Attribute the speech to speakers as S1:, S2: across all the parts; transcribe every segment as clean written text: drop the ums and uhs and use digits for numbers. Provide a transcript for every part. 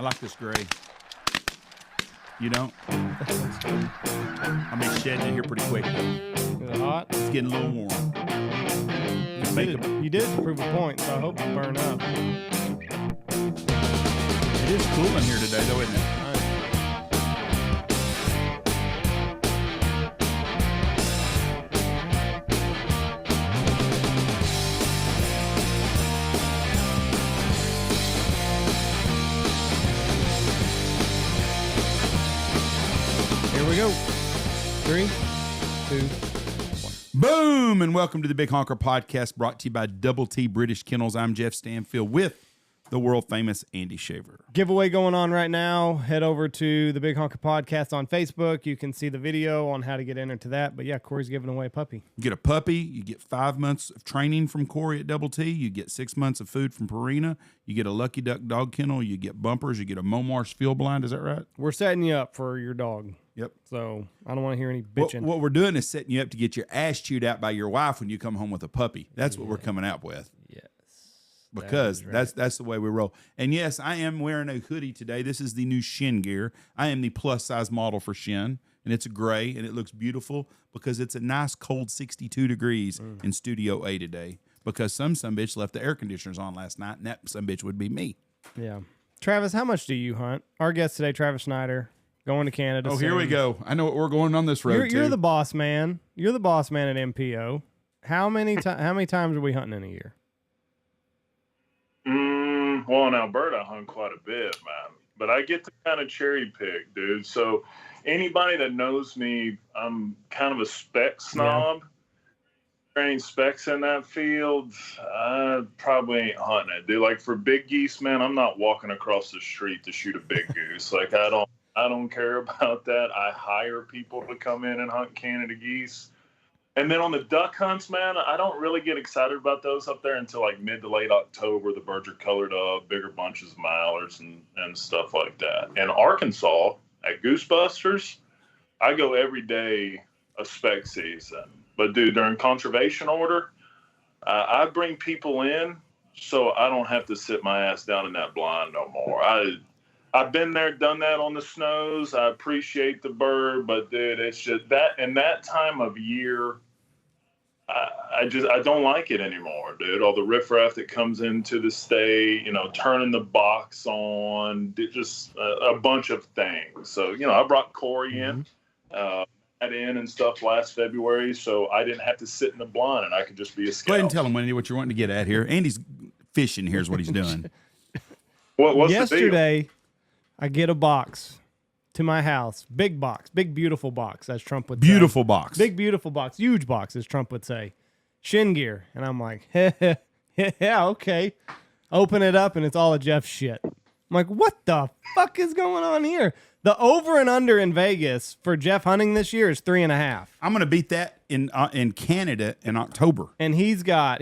S1: I like this gray. You don't? I'll be shedding it here pretty quick.
S2: Is it hot?
S1: It's getting a little warm.
S2: You did to prove a point, so I hope you burn up.
S1: It is cool in here today, though, isn't it?
S2: Here we go. 3, 2, 1.
S1: Boom! And welcome to the Big Honker Podcast, brought to you by Double T British Kennels. I'm Jeff Stanfield with the world-famous Andy Shaver.
S2: Giveaway going on right now. Head over to the Big Honker Podcast on Facebook. You can see the video on how to get entered to that. But yeah, Corey's giving away a puppy.
S1: You get a puppy. You get 5 months of training from Corey at Double T. You get 6 months of food from Purina. You get a Lucky Duck dog kennel. You get bumpers. You get a Momarsh field blind. Is that right?
S2: We're setting you up for your dog.
S1: Yep.
S2: So I don't want to hear any bitching.
S1: What we're doing is setting you up to get your ass chewed out by your wife when you come home with a puppy. That's what we're coming out with.
S2: Yes.
S1: Because
S2: That is right.
S1: that's the way we roll. And yes, I am wearing a hoodie today. This is the new Shin gear. I am the plus size model for Shin, and it's gray, and it looks beautiful because it's a nice cold 62 degrees in Studio A today. Because some bitch left the air conditioners on last night, and that some bitch would be me.
S2: Yeah. Travis, how much do you hunt? Our guest today, Travis Schneider, going to Canada.
S1: Oh, here we go. I know what we're going on this road.
S2: You're the boss man. You're the boss man at MPO. How many times are we hunting in a year?
S3: Well, in Alberta, I hunt quite a bit, man. But I get to kind of cherry pick, dude. So anybody that knows me, I'm kind of a spec snob. There ain't specs in that field, I probably ain't hunting it, dude. Like for big geese, man, I'm not walking across the street to shoot a big goose. Like I don't care about that. I hire people to come in and hunt Canada geese. And then on the duck hunts, man, I don't really get excited about those up there until like mid to late October. The birds are colored up, bigger bunches of mallards and stuff like that. In Arkansas, at Goosebusters, I go every day of spec season. But, dude, during conservation order, I bring people in so I don't have to sit my ass down in that blind no more. I've been there, done that on the snows. I appreciate the bird, but dude, it's just that in that time of year, I don't like it anymore, dude. All the riffraff that comes into the state, turning the box on, just a bunch of things. So, I brought Corey in, in and stuff last February, so I didn't have to sit in the blind and I could just be a scout.
S1: Go ahead and tell him, Wendy, what you're wanting to get at here. Andy's fishing. Here's what he's doing.
S3: What's
S2: Yesterday,
S3: the deal?
S2: I get a box to my house. Big box. Big, beautiful box, as Trump would say.
S1: Beautiful box.
S2: Big, beautiful box. Huge box, as Trump would say. Shin gear. And I'm like, yeah, okay. Open it up, and it's all of Jeff's shit. I'm like, what the fuck is going on here? The over and under in Vegas for Jeff hunting this year is 3.5.
S1: I'm going to beat that in Canada in October.
S2: And he got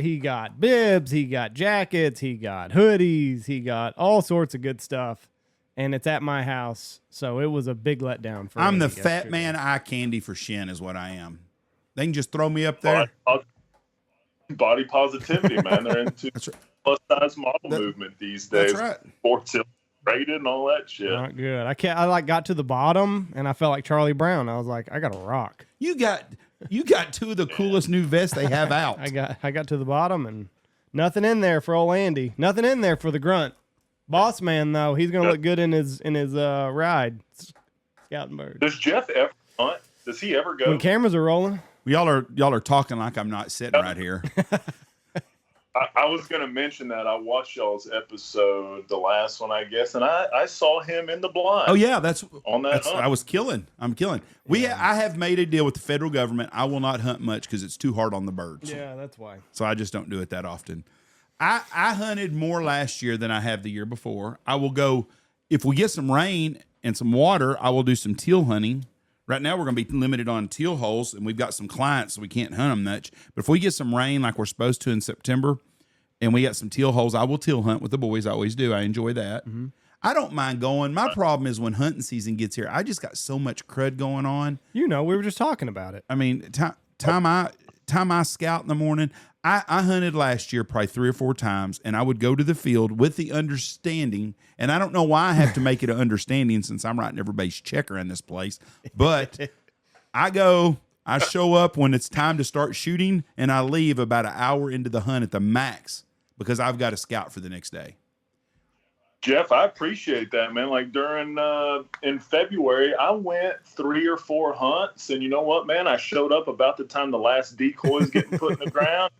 S2: bibs, he got jackets, he got hoodies, he got all sorts of good stuff. And it's at my house, so it was a big letdown for me.
S1: I'm the fat man eye candy for Shin is what I am. They can just throw me up there.
S3: Body positivity, man. They're into plus size model movement these days.
S1: That's right.
S3: Sports Illustrated and all that shit.
S2: Not good. I got to the bottom and I felt like Charlie Brown. I was like, I got to rock.
S1: You got two of the coolest new vests they have out.
S2: I got to the bottom and nothing in there for old Andy. Nothing in there for the grunt. Boss man though, he's gonna look good in his ride. Scouting bird.
S3: Does Jeff ever hunt? Does he ever go?
S2: When cameras are rolling.
S1: Y'all are talking like I'm not sitting right here.
S3: I was going to mention that. I watched y'all's episode, the last one, I guess, and I saw him in the blind.
S1: Oh, yeah.
S3: On that hunt.
S1: I was killing. I'm killing. I have made a deal with the federal government. I will not hunt much because it's too hard on the birds.
S2: Yeah, that's why.
S1: So I just don't do it that often. I hunted more last year than I have the year before. I will go, if we get some rain and some water, I will do some teal hunting. Right now, we're going to be limited on teal holes, and we've got some clients, so we can't hunt them much. But if we get some rain like we're supposed to in September, and we got some teal holes, I will teal hunt with the boys. I always do. I enjoy that. Mm-hmm. I don't mind going. My problem is when hunting season gets here, I just got so much crud going on.
S2: We were just talking about it.
S1: I mean, time time I scout in the morning, I hunted last year probably 3 or 4 times, and I would go to the field with the understanding, and I don't know why I have to make it an understanding since I'm writing everybody's checker in this place, but I show up when it's time to start shooting, and I leave about an hour into the hunt at the max because I've got to scout for the next day.
S3: Jeff, I appreciate that, man. Like during in February, I went 3 or 4 hunts, and you know what, man? I showed up about the time the last decoy is getting put in the ground.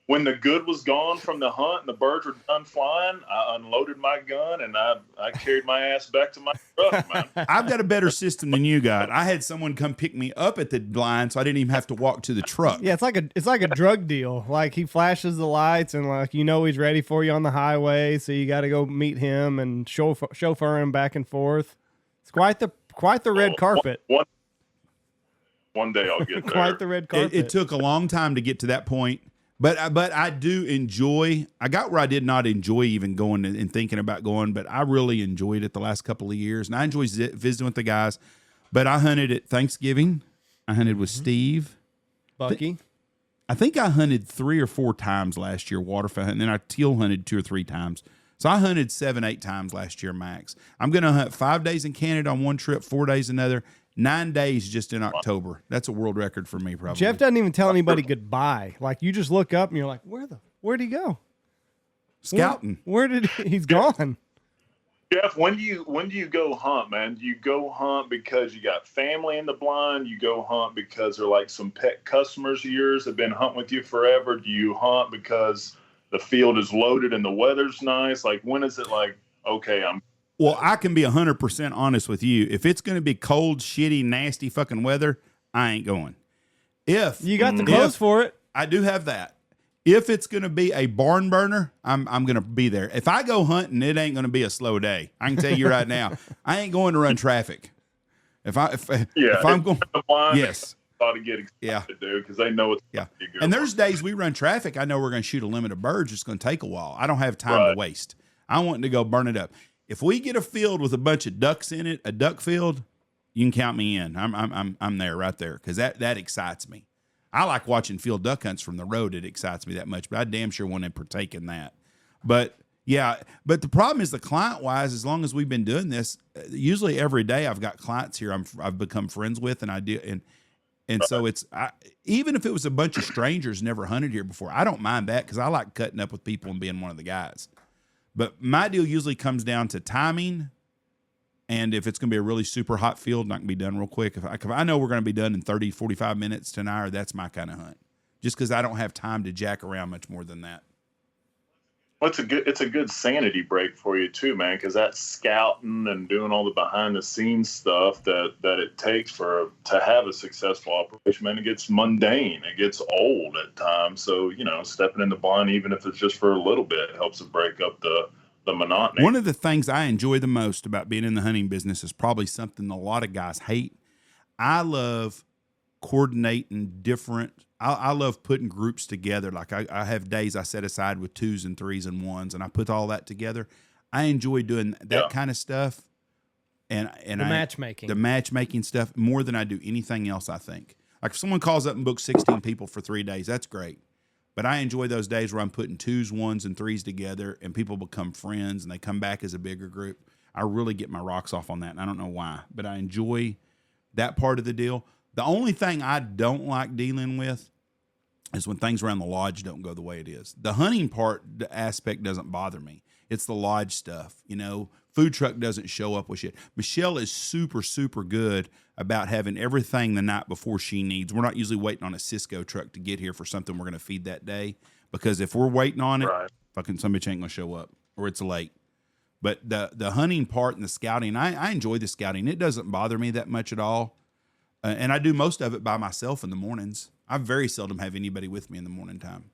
S3: When the good was gone from the hunt and the birds were done flying, I unloaded my gun and I carried my ass back to my truck, man.
S1: I've got a better system than you got. I had someone come pick me up at the blind, so I didn't even have to walk to the truck.
S2: Yeah, it's like a drug deal. Like he flashes the lights and like he's ready for you on the highway, so you got to go meet him and chauffeur him back and forth. It's quite the red carpet.
S3: One day I'll get there.
S2: Quite the red carpet.
S1: It took a long time to get to that point. But I do enjoy. I got where I did not enjoy even going and thinking about going, but I really enjoyed it the last couple of years, and I enjoy visiting with the guys. But I hunted at Thanksgiving. I hunted with Steve,
S2: Bucky.
S1: I think I hunted 3 or 4 times last year waterfowl, and then I teal hunted 2 or 3 times. So I hunted 7, 8 times last year max. I'm going to hunt 5 days in Canada on one trip, 4 days another. 9 days just in October. That's a world record for me, probably.
S2: Jeff doesn't even tell anybody goodbye. Like you just look up and you're like, where'd he go?
S1: Scouting.
S2: He's gone?
S3: Jeff, when do you go hunt, man? Do you go hunt because you got family in the blind? You go hunt because they're like some pet customers of yours that have been hunting with you forever? Do you hunt because the field is loaded and the weather's nice? Like when is it like, okay,
S1: Well, I can be 100% honest with you. If it's going to be cold, shitty, nasty fucking weather, I ain't going. If
S2: you got the clothes for it,
S1: I do have that. If it's going to be a barn burner, I'm going to be there. If I go hunting, it ain't going to be a slow day. I can tell you right now, I ain't going to run traffic. If I'm going, yes.
S3: To get excited, dude, because they know it's
S1: good. And there's days we run traffic. I know we're going to shoot a limit of birds. It's going to take a while. I don't have time to waste. I want to go burn it up. If we get a field with a bunch of ducks in it, a duck field, you can count me in. I'm there, right there, because that excites me. I like watching field duck hunts from the road. It excites me that much, but I damn sure want to partake in that. But yeah, but the problem is the client wise. As long as we've been doing this, usually every day I've got clients here I've become friends with, and I do and so even if it was a bunch of strangers never hunted here before, I don't mind that because I like cutting up with people and being one of the guys. But my deal usually comes down to timing, and if it's going to be a really super hot field, not going to be done real quick. If I know we're going to be done in 30, 45 minutes to an hour, that's my kind of hunt. Just because I don't have time to jack around much more than that.
S3: Well, it's a good sanity break for you too, man, because that's scouting and doing all the behind the scenes stuff that it takes to have a successful operation. Man, it gets mundane, it gets old at times. So stepping in the blind, even if it's just for a little bit, helps to break up the monotony.
S1: One of the things I enjoy the most about being in the hunting business is probably something a lot of guys hate. I love coordinating different. I love putting groups together. Like I have days I set aside with 2s and 3s and 1s, and I put all that together. I enjoy doing that kind of stuff, and the matchmaking stuff more than I do anything else. I think like if someone calls up and books 16 people for 3 days, that's great. But I enjoy those days where I'm putting 2s, 1s, and 3s together, and people become friends and they come back as a bigger group. I really get my rocks off on that, and I don't know why, but I enjoy that part of the deal. The only thing I don't like dealing with is when things around the lodge don't go the way it is. The hunting the aspect doesn't bother me. It's the lodge stuff. Food truck doesn't show up with shit. Michelle is super, super good about having everything the night before she needs. We're not usually waiting on a Cisco truck to get here for something we're going to feed that day, because if we're waiting on it, fucking some bitch ain't going to show up or it's late. But the hunting part and the scouting, I enjoy the scouting. It doesn't bother me that much at all. And I do most of it by myself in the mornings. I very seldom have anybody with me in the morning time.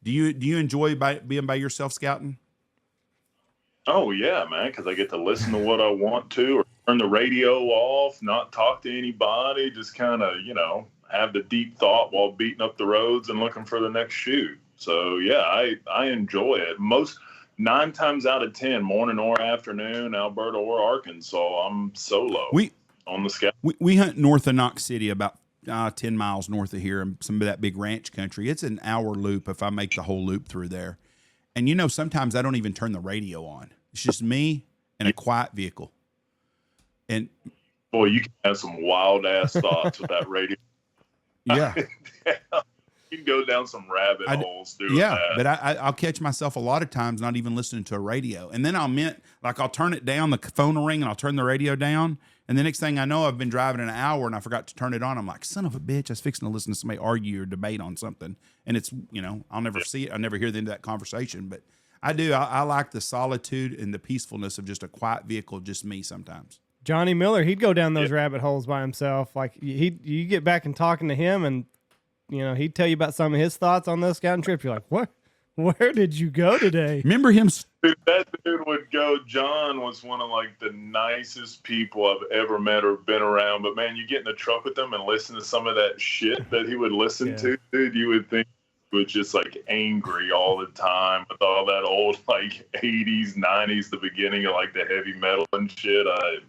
S1: Do you enjoy being by yourself scouting?
S3: Oh yeah, man, because I get to listen to what I want to, or turn the radio off, not talk to anybody, just kind of have the deep thought while beating up the roads and looking for the next shoot. So yeah, I enjoy it. 9 times out of 10, morning or afternoon, Alberta or Arkansas, I'm solo. On the scout.
S1: We hunt north of Knox City about 10 miles north of here, and some of that big ranch country. It's an hour loop if I make the whole loop through there. And sometimes I don't even turn the radio on. It's just me and a quiet vehicle. And
S3: boy, you can have some wild ass thoughts with that radio.
S1: Yeah.
S3: You can go down some rabbit holes doing that.
S1: But I'll catch myself a lot of times not even listening to a radio. And then I'll turn it down, the phone will ring, and I'll turn the radio down. And the next thing I know, I've been driving an hour and I forgot to turn it on. I'm like, son of a bitch, I was fixing to listen to somebody argue or debate on something. And it's, I'll never see it. I'll never hear the end of that conversation. But I do. I like the solitude and the peacefulness of just a quiet vehicle, just me sometimes.
S2: Johnny Miller, he'd go down those rabbit holes by himself. Like you get back and talking to him, and he'd tell you about some of his thoughts on those scouting trips. You're like, what? Where did you go today?
S1: Remember him?
S3: Dude, that dude would go. John was one of the nicest people I've ever met or been around. But man, you get in the truck with him and listen to some of that shit that he would listen to, dude. You would think he was just angry all the time with all that old 80s, 90s, the beginning of the heavy metal and shit. I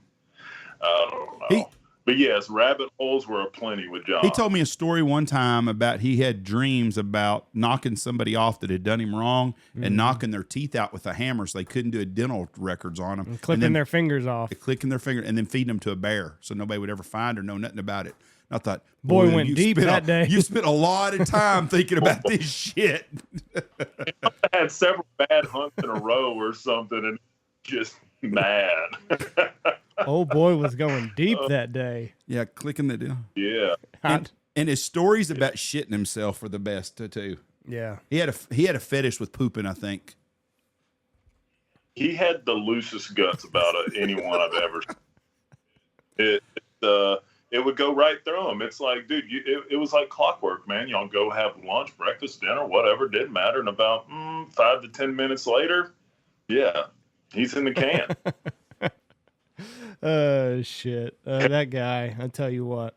S3: don't know. But yes, rabbit holes were aplenty with John.
S1: He told me a story one time about he had dreams about knocking somebody off that had done him wrong and knocking their teeth out with a hammer so they couldn't do dental records on them.
S2: And clipping their fingers off.
S1: Clicking their finger and then feeding them to a bear so nobody would ever find or know nothing about it. And I thought,
S2: boy went deep that day.
S1: You spent a lot of time thinking about this shit.
S3: I had several bad hunts in a row or something and just mad.
S2: Old boy was going deep that day.
S1: Yeah, clicking the deal.
S3: Yeah.
S1: And his stories about shitting himself were the best too.
S2: Yeah.
S1: He had a fetish with pooping, I think.
S3: He had the loosest guts about anyone I've ever seen. It would go right through him. It's like, dude, it was like clockwork, man. Y'all go have lunch, breakfast, dinner, whatever, didn't matter. And about 5 to 10 minutes later, he's in the can.
S2: Shit. That guy, I tell you what,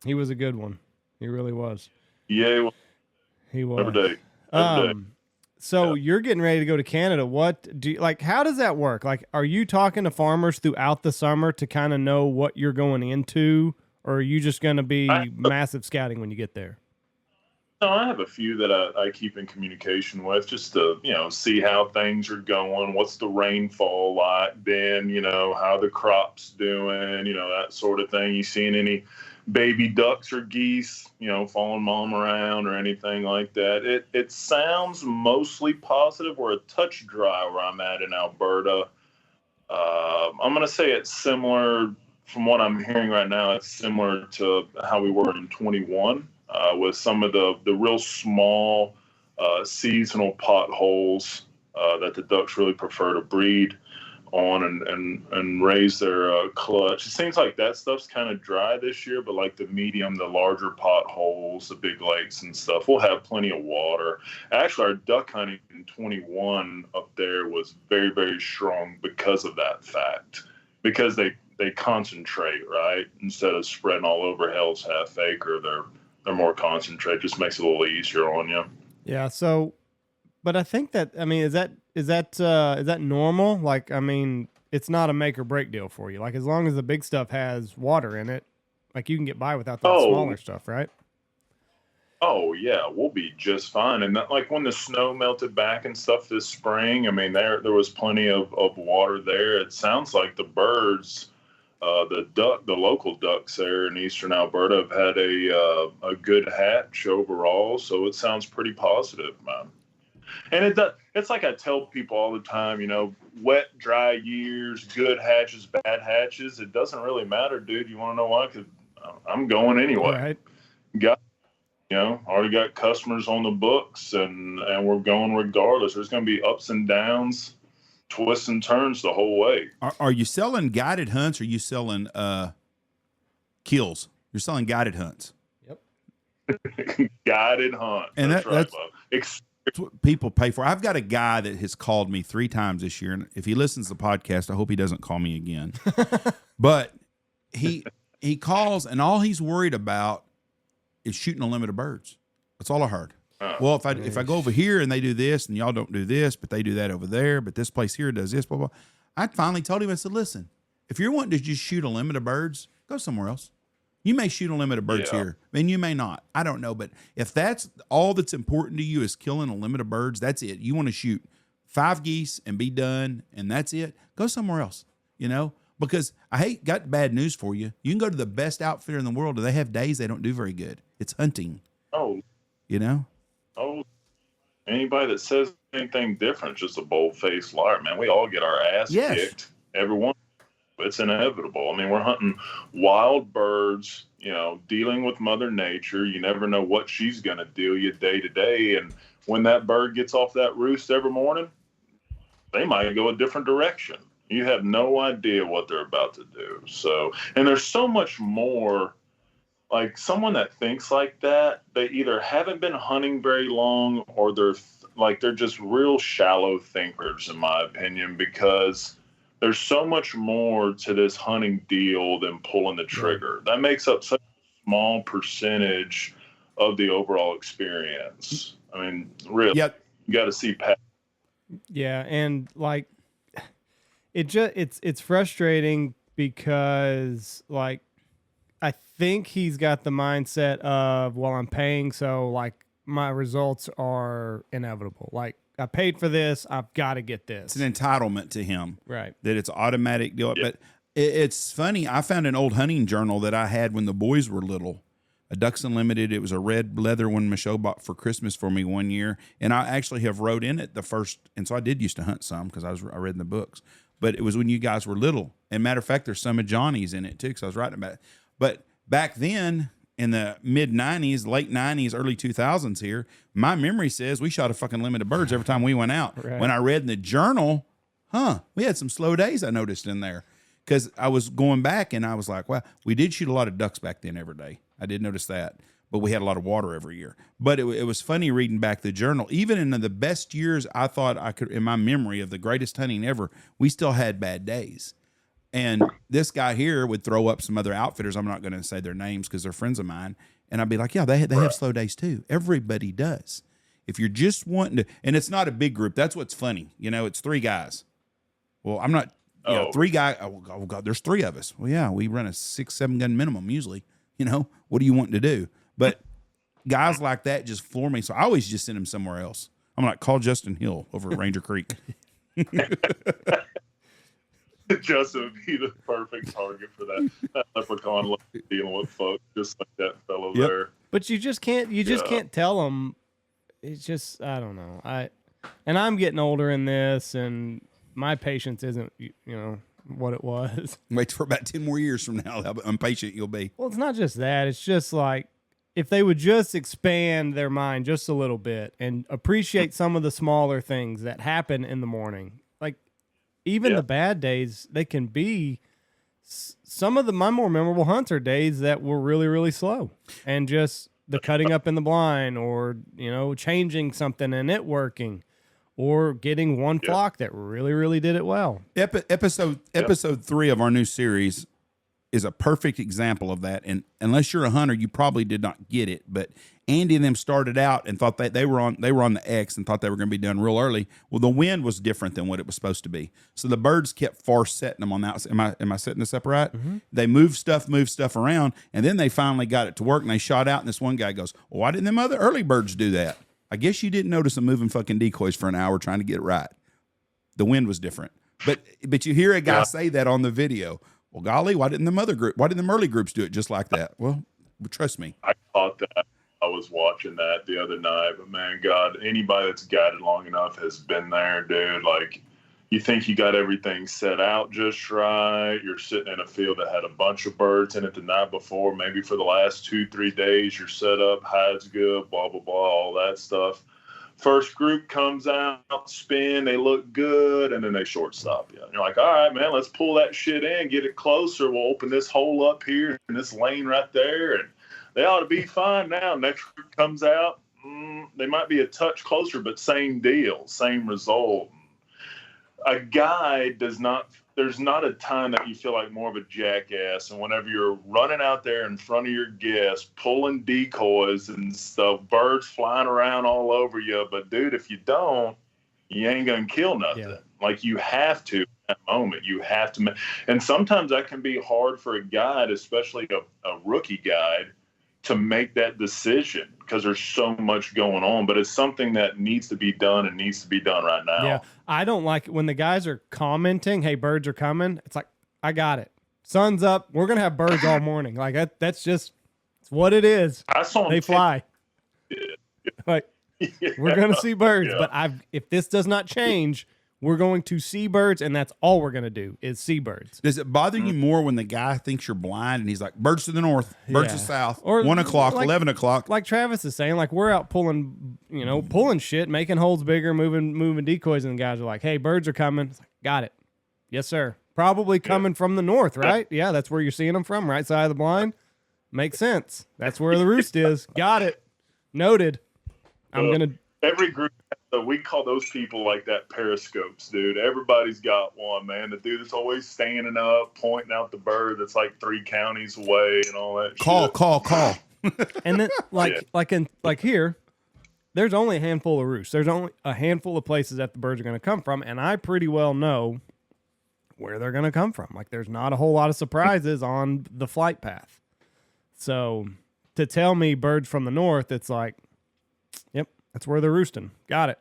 S2: he was a good one. He really was.
S3: Yeah,
S2: he was.
S3: Every day.
S2: So you're getting ready to go to Canada. What do you how does that work? Are you talking to farmers throughout the summer to kind of know what you're going into, or are you just going to be massive scouting when you get there?
S3: No, I have a few that I keep in communication with just to, see how things are going. What's the rainfall like been, how the crop's doing, that sort of thing. You seeing any baby ducks or geese, following mom around or anything like that? It sounds mostly positive. We're a touch dry where I'm at in Alberta. I'm going to say it's similar from what I'm hearing right now. It's similar to how we were in 21. With some of the real small seasonal potholes that the ducks really prefer to breed on and raise their clutch. It seems like that stuff's kind of dry this year, but the medium, the larger potholes, the big lakes and stuff, we'll have plenty of water. Actually, our duck hunting in 21 up there was very, very strong because of that fact, because they concentrate, right? Instead of spreading all over Hell's Half Acre, they're more concentrated. Just makes it a little easier on you.
S2: Yeah. So, but I think that, is that normal? It's not a make or break deal for you. As long as the big stuff has water in it, you can get by without the smaller stuff, right?
S3: Oh yeah, we'll be just fine. And that, when the snow melted back and stuff this spring, there was plenty of water there. It sounds like the birds, the local ducks there in eastern Alberta have had a good hatch overall, so it sounds pretty positive, man. And it's like I tell people all the time, wet, dry years, good hatches, bad hatches. It doesn't really matter, dude. You want to know why? 'Cause I'm going anyway.
S2: Right.
S3: Already got customers on the books, and we're going regardless. There's going to be ups and downs, twists and turns the whole way.
S1: Are you selling guided hunts or are you selling kills? You're selling guided hunts.
S3: Yep. Guided hunt.
S1: And
S3: that's right, Bob.
S1: That's what people pay for. I've got a guy that has called me 3 times this year, and if he listens to the podcast, I hope he doesn't call me again. But he calls, and all he's worried about is shooting a limit of birds. That's all I heard. Well, if I go over here and they do this, and y'all don't do this, but they do that over there, but this place here does this, blah, blah. I finally told him, I said, listen, if you're wanting to just shoot a limit of birds, go somewhere else. You may shoot a limit of birds here, and you may not. I don't know. But if that's all that's important to you is killing a limit of birds, that's it. You want to shoot 5 geese and be done, and that's it. Go somewhere else, because got bad news for you. You can go to the best outfitter in the world, and they have days they don't do very good. It's hunting.
S3: Oh. Oh, anybody that says anything different is just a bold-faced liar, man. We all get our ass kicked. Everyone. It's inevitable. I mean, we're hunting wild birds, dealing with Mother Nature. You never know what she's going to deal you day to day. And when that bird gets off that roost every morning, they might go a different direction. You have no idea what they're about to do. So, and there's so much more. Like someone that thinks like that, they either haven't been hunting very long or they're just real shallow thinkers, in my opinion, because there's so much more to this hunting deal than pulling the trigger. That makes up such a small percentage of the overall experience. I mean, really, you got to see past.
S2: Yeah, and like it's frustrating because like I think he's got the mindset of, well, I'm paying, so like my results are inevitable. Like I paid for this, I've got to get this.
S1: It's an entitlement to him,
S2: right? That
S1: it's automatic deal. But it's funny. I found an old hunting journal that I had when the boys were little, a Ducks Unlimited. It was a red leather one Michelle bought for Christmas for me one year, and I actually have wrote in it the first. And so I did used to hunt some because I read in the books. But it was when you guys were little. And matter of fact, there's some of Johnny's in it too, because I was writing about it. But back then, in the mid 90s, late 90s, early 2000s here, my memory says we shot a fucking limit of birds every time we went out. Right. When I read in the journal, we had some slow days I noticed in there. Because I was going back and I was like, well, we did shoot a lot of ducks back then every day. I did notice that. But we had a lot of water every year. But it was funny reading back the journal. Even in the best years I thought I could, in my memory of the greatest hunting ever, we still had bad days. And this guy here would throw up some other outfitters. I'm not going to say their names because they're friends of mine. And I'd be like, yeah, they have slow days too. Everybody does. If you're just wanting to, and it's not a big group. That's what's funny. It's 3 guys. Well, I'm not, 3 guys. Oh, God, there's 3 of us. Well, yeah, we run a 6-7 gun minimum usually. What do you want to do? But guys like that just floor me. So I always just send them somewhere else. I'm like, call Justin Hill over at Ranger Creek.
S3: Justin would be the perfect target for that leprechaun dealing with folks, just like that fellow there.
S2: But you just can't tell them. It's just, I don't know. I'm getting older in this, and my patience isn't, what it was.
S1: Wait for about 10 more years from now, how impatient you'll be.
S2: Well, it's not just that. It's just like, if they would just expand their mind just a little bit and appreciate some of the smaller things that happen in the morning. Like, even the bad days, they can be some of my more memorable hunts are days that were really, really slow. And just the cutting up in the blind or, changing something and it working. Or getting one flock that really, really did it well.
S1: Episode 3 of our new series is a perfect example of that. And unless you're a hunter, you probably did not get it. But Andy and them started out and thought that they were on the X and thought they were going to be done real early. Well, the wind was different than what it was supposed to be. So the birds kept far setting them on the outside. Am I setting this up right? Mm-hmm. They moved stuff around, and then they finally got it to work, and they shot out, and this one guy goes, well, why didn't them other early birds do that? I guess you didn't notice them moving fucking decoys for an hour trying to get it right. The wind was different. But you hear a guy say that on the video. Well, golly, why didn't them early groups do it just like that? Well, trust me.
S3: I thought that. I was watching that the other night, but man, God, anybody that's guided long enough has been there, dude. Like, you think you got everything set out just right. You're sitting in a field that had a bunch of birds in it the night before. Maybe for the last 2-3 days, you're set up, hides good, blah, blah, blah, all that stuff. First group comes out, spin, they look good, and then they shortstop you. And you're like, all right, man, let's pull that shit in, get it closer. We'll open this hole up here and this lane right there, and they ought to be fine now. Next group comes out, they might be a touch closer, but same deal, same result. A guide there's not a time that you feel like more of a jackass. And whenever you're running out there in front of your guests, pulling decoys and stuff, birds flying around all over you. But dude, if you don't, you ain't going to kill nothing. Yeah. Like, you have to. that moment. You have to, and sometimes that can be hard for a guide, especially a rookie guide, to make that decision because there's so much going on. But it's something that needs to be done and needs to be done right now.
S2: Yeah, I don't like it when the guys are commenting, "Hey, birds are coming." It's like, I got it. Sun's up. We're gonna have birds all morning. Like that's just it's what it is.
S3: I saw
S2: they fly. Like we're gonna see birds,
S3: Yeah.
S2: but if this does not change, we're going to see birds, and that's all we're gonna do is see birds.
S1: Does it bother you more when the guy thinks you're blind and he's like, birds to the north, birds
S2: Yeah.
S1: to the south,
S2: Or
S1: 1 o'clock,
S2: like-
S1: 11 o'clock?
S2: Like Travis is saying, like we're out pulling shit, making holes bigger, moving decoys, and the guys are like, "Hey, birds are coming." It's like, got it. Yes, sir. Probably coming from the north, right? Yeah, that's where you're seeing them from, right side of the blind. Makes sense. That's where the roost is. Got it. Noted. I'm gonna.
S3: Every group, we call those people like that periscopes, dude. Everybody's got one, man. The dude that's always standing up, pointing out the bird that's like 3 counties away and all that.
S1: Call.
S2: And then like here, there's only a handful of roosts. There's only a handful of places that the birds are going to come from, and I pretty well know where they're going to come from. Like there's not a whole lot of surprises on the flight path. So to tell me birds from the north, it's like, yep, that's where they're roosting. Got it.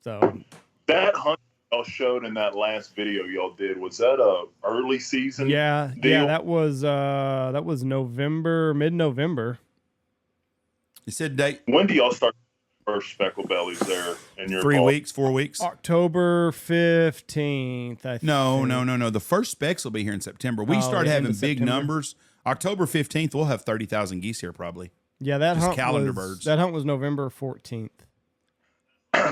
S2: So
S3: That hunt y'all showed in that last video y'all did, was that a early season?
S2: yeah,
S3: deal?
S2: that was November, mid-November.
S1: You said date
S3: When do y'all start first speckle bellies there in your
S1: 3
S3: ball?
S1: weeks, 4 weeks?
S2: October 15th, I think.
S1: No. The first specs will be here in September. We
S2: Oh,
S1: start
S2: the end
S1: having
S2: of
S1: big
S2: September?
S1: numbers. October 15th, we'll have 30,000 geese here probably.
S2: Yeah, that
S1: Just
S2: hunt
S1: calendar
S2: was,
S1: birds.
S2: That hunt was November 14th.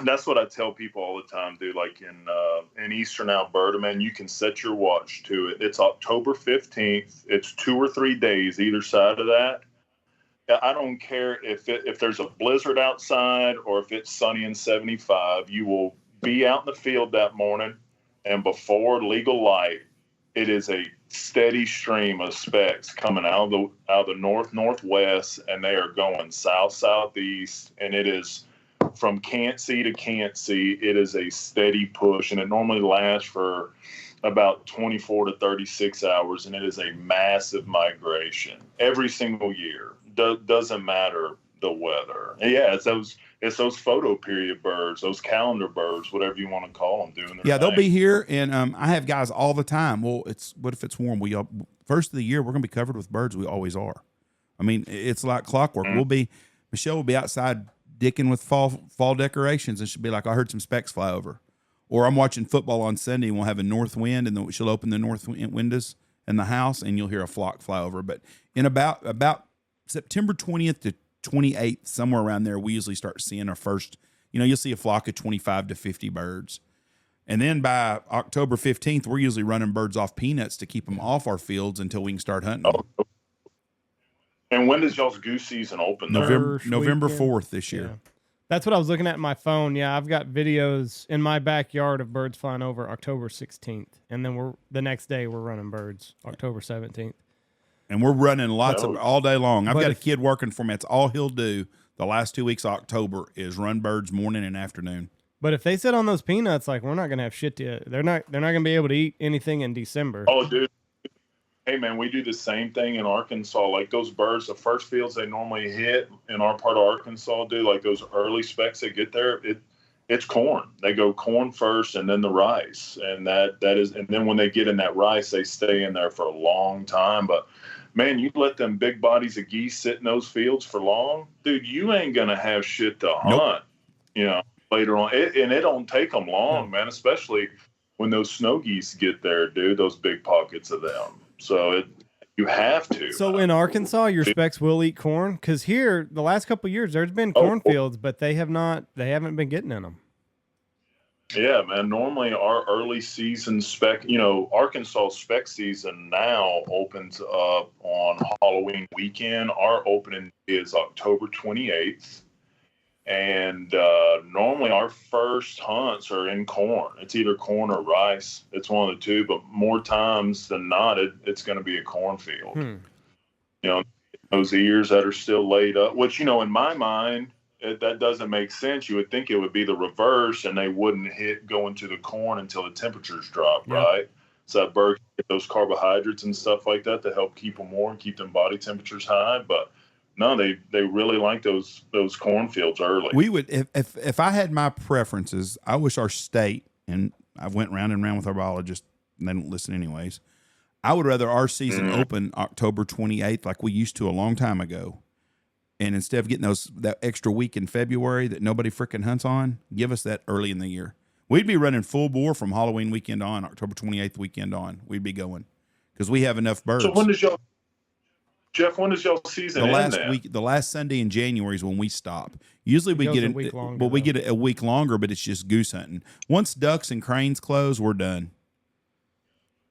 S3: That's what I tell people all the time, dude. Like in Eastern Alberta, man, you can set your watch to it. It's October 15th. It's 2 or 3 days either side of that. I don't care if there's a blizzard outside or if it's sunny and 75. You will be out in the field that morning, and before legal light, it is a steady stream of specks coming out of the northwest, and they are going southeast, and it is from can't see to can't see. It is a steady push, and it normally lasts for about 24 to 36 hours, and it is a massive migration every single year. Doesn't matter the weather. Yeah, it's those photo period birds, those calendar birds, whatever you want to call them, doing their
S1: Yeah, they'll
S3: thing.
S1: be here, and I have guys all the time. Well, what if it's warm? First of the year, we're going to be covered with birds. We always are. I mean, it's like clockwork. Michelle will be outside dicking with fall decorations, and she'll be like, "I heard some specks fly over," or I'm watching football on Sunday, and we'll have a north wind, and she'll open the north windows in the house, and you'll hear a flock fly over. But in about September 20th to 28th, somewhere around there, we usually start seeing our first. You'll see a flock of 25 to 50 birds. And then by October 15th, we're usually running birds off peanuts to keep them off our fields until we can start hunting them.
S3: And when does y'all's goose season open there?
S1: November
S2: weekend.
S1: 4th this year.
S2: Yeah. That's what I was looking at in my phone. Yeah, I've got videos in my backyard of birds flying over October 16th. And then the next day we're running birds October 17th.
S1: And we're running lots of all day long. I've
S2: But
S1: got a
S2: if-
S1: kid working for me. That's all he'll do the last 2 weeks of October is run birds morning and afternoon.
S2: But if they sit on those peanuts, like we're not gonna have shit to. They're not gonna be able to eat anything in December.
S3: Oh, dude. Hey, man, we do the same thing in Arkansas. Like those birds, the first fields they normally hit in our part of Arkansas, dude, like those early specks that get there, it's corn. They go corn first and then the rice. And that is, and then when they get in that rice, they stay in there for a long time. But man, you let them big bodies of geese sit in those fields for long, dude, you ain't going to have shit to hunt, later on. And it don't take them long, man, especially when those snow geese get there, dude, those big pockets of them. So you have to.
S2: So in Arkansas, your specs will eat corn? Because here, the last couple of years, there's been cornfields, but they haven't been getting in them.
S3: Yeah, man. Normally our early season spec, Arkansas spec season now opens up on Halloween weekend. Our opening is October 28th. And normally our first hunts are in corn. It's either corn or rice. It's one of the two, but more times than not, it's going to be a cornfield. Those ears that are still laid up, which, in my mind, that doesn't make sense. You would think it would be the reverse, and they wouldn't go into the corn until the temperatures drop, right? So that bird can get those carbohydrates and stuff like that to help keep them warm, keep them body temperatures high. But no, they really like those cornfields early.
S1: We would, if I had my preferences, I wish our state, and I went round and round with our biologists, and they don't listen anyways. I would rather our season open October 28th like we used to a long time ago. And instead of getting that extra week in February that nobody freaking hunts on, give us that early in the year. We'd be running full bore from Halloween weekend on, October 28th weekend on. We'd be going because we have enough birds.
S3: So when does y'all season end then?
S1: The last Sunday in January is when we stop. Usually we get we get a week longer, but it's just goose hunting. Once ducks and cranes close, we're done.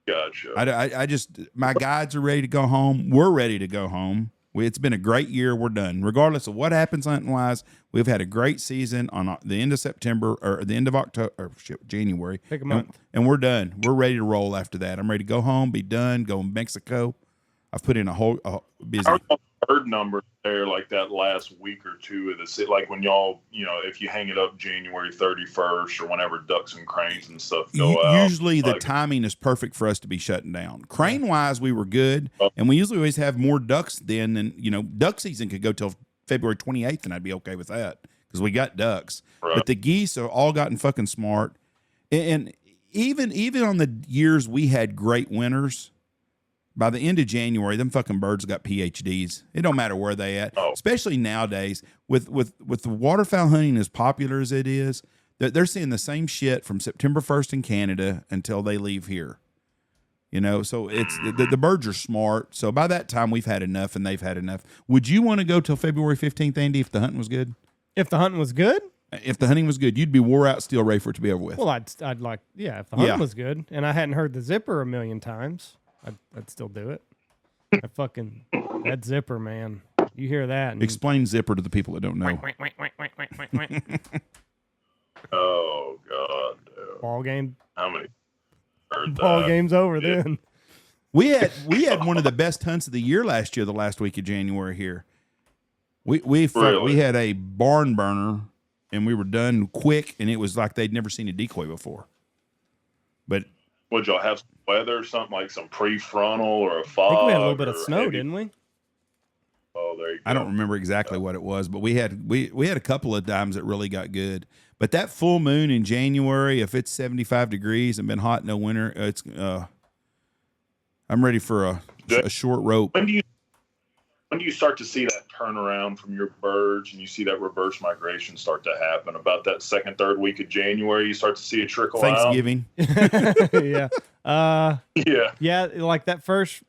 S3: Gotcha.
S1: I just, my guides are ready to go home. We're ready to go home. It's been a great year. We're done. Regardless of what happens hunting-wise, we've had a great season on the end of September or the end of October, or January.
S2: Pick a month.
S1: And we're done. We're ready to roll after that. I'm ready to go home, be done, go to Mexico. I've put in a busy.
S3: How are bird numbers there like that last week or two of the like when y'all, if you hang it up January 31st or whenever ducks and cranes and stuff go out.
S1: Usually the timing is perfect for us to be shutting down. Crane wise, we were good. And we usually always have more ducks then than, duck season could go till February 28th and I'd be okay with that because we got ducks. Right. But the geese have all gotten fucking smart. And even on the years we had great winters, by the end of January, them fucking birds got PhDs. It don't matter where they at, especially nowadays with the waterfowl hunting as popular as it is. They're seeing the same shit from September 1st in Canada until they leave here. So it's the birds are smart. So by that time, we've had enough and they've had enough. Would you want to go till February 15th, Andy, if the hunting was good?
S2: If the hunting was good?
S1: If the hunting was good, you'd be wore out, still ready for it to be over with.
S2: Well, I'd like, if the hunting was good and I hadn't heard the zipper a million times, I'd still do it. That zipper, man. You hear that? And
S1: explain zipper to the people that don't know.
S3: Oh God! Dude.
S2: Ball game.
S3: How many?
S2: Ball game's over then.
S1: We had one of the best hunts of the year last year. The last week of January here, we had a barn burner, and we were done quick, and it was like they'd never seen a decoy before. But
S3: would y'all have some weather or something like some prefrontal or a fog?
S2: I think we had a little bit of snow, didn't we?
S3: Oh, there you go.
S1: I don't remember exactly what it was, but we had a couple of times that really got good. But that full moon in January, if it's 75 degrees and been hot in the winter, it's I'm ready for a short rope.
S3: When do you start to see that turnaround from your birds and you see that reverse migration start to happen? About that second, third week of January, you start to see it trickle
S1: Thanksgiving.
S2: Yeah.
S3: Yeah.
S2: Like that first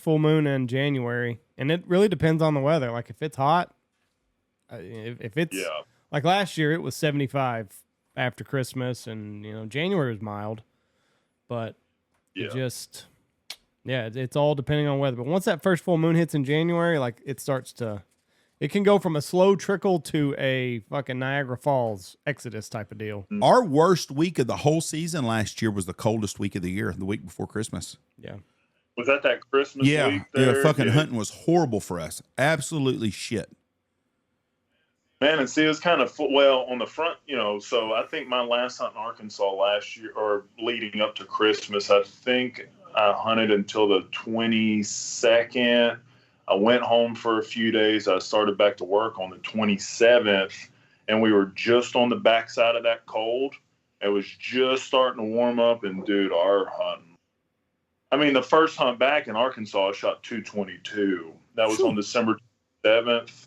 S2: full moon in January. And it really depends on the weather. Like if it's hot, if it's like last year, it was 75 after Christmas and, January was mild, but it's all depending on weather. But once that first full moon hits in January, like it can go from a slow trickle to a fucking Niagara Falls Exodus type of deal.
S1: Our worst week of the whole season last year was the coldest week of the year, the week before Christmas.
S2: Yeah.
S3: Was that Christmas week there?
S1: Yeah, fucking hunting was horrible for us. Absolutely shit.
S3: Man, and see, it was kind of, on the front, so I think my last hunt in Arkansas last year, or leading up to Christmas, I think I hunted until the 22nd. I went home for a few days. I started back to work on the 27th, and we were just on the backside of that cold. It was just starting to warm up, and dude, our hunting. I mean, the first hunt back in Arkansas, I shot 222. That was on December 7th.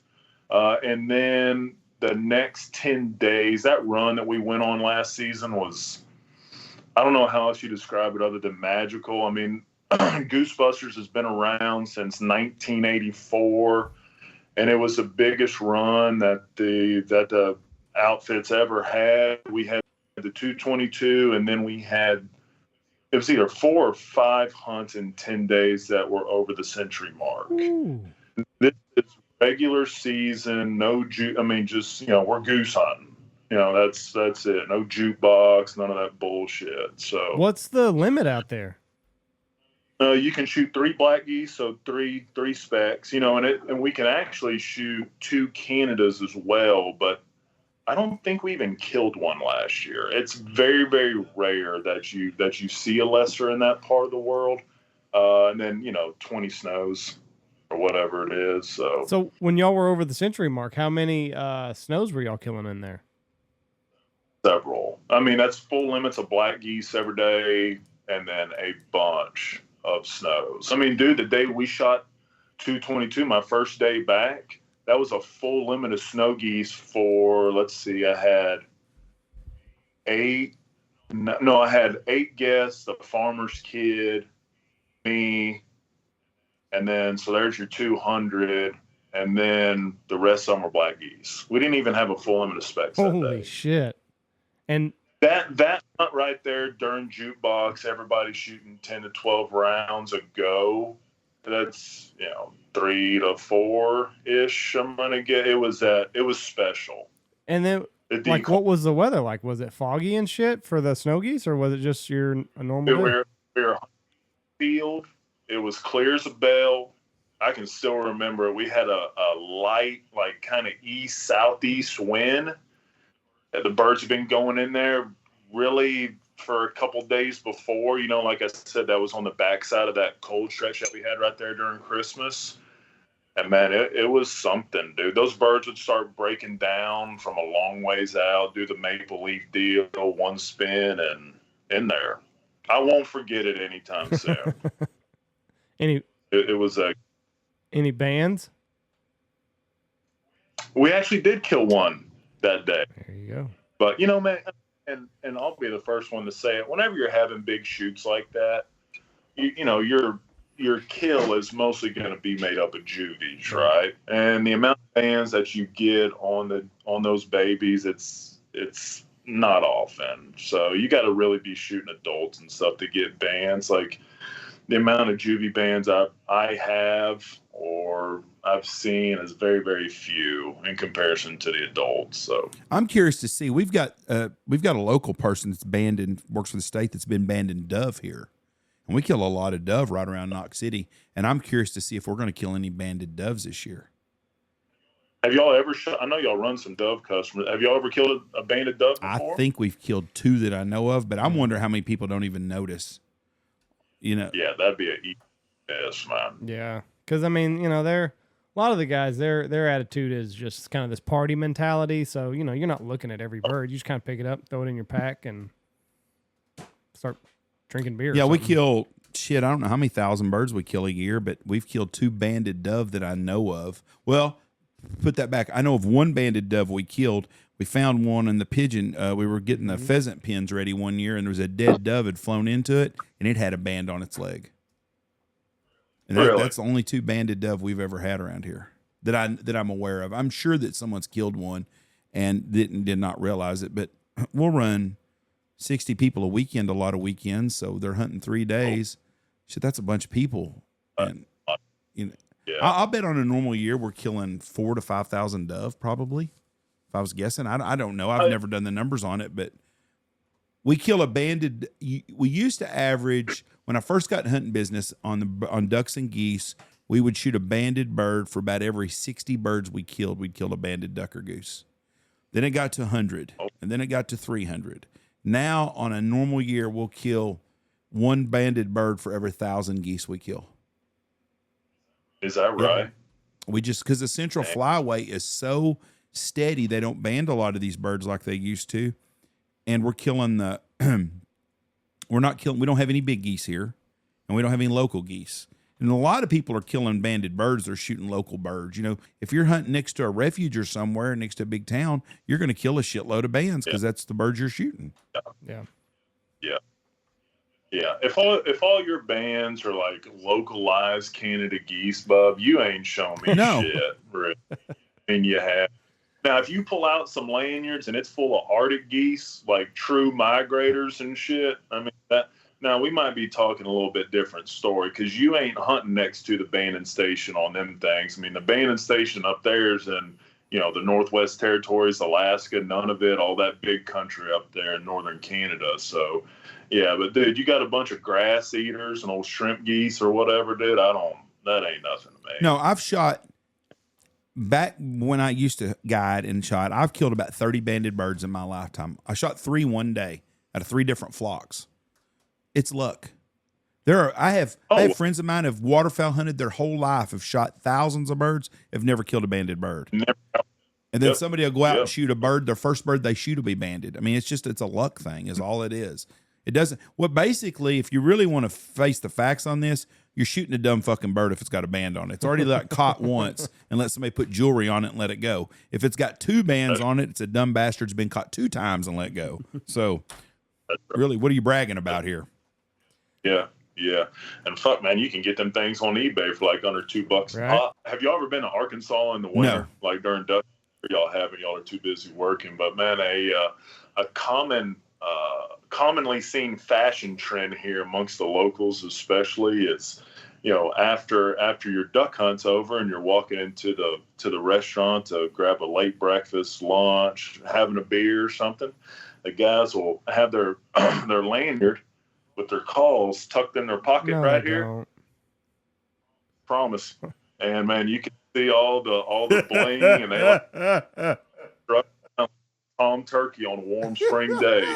S3: And then the next 10 days, that run that we went on last season was, I don't know how else you describe it other than magical. I mean, Goosebusters has been around since 1984, and it was the biggest run that the outfits ever had. We had the 222, and then it was either 4 or 5 hunts in 10 days that were over the century mark.
S2: Ooh.
S3: This is regular season, no juke. I mean, just, we're goose hunting. That's it. No jukebox, none of that bullshit. So
S2: what's the limit out there?
S3: You can shoot 3 black geese, so three specks, and we can actually shoot 2 Canadas as well, but I don't think we even killed one last year. It's very, very rare that you see a lesser in that part of the world. And then, 20 snows or whatever it is.
S2: So when y'all were over the century mark, how many snows were y'all killing in there?
S3: Several. I mean, that's full limits of black geese every day, and then a bunch of snows. I mean, dude, the day we shot 222, my first day back, that was a full limit of snow geese for, let's see, I had 8 guests, the farmer's kid, me, and then, so there's your 200, and then the rest of them were black geese. We didn't even have a full limit of specs that day.
S2: Holy shit. And
S3: that hunt right there during jukebox, everybody shooting 10 to 12 rounds a go. That's 3 to 4 ish. I'm gonna get. It was special.
S2: And then, what was the weather like? Was it foggy and shit for the snow geese, or was it just a normal day?
S3: We were field. It was clear as a bell. I can still remember we had a light, like kind of east southeast wind. The birds have been going in there really for a couple days before. Like I said, that was on the backside of that cold stretch that we had right there during Christmas. And man, it was something, dude. Those birds would start breaking down from a long ways out, do the maple leaf deal, one spin, and in there. I won't forget it anytime soon. It was
S2: any bands?
S3: We actually did kill one that day.
S2: There you go.
S3: But man, and I'll be the first one to say it. Whenever you're having big shoots like that, your kill is mostly going to be made up of juvies, right? And the amount of bands that you get on those babies, it's not often. So you got to really be shooting adults and stuff to get bands. Like the amount of juvie bands I have or I've seen is very, very few in comparison to the adults. So
S1: I'm curious to see. We've got a local person that's works for the state that's been banned in dove here, and we kill a lot of dove right around Knox City. And I'm curious to see if we're going to kill any banded doves this year.
S3: Have y'all ever shot? I know y'all run some dove customers. Have y'all ever killed a banded dove before?
S1: I think we've killed 2 that I know of, but I'm wondering how many people don't even notice.
S3: Yeah, that'd be yes, man.
S2: Yeah, because I mean, a lot of the guys, their attitude is just kind of this party mentality. So you're not looking at every bird. You just kind of pick it up, throw it in your pack, and start drinking beer.
S1: Yeah, we kill I don't know how many thousand birds we kill a year, but we've killed 2 banded dove that I know of. Well, put that back. I know of 1 banded dove we killed. We found one in the pigeon. We were getting the pheasant pens ready one year, and there was a dead dove had flown into it, and it had a band on its leg. And that's the only 2 banded dove we've ever had around here that I'm aware of. I'm sure that someone's killed one and did not realize it, but we'll run 60 people a weekend, a lot of weekends, so they're hunting 3 days. Shit, that's a bunch of people. And yeah. I'll bet on a normal year we're killing 4,000 to 5,000 dove probably. If I was guessing, I don't know. I've never done the numbers on it, but we kill a banded. We used to average, when I first got in hunting business on ducks and geese, we would shoot a banded bird for about every 60 birds we killed. We'd kill a banded duck or goose. Then it got to 100, and then it got to 300. Now on a normal year, we'll kill 1 banded bird for every 1,000 geese we kill.
S3: Is that right?
S1: We just, because the central flyway is so steady, they don't band a lot of these birds like they used to, and we're killing we don't have any big geese here, and we don't have any local geese. And a lot of people are killing banded birds. They're shooting local birds. If you're hunting next to a refuge or somewhere next to a big town, you're going to kill a shitload of bands because that's the birds you're shooting.
S3: Yeah. If all your bands are like localized Canada geese, bub, you ain't showing me shit. Really. And you have. Now, if you pull out some lanyards and it's full of Arctic geese, like true migrators and shit, I mean, now we might be talking a little bit different story because you ain't hunting next to the banding station on them things. I mean, the banding station up there is in, the Northwest Territories, Alaska, none of it, all that big country up there in northern Canada. So Yeah, but dude, you got a bunch of grass eaters and old shrimp geese or whatever, dude. That ain't nothing to me.
S1: No, I've shot back when I used to guide and shot. I've killed about 30 banded birds in my lifetime. I shot 3 one day out of 3 different flocks. It's luck. I have friends of mine have waterfowl hunted their whole life, have shot thousands of birds, have never killed a banded bird.
S3: Never.
S1: And then somebody will go out and shoot a bird. Their first bird they shoot will be banded. I mean, it's a luck thing is all it is. It doesn't, basically, if you really want to face the facts on this, you're shooting a dumb fucking bird if it's got a band on it. It's already like caught once and let somebody put jewelry on it and let it go. If it's got 2 bands on it, it's a dumb bastard's been caught 2 times and let go. So really, what are you bragging about here?
S3: Yeah. Yeah. And fuck, man, you can get them things on eBay for like under $2 a pop. Have y'all ever been to Arkansas in the winter? No. Like during duck? Y'all haven't. Y'all are too busy working. But man, a commonly seen fashion trend here amongst the locals, especially, is, you know, after your duck hunt's over and you're walking into the restaurant to grab a late breakfast, lunch, having a beer or something, the guys will have their their lanyard with their calls tucked in their pocket here. Promise. And man, you can see all the bling, and they like Tom Turkey on a warm spring day.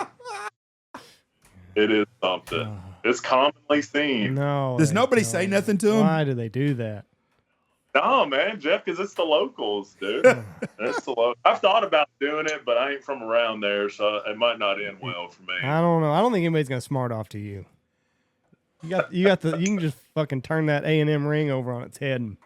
S3: It is something. It's commonly seen.
S2: No.
S1: Does nobody say nothing to them?
S2: Why do they do that?
S3: No, man, Jeff, because it's the locals, dude. It's the locals. I've thought about doing it, but I ain't from around there, so it might not end well for me.
S2: I don't know. I don't think anybody's gonna smart off to you. You can just fucking turn that A&M ring over on its head and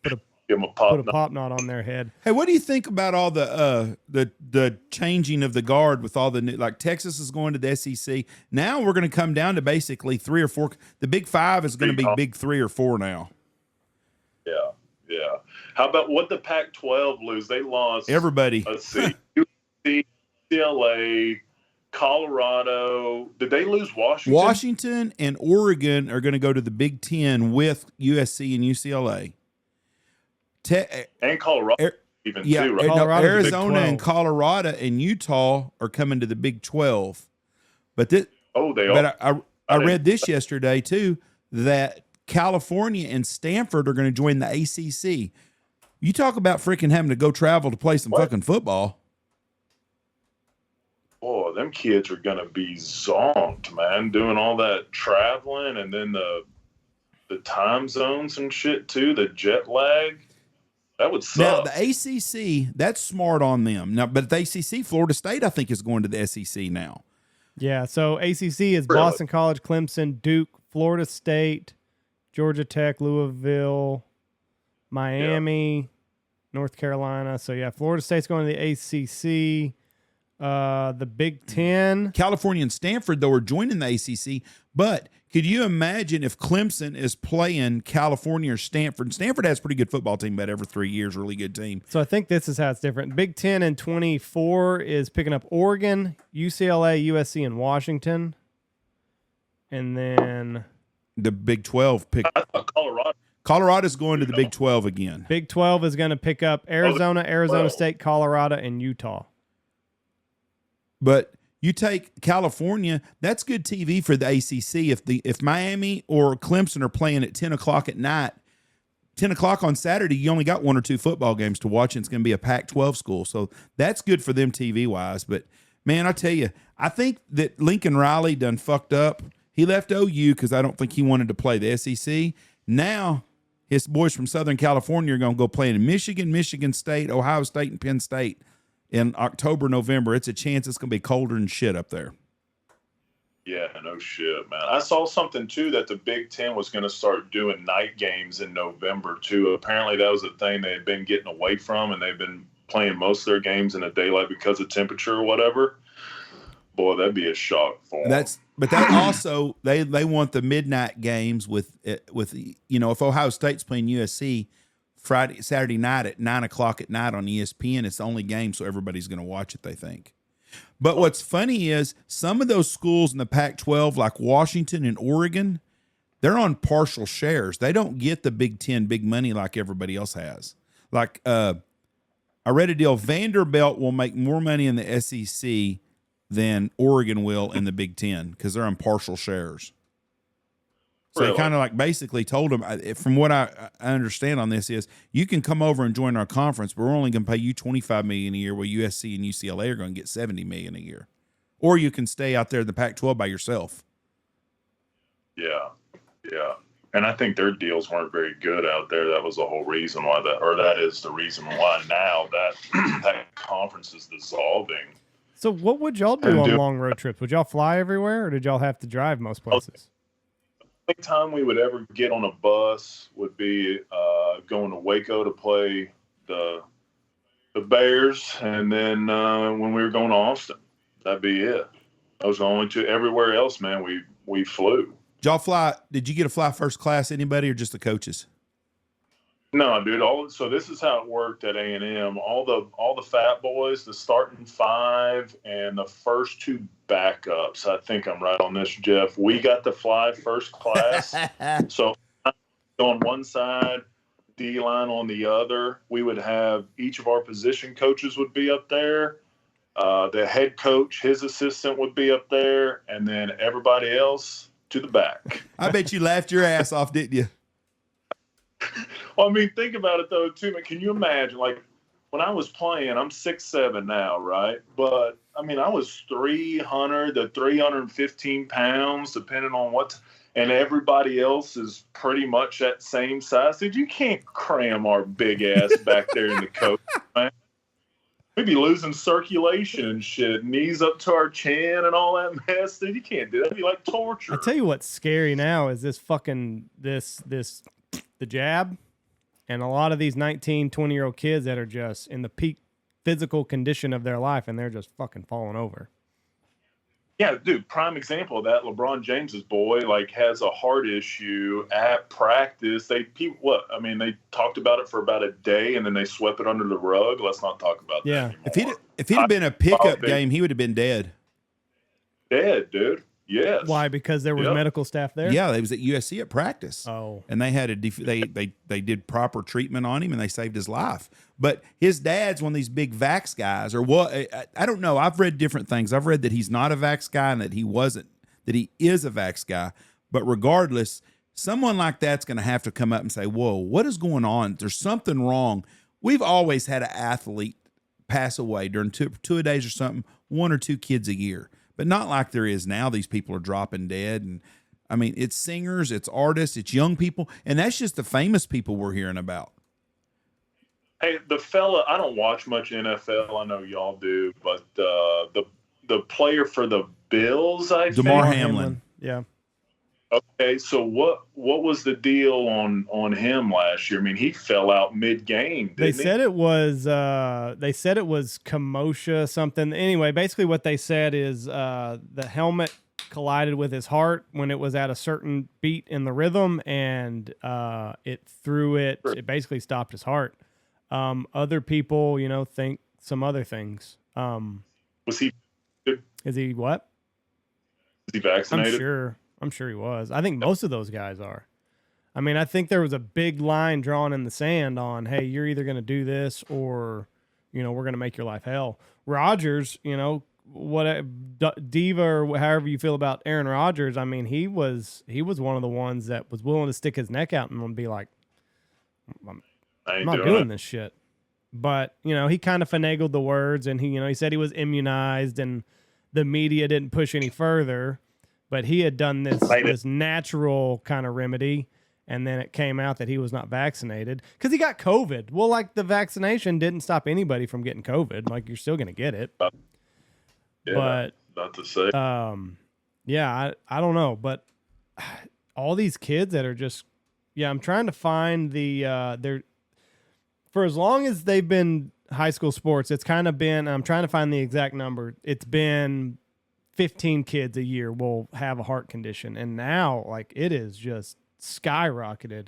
S2: put a pop knot on their head.
S1: Hey, what do you think about all the changing of the guard with all the new, like Texas is going to the SEC. Now we're going to come down to basically 3 or 4. The Big 5 is going to be Big 3 or 4 now.
S3: Yeah, yeah. How about what the Pac-12 lose? They lost
S1: everybody.
S3: Let's see, UCLA, Colorado. Did they lose Washington?
S1: Washington and Oregon are going to go to the Big 10 with USC and UCLA.
S3: And Colorado too, right?
S1: Arizona and Colorado and Utah are coming to the Big 12. But they are. But I read this yesterday too, that California and Stanford are going to join the ACC. You talk about freaking having to go travel to play some fucking football.
S3: Boy, them kids are going to be zonked, man, doing all that traveling, and then the time zones and shit too, the jet lag. That would suck.
S1: Now, the ACC, that's smart on them. Now, but the ACC, Florida State, I think, is going to the SEC now.
S2: Yeah, so ACC is Boston College, Clemson, Duke, Florida State, Georgia Tech, Louisville, Miami, North Carolina. So, yeah, Florida State's going to the ACC. The Big 10.
S1: California and Stanford, though, are joining the ACC. But could you imagine if Clemson is playing California or Stanford? Stanford has a pretty good football team about every 3 years, really good team.
S2: So I think this is how it's different. Big 10 and 24 is picking up Oregon, UCLA, USC, and Washington. And then
S1: the Big 12 pick
S3: Colorado.
S1: Colorado's going to the Big 12 again.
S2: Big 12 is going to pick up Arizona, Arizona State, Colorado, and Utah.
S1: But you take California, that's good TV for the ACC. If Miami or Clemson are playing at 10 o'clock at night, 10 o'clock on Saturday, you only got 1 or 2 football games to watch, and it's going to be a Pac-12 school. So that's good for them TV-wise. But, man, I tell you, I think that Lincoln Riley done fucked up. He left OU because I don't think he wanted to play the SEC. Now his boys from Southern California are going to go play in Michigan, Michigan State, Ohio State, and Penn State. In October, November, it's a chance it's going to be colder than shit up there.
S3: Yeah, no shit, man. I saw something, too, that the Big 10 was going to start doing night games in November, too. Apparently, that was a thing they had been getting away from, and they've been playing most of their games in the daylight because of temperature or whatever. Boy, that'd be a shock for them.
S1: But that also, they want the midnight games with if Ohio State's playing USC, Saturday night at 9 o'clock at night on ESPN. It's the only game, so everybody's going to watch it, they think. But what's funny is some of those schools in the Pac-12, like Washington and Oregon, they're on partial shares. They don't get the Big 10 big money like everybody else has. Like I read a deal, Vanderbilt will make more money in the SEC than Oregon will in the Big Ten because they're on partial shares. So
S3: Really?
S1: they kind of like basically told them, from what I understand on this is, you can come over and join our conference, but we're only going to pay you $25 million a year, where USC and UCLA are going to get $70 million a year. Or you can stay out there in the Pac-12 by yourself.
S3: Yeah. And I think their deals weren't very good out there. That was the whole reason why that is the reason why now that conference is dissolving.
S2: So what would y'all do on long road trips? Would y'all fly everywhere, or did y'all have to drive most places?
S3: The only time we would ever get on a bus would be going to Waco to play the Bears, and then when we were going to Austin. That'd be it. Those are the only two. Everywhere else, man, we flew.
S1: Did y'all fly? Did you get to fly first class, anybody, or just the coaches?
S3: No, dude. So this is how it worked at A&M. All the fat boys, the starting five, and the first two backups. I think I'm right on this, Jeff. We got to fly first class. So on one side, D-line on the other. We would have each of our position coaches would be up there. The head coach, his assistant would be up there, and then everybody else to the back.
S1: I bet you laughed your ass off, didn't you?
S3: Well, I mean, think about it, though, too. Can you imagine, like, when I was playing, I'm 6'7" now, right? But, I mean, I was 300 to 315 pounds, depending on what and everybody else is pretty much that same size. Dude, you can't cram our big ass back there in the coach, man. We'd be losing circulation and shit, knees up to our chin and all that mess. Dude, you can't do that. It'd be like torture.
S2: I tell you what's scary now is this fucking the jab, and a lot of these 19, 20-year-old kids that are just in the peak physical condition of their life, and they're just fucking falling over.
S3: Yeah, dude, prime example of that, LeBron James's boy, like, has a heart issue at practice. They talked about it for about a day, and then they swept it under the rug. Let's not talk about that anymore.
S1: If he'd have been a pickup game, he would have been dead.
S3: Dead, dude. Yes.
S2: Why? Because there was medical staff there?
S1: Yeah, they was at USC at practice.
S2: Oh. And
S1: they had they did proper treatment on him, and they saved his life. But his dad's one of these big vax guys, or what? I don't know. I've read different things. I've read that he's not a vax guy and that he is a vax guy. But regardless, someone like that's going to have to come up and say, whoa, what is going on? There's something wrong. We've always had an athlete pass away during two-a-days or something, 1 or 2 kids a year. But not like there is now. These people are dropping dead. And I mean, it's singers, it's artists, it's young people. And that's just the famous people we're hearing about.
S3: Hey, the fella, I don't watch much NFL. I know y'all do, but the player for the Bills, I think.
S1: Damar Hamlin.
S2: Yeah.
S3: Okay, so what was the deal on him last year? I mean, he fell out mid-game.
S2: They said it was commotion something. Anyway, basically what they said is the helmet collided with his heart when it was at a certain beat in the rhythm, and it basically stopped his heart. Other people, think some other things.
S3: Was he?
S2: Is he what?
S3: Is he vaccinated?
S2: I'm sure he was. I think most of those guys are. I mean, I think there was a big line drawn in the sand on, hey, you're either going to do this or, we're going to make your life hell. Rodgers, Diva or however you feel about Aaron Rodgers, I mean, he was one of the ones that was willing to stick his neck out and be like, I'm not doing this shit. But, he kind of finagled the words, and he said he was immunized, and the media didn't push any further. But he had done this natural kind of remedy, and then it came out that he was not vaccinated because he got COVID. Well, like, the vaccination didn't stop anybody from getting COVID. Like, you're still going to get it.
S3: Yeah,
S2: but
S3: not to say.
S2: Yeah, I don't know. But all these kids that are just, I'm trying to find for as long as they've been high school sports, it's kind of been, I'm trying to find the exact number. It's been 15 kids a year will have a heart condition. And now, like, it is just skyrocketed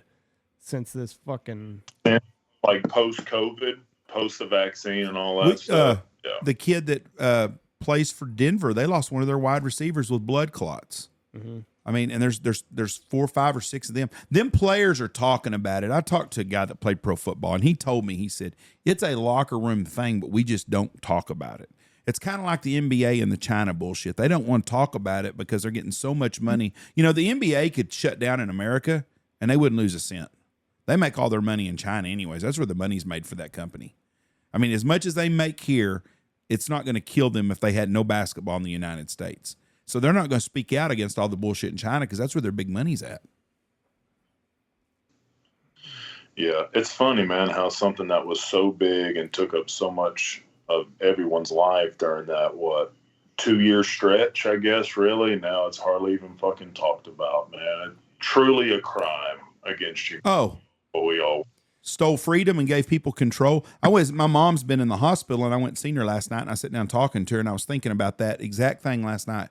S2: since this fucking...
S3: Like post-COVID, post the vaccine and all that stuff.
S1: The kid that plays for Denver, they lost one of their wide receivers with blood clots.
S2: Mm-hmm.
S1: I mean, and there's 4, 5, or 6 of them. Them players are talking about it. I talked to a guy that played pro football, and he told me, he said, it's a locker room thing, but we just don't talk about it. It's kind of like the NBA and the China bullshit. They don't want to talk about it because they're getting so much money. You know, the NBA could shut down in America and they wouldn't lose a cent. They make all their money in China anyways. That's where the money's made for that company. I mean, as much as they make here, it's not going to kill them if they had no basketball in the United States. So they're not going to speak out against all the bullshit in China because that's where their big money's at.
S3: Yeah, it's funny, man, how something that was so big and took up so much of everyone's life during that, 2-year stretch, I guess, really, now it's hardly even fucking talked about, man. Truly a crime against you.
S1: Oh.
S3: We all
S1: stole freedom and gave people control. My mom's been in the hospital, and I went and seen her last night, and I sat down talking to her, and I was thinking about that exact thing last night.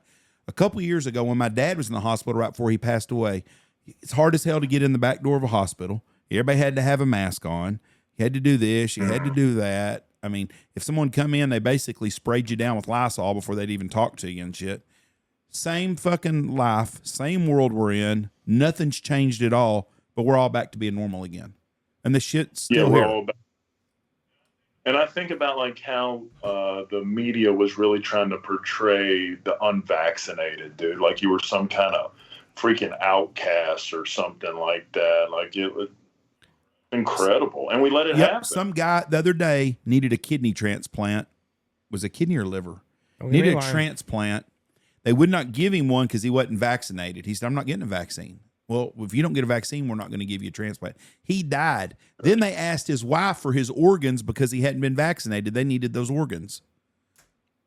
S1: A couple of years ago, when my dad was in the hospital right before he passed away, it's hard as hell to get in the back door of a hospital. Everybody had to have a mask on. You had to do this. You had to do that. I mean, if someone come in, they basically sprayed you down with Lysol before they'd even talk to you and shit. Same fucking life, same world we're in. Nothing's changed at all, but we're all back to being normal again. And the shit's still here. All back.
S3: And I think about like how the media was really trying to portray the unvaccinated, dude. Like you were some kind of freaking outcast or something like that. Like it was incredible. And we let it happen.
S1: Some guy the other day needed a kidney transplant. Was it kidney or liver? Needed a transplant. They would not give him one because he wasn't vaccinated. He said, I'm not getting a vaccine. Well, if you don't get a vaccine, we're not going to give you a transplant. He died. Then they asked his wife for his organs because he hadn't been vaccinated. They needed those organs.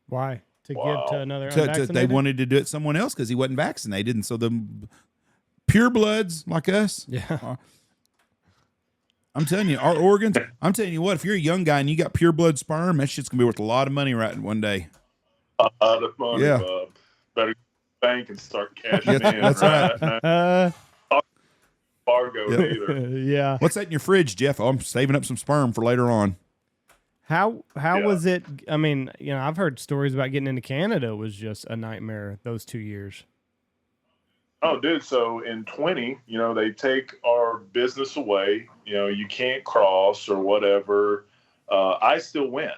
S2: Why? To give to another unvaccinated?
S1: They wanted to do it someone else because he wasn't vaccinated. And so the pure bloods like us.
S2: Yeah.
S1: I'm telling you, our organs, I'm telling you what, if you're a young guy and you got pure blood sperm, that shit's going to be worth a lot of money right one day.
S3: A lot of money,
S1: yeah.
S3: Bob. Better go to the bank and start cashing in.
S1: That's right.
S3: Fargo either.
S2: Yeah.
S1: What's that in your fridge, Jeff? Oh, I'm saving up some sperm for later on.
S2: How was it? I mean, you know, I've heard stories about getting into Canada was just a nightmare those 2 years.
S3: Oh, dude. So in 20, you know, they take our business away. You know, you can't cross or whatever. I still went.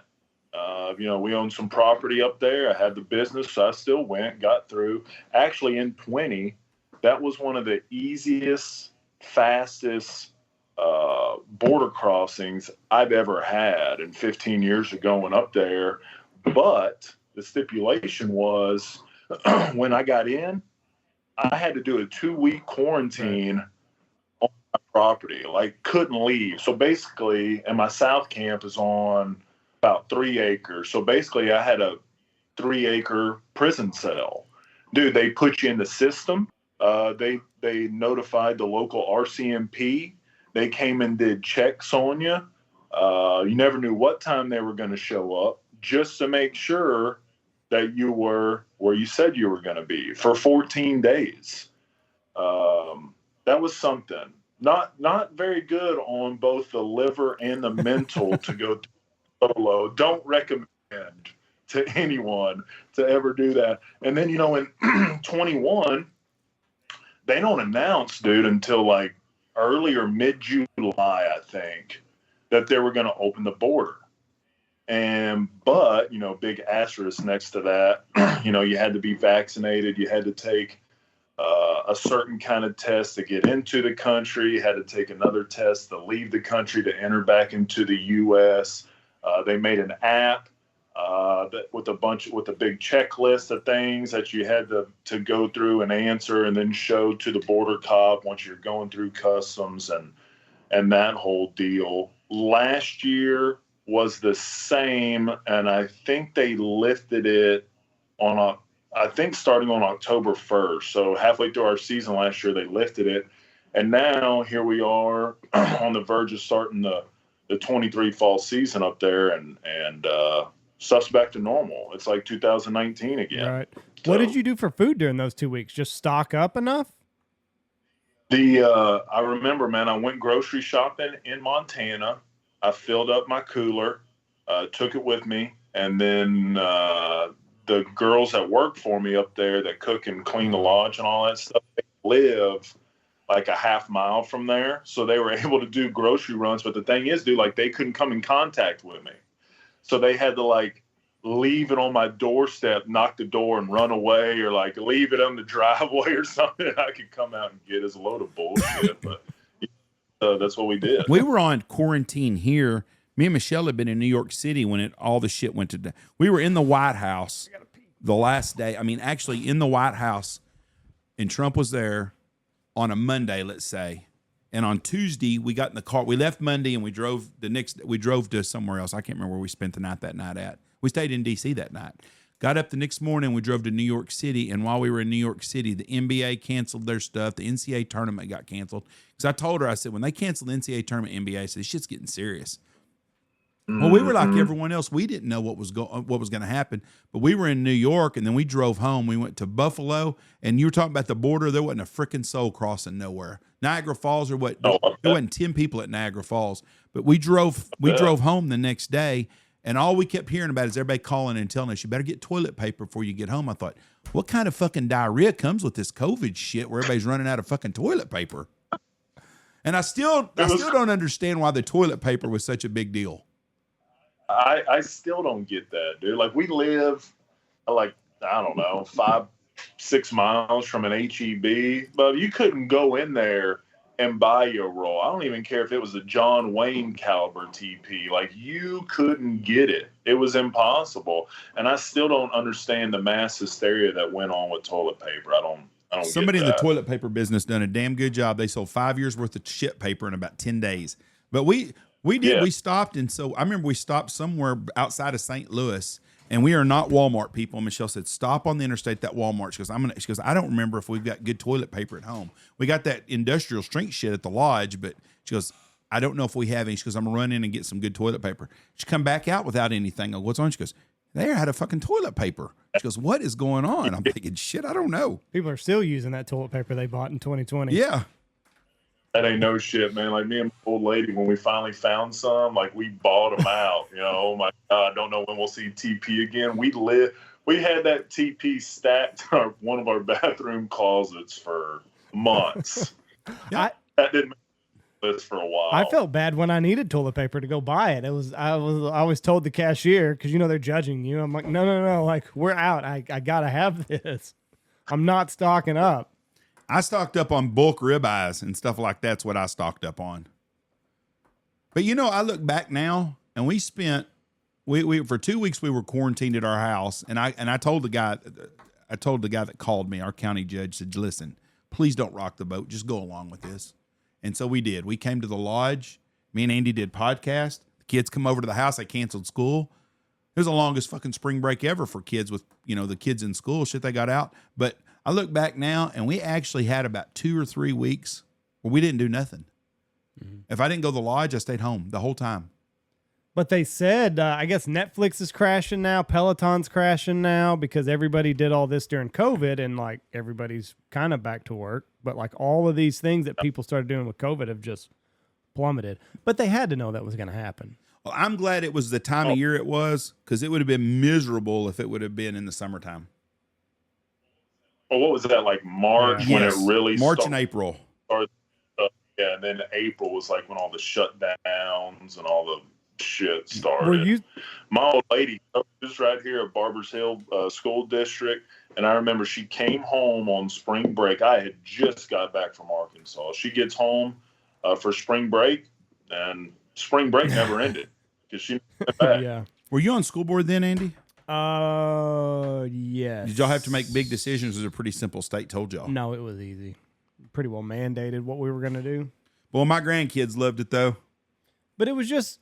S3: You know, we owned some property up there. I had the business, so I still went, got through. Actually, in 20, that was one of the easiest, fastest border crossings I've ever had in 15 years of going up there. But the stipulation was when I got in, I had to do a 2-week quarantine on my property, like couldn't leave. So basically, and my south camp is on about 3 acres. So basically I had a 3-acre prison cell. Dude, they put you in the system. They notified the local RCMP. They came and did checks on you. You never knew what time they were going to show up just to make sure that you were where you said you were going to be for 14 days. That was something. Not very good on both the liver and the mental to go solo. Don't recommend to anyone to ever do that. And then, you know, in 21, they don't announce, dude, until like early or mid-July, I think, that they were going to open the border. But, you know, big asterisk next to that, you know, you had to be vaccinated. You had to take a certain kind of test to get into the country. You had to take another test to leave the country to enter back into the U.S. They made an app with a big checklist of things that you had to go through and answer and then show to the border cop once you're going through customs and that whole deal. Last year was the same, and I think they lifted it starting on October 1st. So halfway through our season last year, they lifted it. And now here we are on the verge of starting the 23 fall season up there, and stuff's back to normal. It's like 2019 again.
S2: Right. So, what did you do for food during those 2 weeks? Just stock up enough?
S3: I remember, man, I went grocery shopping in Montana. I filled up my cooler, took it with me, and then the girls that work for me up there that cook and clean the lodge and all that stuff, they live like a half mile from there. So they were able to do grocery runs. But the thing is, dude, like they couldn't come in contact with me. So they had to like leave it on my doorstep, knock the door and run away, or like leave it on the driveway or something. I could come out and get it. It's a load of bullshit, but that's what we did.
S1: We were on quarantine here. Me and Michelle had been in New York City when all the shit went to. We were in the White House the last day. I mean, actually in the White House, and Trump was there on a Monday, let's say. And on Tuesday, we got in the car. We left Monday and we drove to somewhere else. I can't remember where we spent the night that night at. We stayed in D.C. that night. Got up the next morning, we drove to New York City, and while we were in New York City, the NBA canceled their stuff. The NCAA tournament got canceled. Because I told her, I said, when they canceled the NCAA tournament, NBA, I said, this shit's getting serious. Well, we were like everyone else. We didn't know what was going to happen, but we were in New York, and then we drove home. We went to Buffalo, and you were talking about the border. There wasn't a freaking soul crossing nowhere. Niagara Falls, or what? There wasn't 10 people at Niagara Falls, but we drove home the next day. And all we kept hearing about is everybody calling and telling us, you better get toilet paper before you get home. I thought, what kind of fucking diarrhea comes with this COVID shit where everybody's running out of fucking toilet paper? And I still don't understand why the toilet paper was such a big deal.
S3: I still don't get that, dude. Like, we live, like, I don't know, 5-6 miles from an HEB, but you couldn't go in there and buy your roll. I don't even care if it was a John Wayne caliber TP. Like, you couldn't get it. It was impossible. And I still don't understand the mass hysteria that went on with toilet paper. I don't
S1: Somebody
S3: get
S1: in
S3: that.
S1: the toilet paper business done a damn good job. They sold 5 years worth of shit paper in about 10 days. But we did.
S3: Yeah.
S1: We stopped. And so I remember we stopped somewhere outside of St. Louis, and we are not Walmart people. Michelle said, stop on the interstate, that Walmart. She goes, I don't remember if we've got good toilet paper at home. We got that industrial strength shit at the lodge, but she goes, I don't know if we have any. She goes, I'm going to run in and get some good toilet paper. She come back out without anything. I go, what's on? She goes, they had a fucking toilet paper. She goes, what is going on? I'm thinking, shit, I don't know.
S2: People are still using that toilet paper they bought in 2020.
S1: Yeah.
S3: That ain't no shit, man. Like, me and my old lady, when we finally found some, like, we bought them out. You know, oh my God, I don't know when we'll see TP again. We had that TP stacked in one of our bathroom closets for months.
S2: Yeah.
S3: That didn't make this for a while.
S2: I felt bad when I needed toilet paper to go buy it. I always told the cashier, because they're judging you. I'm like, no, like, we're out. I gotta have this. I'm not stocking up.
S1: I stocked up on bulk ribeyes and stuff like that's what I stocked up on. But I look back now, and we spent we for 2 weeks we were quarantined at our house, and I told the guy that called me, our county judge, said, listen, please don't rock the boat, just go along with this. And so we did. We came to the lodge. Me and Andy did podcast. The kids come over to the house. They canceled school. It was the longest fucking spring break ever for kids with the kids in school. Shit, they got out, but. I look back now, and we actually had about 2 or 3 weeks where we didn't do nothing. Mm-hmm. If I didn't go to the lodge, I stayed home the whole time.
S2: But they said, I guess Netflix is crashing now, Peloton's crashing now, because everybody did all this during COVID, and like everybody's kind of back to work. But like all of these things that people started doing with COVID have just plummeted. But they had to know that was going to happen.
S1: Well, I'm glad it was the time of year it was, because it would have been miserable if it would have been in the summertime.
S3: Well, what was that, like March when it really
S1: March and April.
S3: Yeah, and then April was like when all the shutdowns and all the shit started. My old lady was right here at Barbers Hill School District, and I remember she came home on spring break. I had just got back from Arkansas. She gets home for spring break, and spring break never ended because she went back.
S2: Yeah.
S1: Were you on school board then, Andy?
S2: Yes.
S1: Did y'all have to make big decisions? It was a pretty simple state told y'all?
S2: No, it was easy. Pretty well mandated what we were going to do.
S1: Well, my grandkids loved it, though.
S2: But it was just,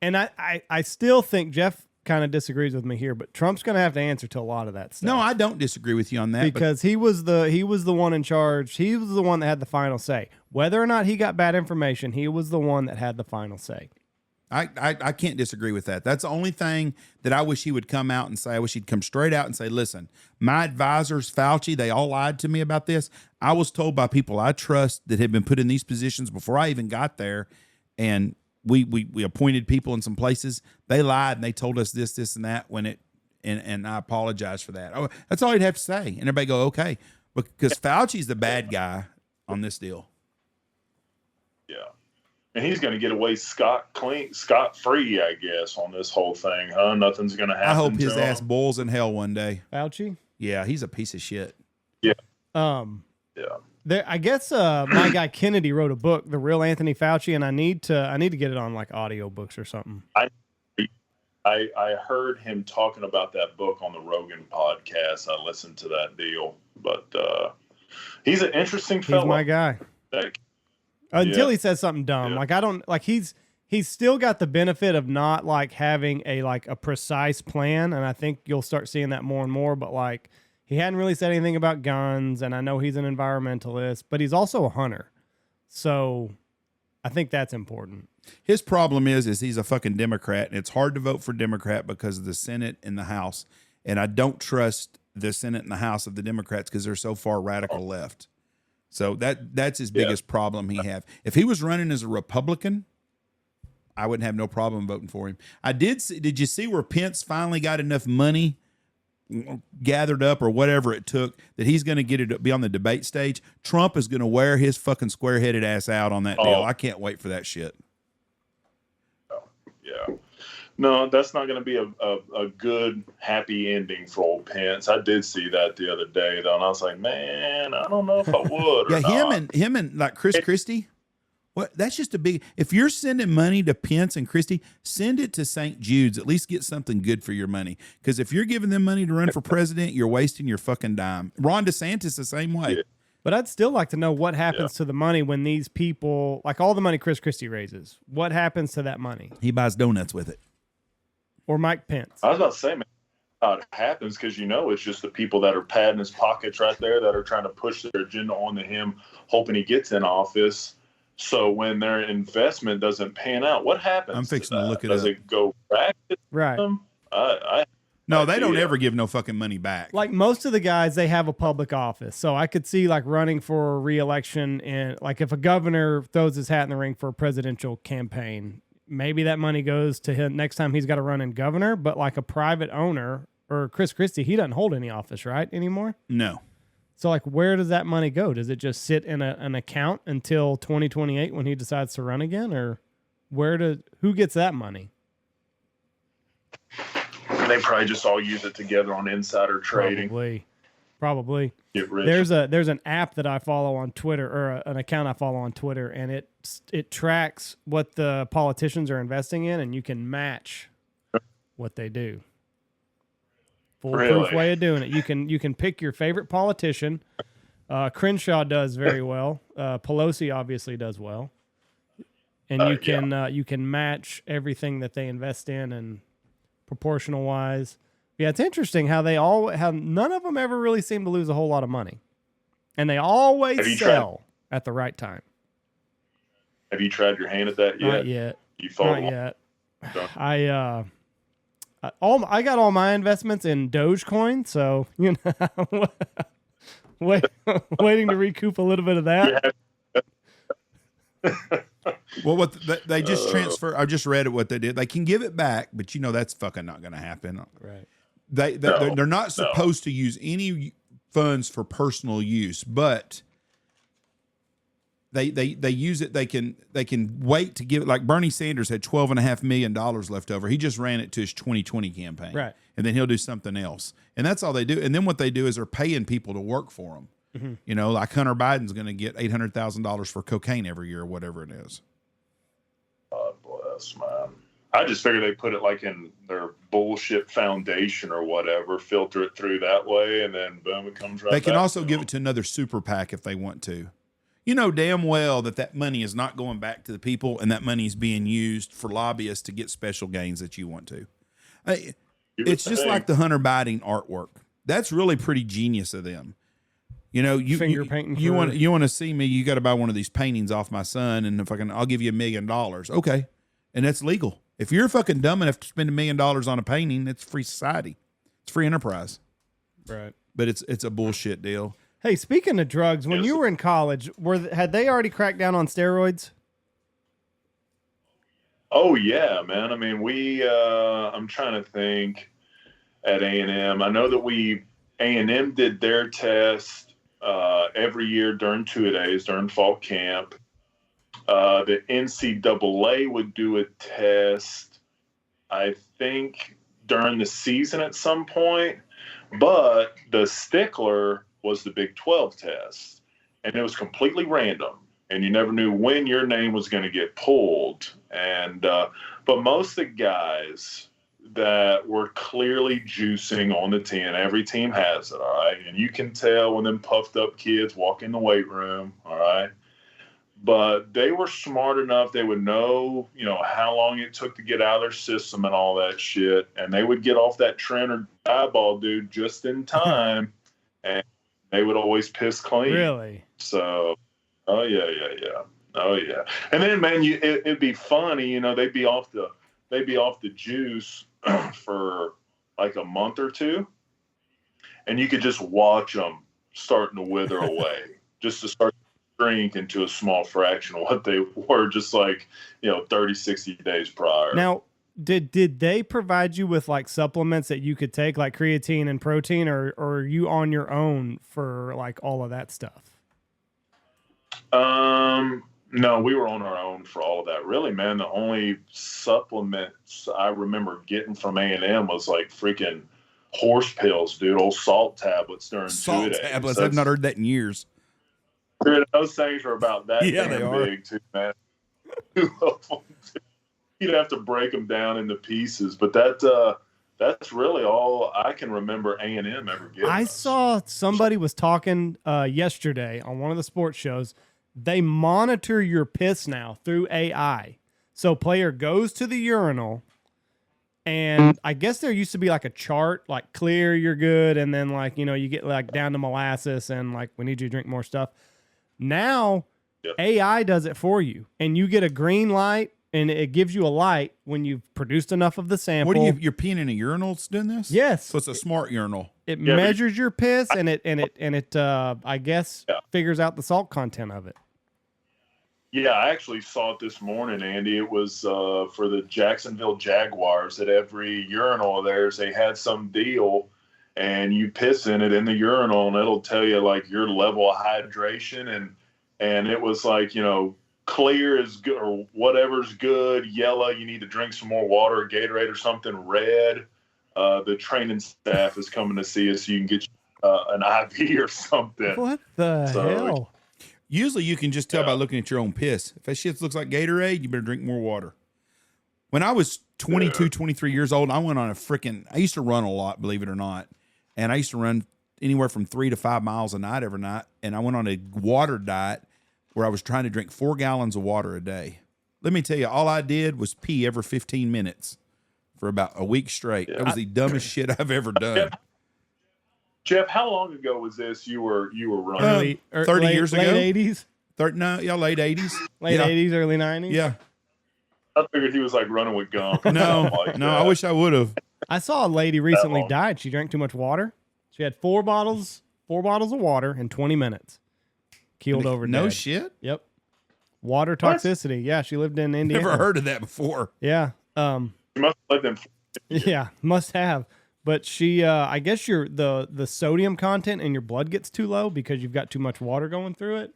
S2: and I still think Jeff kind of disagrees with me here, but Trump's going to have to answer to a lot of that stuff.
S1: No, I don't disagree with you on that.
S2: Because he was the one in charge. He was the one that had the final say. Whether or not he got bad information, he was the one that had the final say.
S1: I can't disagree with that. That's the only thing that I wish he would come out and say. I wish he'd come straight out and say, listen, my advisors, Fauci, they all lied to me about this. I was told by people I trust that had been put in these positions before I even got there, and we appointed people in some places. They lied, and they told us this, and that and I apologize for that. Oh, that's all he'd have to say. And everybody go, okay. Because Fauci's the bad guy on this deal.
S3: Yeah. And he's going to get away scot free, I guess, on this whole thing, huh? Nothing's going to happen.
S1: I hope his
S3: to
S1: ass
S3: him.
S1: boils in hell one day.
S2: Fauci?
S1: Yeah, he's a piece of shit.
S3: Yeah.
S2: Yeah. I guess my guy Kennedy wrote a book, The Real Anthony Fauci, and I need to get it on like audiobooks or something.
S3: I heard him talking about that book on the Rogan podcast. I listened to that deal, but he's an interesting fellow.
S2: He's my guy. Until he says something dumb.
S3: Yeah.
S2: Like I don't like he's still got the benefit of not like having a precise plan, and I think you'll start seeing that more and more, but like he hadn't really said anything about guns, and I know he's an environmentalist, but he's also a hunter. So I think that's important.
S1: His problem is he's a fucking Democrat, and it's hard to vote for Democrat because of the Senate and the House. And I don't trust the Senate and the House of the Democrats because they're so far radical left. So that's his biggest problem he have. If he was running as a Republican, I wouldn't have no problem voting for him. Did you see where Pence finally got enough money gathered up or whatever it took that he's going to get it to be on the debate stage? Trump is going to wear his fucking square-headed ass out on that deal. I can't wait for that shit.
S3: Yeah. No, that's not going to be a good, happy ending for old Pence. I did see that the other day, though, and I was like, man, I don't know if I would.
S1: Him and like Chris Christie. What? That's just a big. If you're sending money to Pence and Christie, send it to St. Jude's. At least get something good for your money. Because if you're giving them money to run for president, you're wasting your fucking dime. Ron DeSantis the same way.
S3: Yeah.
S2: But I'd still like to know what happens to the money when these people, like all the money Chris Christie raises, what happens to that money?
S1: He buys donuts with it.
S2: Or Mike Pence.
S3: I was about to say, man, how it happens because it's just the people that are padding his pockets right there that are trying to push their agenda onto him, hoping he gets in office. So when their investment doesn't pan out, what happens?
S1: I'm fixing to look it
S3: Does
S1: up.
S3: it go back to them?
S1: No, they don't ever give no fucking money back.
S2: Like most of the guys, they have a public office. So I could see like running for re-election, and like if a governor throws his hat in the ring for a presidential campaign, maybe that money goes to him next time he's got to run in governor. But like a private owner or Chris Christie, he doesn't hold any office, right, anymore?
S1: No.
S2: So like where does that money go? Does it just sit in an account until 2028 when he decides to run again? Or who gets that money?
S3: They probably just all use it together on insider trading.
S2: Probably.
S3: Get rich.
S2: There's an app that I follow on Twitter, or an account I follow on Twitter, and it tracks what the politicians are investing in, and you can match what they do. Foolproof way of doing it. You can pick your favorite politician. Crenshaw does very well. Pelosi obviously does well, and you can match everything that they invest in and proportional wise. Yeah, it's interesting how none of them ever really seem to lose a whole lot of money, and they always sell at the right time.
S3: Have you tried your hand at that yet?
S2: Not yet.
S3: Not
S2: yet. I got all my investments in Dogecoin, so waiting to recoup a little bit of that.
S1: Well, they just transfer. I just read it. What they did, they can give it back, but that's fucking not going to happen.
S2: Right.
S1: They're not supposed to use any funds for personal use, but they use it. They can wait to give it. Like Bernie Sanders had $12.5 million left over. He just ran it to his 2020 campaign,
S2: right? And
S1: then he'll do something else, and that's all they do. And then what they do is they're paying people to work for them. Mm-hmm. Like Hunter Biden's going to get $800,000 for cocaine every year, or whatever it is.
S3: God bless, man. I just figured they put it like in their bullshit foundation or whatever, filter it through that way, and then boom, it comes right back.
S1: They can also give it to another super PAC if they want to. You know damn well that money is not going back to the people, and that money is being used for lobbyists to get special gains that you want to. It's just like the Hunter Biden artwork. That's really pretty genius of them.
S2: Finger painting.
S1: You want to see me? You got to buy one of these paintings off my son, and I'll give you $1 million. Okay, and that's legal. If you're fucking dumb enough to spend $1 million on a painting, it's free society. It's free enterprise.
S2: Right.
S1: But it's a bullshit deal.
S2: Hey, speaking of drugs, when you were in college, had they already cracked down on steroids?
S3: Oh yeah, man. I mean, I'm trying to think. At A&M, I know that A&M did their test every year during 2-a-days during fall camp. The NCAA would do a test, I think, during the season at some point. But the stickler was the Big 12 test, and it was completely random, and you never knew when your name was going to get pulled. And but most of the guys that were clearly juicing on the team, every team has it, all right? And you can tell when them puffed up kids walk in the weight room, all right? But they were smart enough. They would know, how long it took to get out of their system and all that shit. And they would get off that trend or eyeball, dude, just in time. And they would always piss clean.
S2: Really?
S3: So, oh, yeah. Oh, yeah. And then, man, it'd be funny, they'd be off the juice for like a month or two. And you could just watch them starting to wither away, just to start drink into a small fraction of what they were just 30, 60 days prior.
S2: Now, did they provide you with like supplements that you could take, like creatine and protein, or are you on your own for like all of that stuff?
S3: No, we were on our own for all of that. Really, man, the only supplements I remember getting from A&M was like freaking horse pills, dude, old salt tablets during
S1: Salt
S3: two-a-days.
S1: tablets. I've not heard that in years.
S3: Dude, those things are about that
S1: Yeah, they
S3: damn
S1: are.
S3: big, too, man. You'd have to break them down into pieces, but that's really all I can remember A&M ever getting.
S2: I saw somebody was talking yesterday on one of the sports shows. They monitor your piss now through AI. So player goes to the urinal, and I guess there used to be like a chart, like clear, you're good, and then like, you get like down to molasses and like we need you to drink more stuff. Now,
S3: Yep.
S2: AI does it for you, and you get a green light, and it gives you a light when you've produced enough of the sample.
S1: What you're peeing in a urinal doing this?
S2: Yes.
S1: So it's a smart urinal.
S2: It
S3: Yeah,
S2: measures your piss, and it I guess figures out the salt content of it.
S3: Yeah, I actually saw it this morning, Andy. It was for the Jacksonville Jaguars. At every urinal of theirs, they had some deal, and you piss in it in the urinal, and it'll tell you like your level of hydration, and it was like, clear is good or whatever's good, yellow, you need to drink some more water or Gatorade or something, red, the training staff is coming to see us so you can get an IV or something.
S2: What the hell?
S1: Usually you can just tell by looking at your own piss. If that shit looks like Gatorade, you better drink more water. When I was 22, 23 years old, I went on I used to run a lot, believe it or not. And I used to run anywhere from 3 to 5 miles a night every night. And I went on a water diet where I was trying to drink 4 gallons of water a day. Let me tell you, all I did was pee every 15 minutes for about a week straight. That was the dumbest shit I've ever done.
S3: Jeff, how long ago was this you were running?
S1: 30 years ago.
S2: Late 80s?
S1: Late 80s.
S2: Late
S1: Yeah.
S2: 80s, early 90s?
S1: Yeah.
S3: I figured he was like running with gum.
S1: No,
S3: Like
S1: no,
S3: that.
S1: I wish I would have.
S2: I saw a lady recently
S3: long.
S2: died. She drank too much water. She had 4 bottles of water in 20 minutes. Keeled over
S1: No
S2: dead.
S1: shit.
S2: Yep. Water toxicity. Yeah, she lived in Indiana.
S1: Never heard of that before.
S2: Yeah.
S3: You must have let them.
S2: Yeah, must have. But she, I guess the sodium content in your blood gets too low because you've got too much water going through it.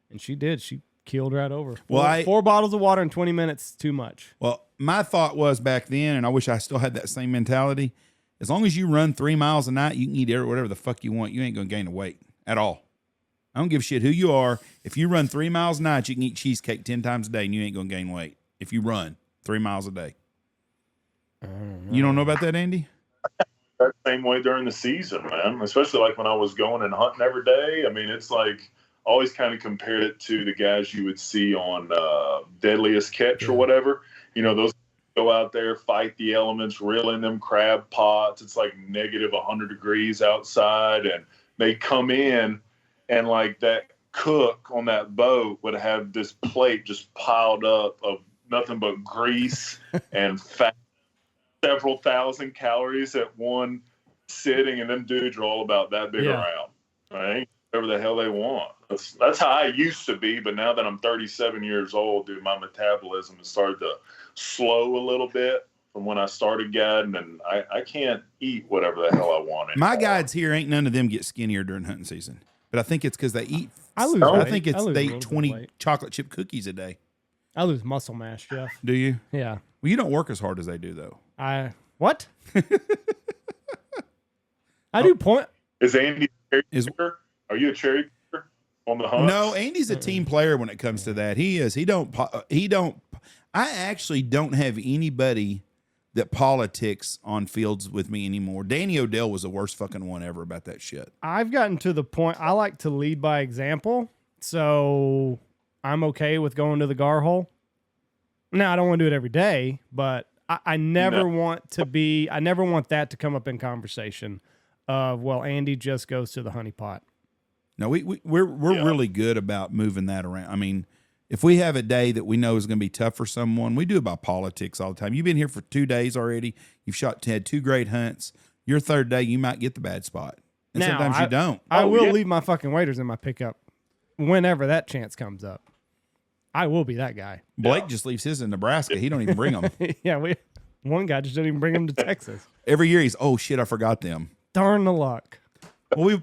S2: And she did. She keeled right over.
S1: Well,
S2: 4 bottles of water in 20 minutes, too much.
S1: Well, my thought was back then, and I wish I still had that same mentality. As long as you run 3 miles a night, you can eat whatever the fuck you want. You ain't going to gain the weight at all. I don't give a shit who you are. If you run 3 miles a night, you can eat cheesecake 10 times a day, and you ain't going to gain weight. If you run 3 miles a day. You don't know about that, Andy?
S3: That same way during the season, man. Especially like when I was going and hunting every day. I mean, it's like always kind of compared it to the guys you would see on Deadliest Catch or whatever. Those go out there, fight the elements, reel in them crab pots. It's like negative 100 degrees outside, and they come in, and like that cook on that boat would have this plate just piled up of nothing but grease and fat. Several thousand calories at one sitting, and them dudes are all about that big around, right? Whatever the hell they want. That's how I used to be, but now that I'm 37 years old, dude, my metabolism has started to slow a little bit from when I started guiding, and I can't eat whatever the hell I want anymore.
S1: My guides here, ain't none of them get skinnier during hunting season. But I think it's because they eat.
S2: I lose
S1: I
S2: weight.
S1: think
S2: I
S1: it's
S2: lose
S1: they
S2: a
S1: eat
S2: little bit of
S1: 20
S2: weight.
S1: chocolate chip cookies a day.
S2: I lose muscle mass, Jeff.
S1: Do you?
S2: Yeah.
S1: Well, you don't work as hard as they do, though.
S2: What? I do point.
S3: Is Andy a cherry picker? Are you a cherry picker on the hunt?
S1: No, Andy's a team player when it comes to that. He is. He don't. I actually don't have anybody that politics on fields with me anymore. Danny Odell was the worst fucking one ever about that shit.
S2: I've gotten to the point I like to lead by example, so I'm okay with going to the gar hole. Now, I don't want to do it every day, but I never want to be, I never want that to come up in conversation of, well, Andy just goes to the honey pot.
S1: No, we're really good about moving that around. I mean, if we have a day that we know is going to be tough for someone, we do about politics all the time. You've been here for 2 days already. You've had 2 great hunts. Your third day, you might get the bad spot. And
S2: now,
S1: sometimes you don't.
S2: I will leave my fucking waders in my pickup whenever that chance comes up. I will be that guy.
S1: Blake just leaves his in Nebraska. He don't even bring them.
S2: Yeah, one guy just didn't even bring them to Texas.
S1: Every year he's, oh shit, I forgot them.
S2: Darn the luck.
S1: Well,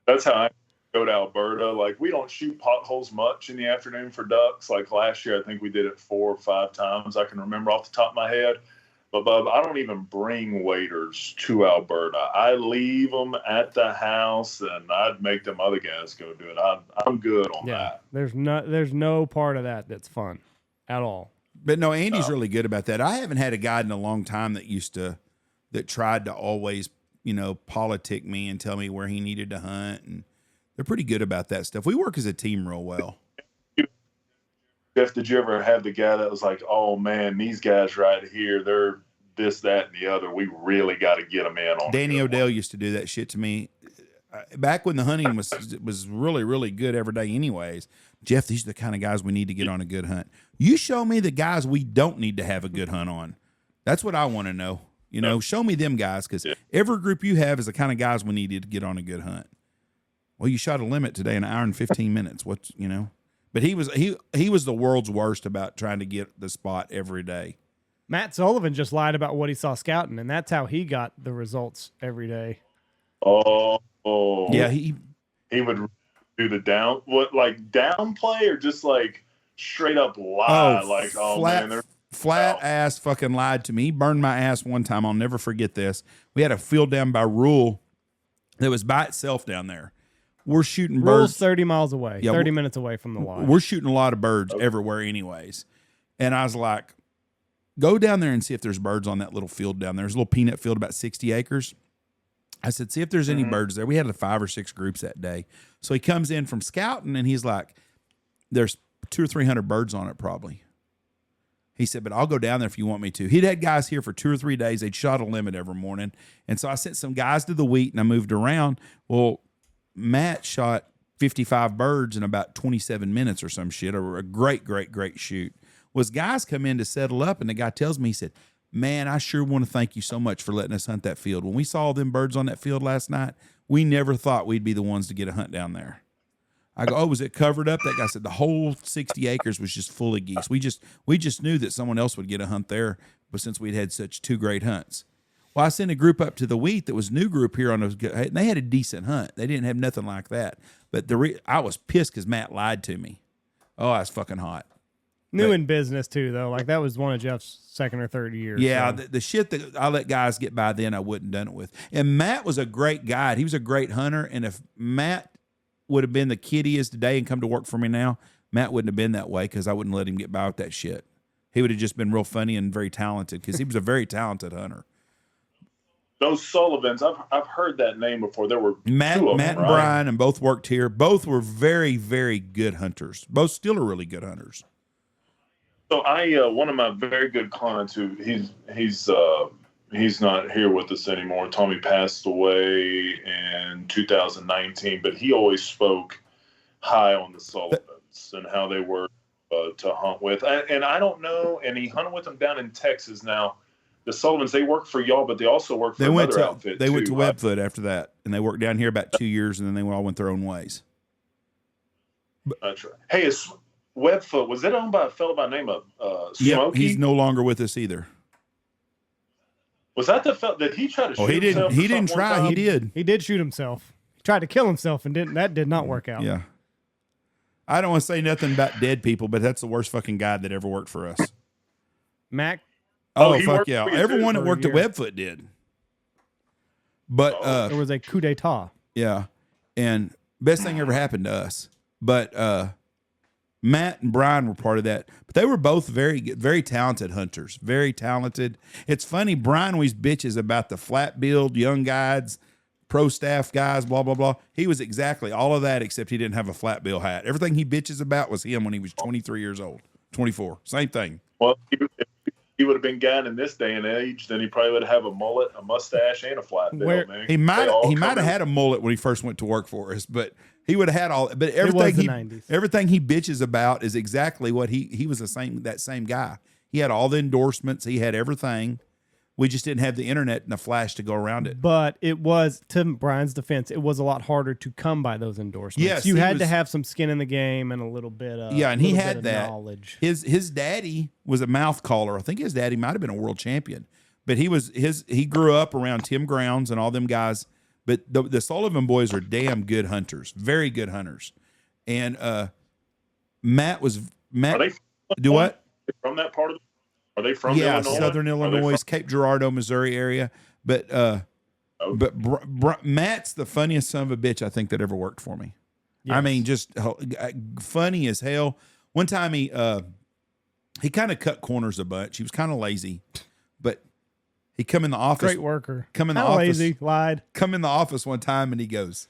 S3: That's how I go to Alberta. Like, we don't shoot potholes much in the afternoon for ducks. Like last year, I think we did it 4 or 5 times. I can remember off the top of my head. But, Bub, I don't even bring waders to Alberta. I leave them at the house, and I'd make them other guys go do it. I'm good on that.
S2: There's no part of that that's fun at all.
S1: But no, Andy's really good about that. I haven't had a guy in a long time that tried to always, politic me and tell me where he needed to hunt. And they're pretty good about that stuff. We work as a team real well.
S3: Jeff, did you ever have the guy that was like, oh, man, these guys right here, they're this, that, and the other. We really got to get them in on
S1: Danny Odell used to do that shit to me. Back when the hunting was really, really good every day anyways. Jeff, these are the kind of guys we need to get on a good hunt. You show me the guys we don't need to have a good hunt on. That's what I want to know. Show me them guys, because every group you have is the kind of guys we needed to get on a good hunt. Well, you shot a limit today, an hour and 15 minutes. But he was the world's worst about trying to get the spot every day.
S2: Matt Sullivan just lied about what he saw scouting, and that's how he got the results every day.
S3: Oh.
S1: Yeah, he
S3: would do the downplay or just like straight up lie.
S1: Flat ass fucking lied to me. He burned my ass one time. I'll never forget this. We had a field down by Rule that was by itself down there. We're shooting birds.
S2: Rule's 30 miles away, 30 minutes away from the lodge.
S1: We're shooting a lot of birds everywhere anyways. And I was like, go down there and see if there's birds on that little field down there. There's a little peanut field, about 60 acres. I said, see if there's any birds there. We had 5 or 6 groups that day. So he comes in from scouting and he's like, there's 200 or 300 birds on it probably. He said, but I'll go down there if you want me to. He'd had guys here for 2 or 3 days. They'd shot a limit every morning. And so I sent some guys to the wheat and I moved around. Well, Matt shot 55 birds in about 27 minutes or some shit, or a great, great, great shoot. Was guys come in to settle up, and the guy tells me, he said, man, I sure want to thank you so much for letting us hunt that field. When we saw them birds on that field last night, we never thought we'd be the ones to get a hunt down there. I go, oh, was it covered up? That guy said the whole 60 acres was just full of geese. We just knew that someone else would get a hunt there, but since we'd had such 2 great hunts. Well, I sent a group up to the wheat that was a new group here on those, and they had a decent hunt. They didn't have nothing like that. But I was pissed because Matt lied to me. Oh, I was fucking hot.
S2: New in business too, though. Like that was one of Jeff's second or third years.
S1: Yeah,
S2: so.
S1: the shit that I let guys get by then, I wouldn't done it with. And Matt was a great guide. He was a great hunter. And if Matt would have been the kid he is today and come to work for me now, Matt wouldn't have been that way because I wouldn't let him get by with that shit. He would have just been real funny and very talented because he was a very talented hunter.
S3: Those Sullivans, I've heard that name before. There were
S1: Matt
S3: and
S1: right? Brian, and both worked here. Both were very, very good hunters. Both still are really good hunters.
S3: So one of my very good clients who he's not here with us anymore. Tommy passed away in 2019, but he always spoke high on the Sullivans and how they were to hunt with. And I don't know. And he hunted with them down in Texas now. The Sullivans, they work for y'all, but they also work for another outfit.
S1: They went to Webfoot after that, and they worked down here about 2 years, and then they all went their own ways.
S3: That's right. Hey, is Webfoot, was it owned by a fellow by the name of Smokey?
S1: Yeah, he's no longer with us either.
S3: Was that the fellow that he tried to shoot himself?
S1: He didn't try. He did.
S2: He did shoot himself. He tried to kill himself, and that did not work out.
S1: Yeah. I don't want to say nothing about dead people, but that's the worst fucking guy that ever worked for us.
S2: Mac.
S1: Oh,
S3: he
S1: fuck
S3: worked
S1: yeah.
S3: for you
S1: Everyone
S3: too
S1: that
S2: for a
S1: worked at
S2: year.
S1: Webfoot did. But
S2: There was a coup d'etat.
S1: yeah. And best thing ever happened to us. But Matt and Brian were part of that. But they were both very very talented hunters. Very talented. It's funny, Brian always bitches about the flat build, young guides, pro staff guys, blah, blah, blah. He was exactly all of that, except he didn't have a flat bill hat. Everything he bitches about was him when he was 23 years old. 24. Same thing.
S3: Well, if he would have been guiding in this day and age, then he probably would have a mullet, a mustache, and a flat bill,
S2: Where-
S3: man.
S1: He might
S3: They
S1: have
S3: all come
S1: had a mullet when he first went to work for us, but he would have had all. But
S2: was
S1: everything
S2: the
S1: he
S2: 90s.
S1: everything he bitches about is exactly what he was that same guy. He had all the endorsements. He had everything. We just didn't have the internet and the flash to go around it.
S2: But it was, to Brian's defense, it was a lot harder to come by those endorsements.
S1: Yes,
S2: you
S1: he
S2: had
S1: was-
S2: to have some skin in the game and a little bit of
S1: Yeah, and he
S2: little bit
S1: had
S2: of
S1: that.
S2: knowledge.
S1: His daddy was a mouth caller. I think his daddy might have been a world champion, but he grew up around Tim Grounds and all them guys. But the Sullivan boys are damn good hunters, very good hunters. And Matt.
S3: Are they
S1: Do what?
S3: from that part of? Are they from
S1: Yeah,
S3: Illinois?
S1: Southern
S3: Are they
S1: Illinois,
S3: from-
S1: Cape Girardeau, Missouri area. But Matt's the funniest son of a bitch I think that ever worked for me. I
S2: Yes.
S1: mean, just funny as hell. One time he kind of cut corners a bunch. He was kind of lazy, but he come in the office.
S2: Great worker.
S1: Come in the
S2: Kinda
S1: office.
S2: lazy, lied.
S1: Come in the office one time and he goes,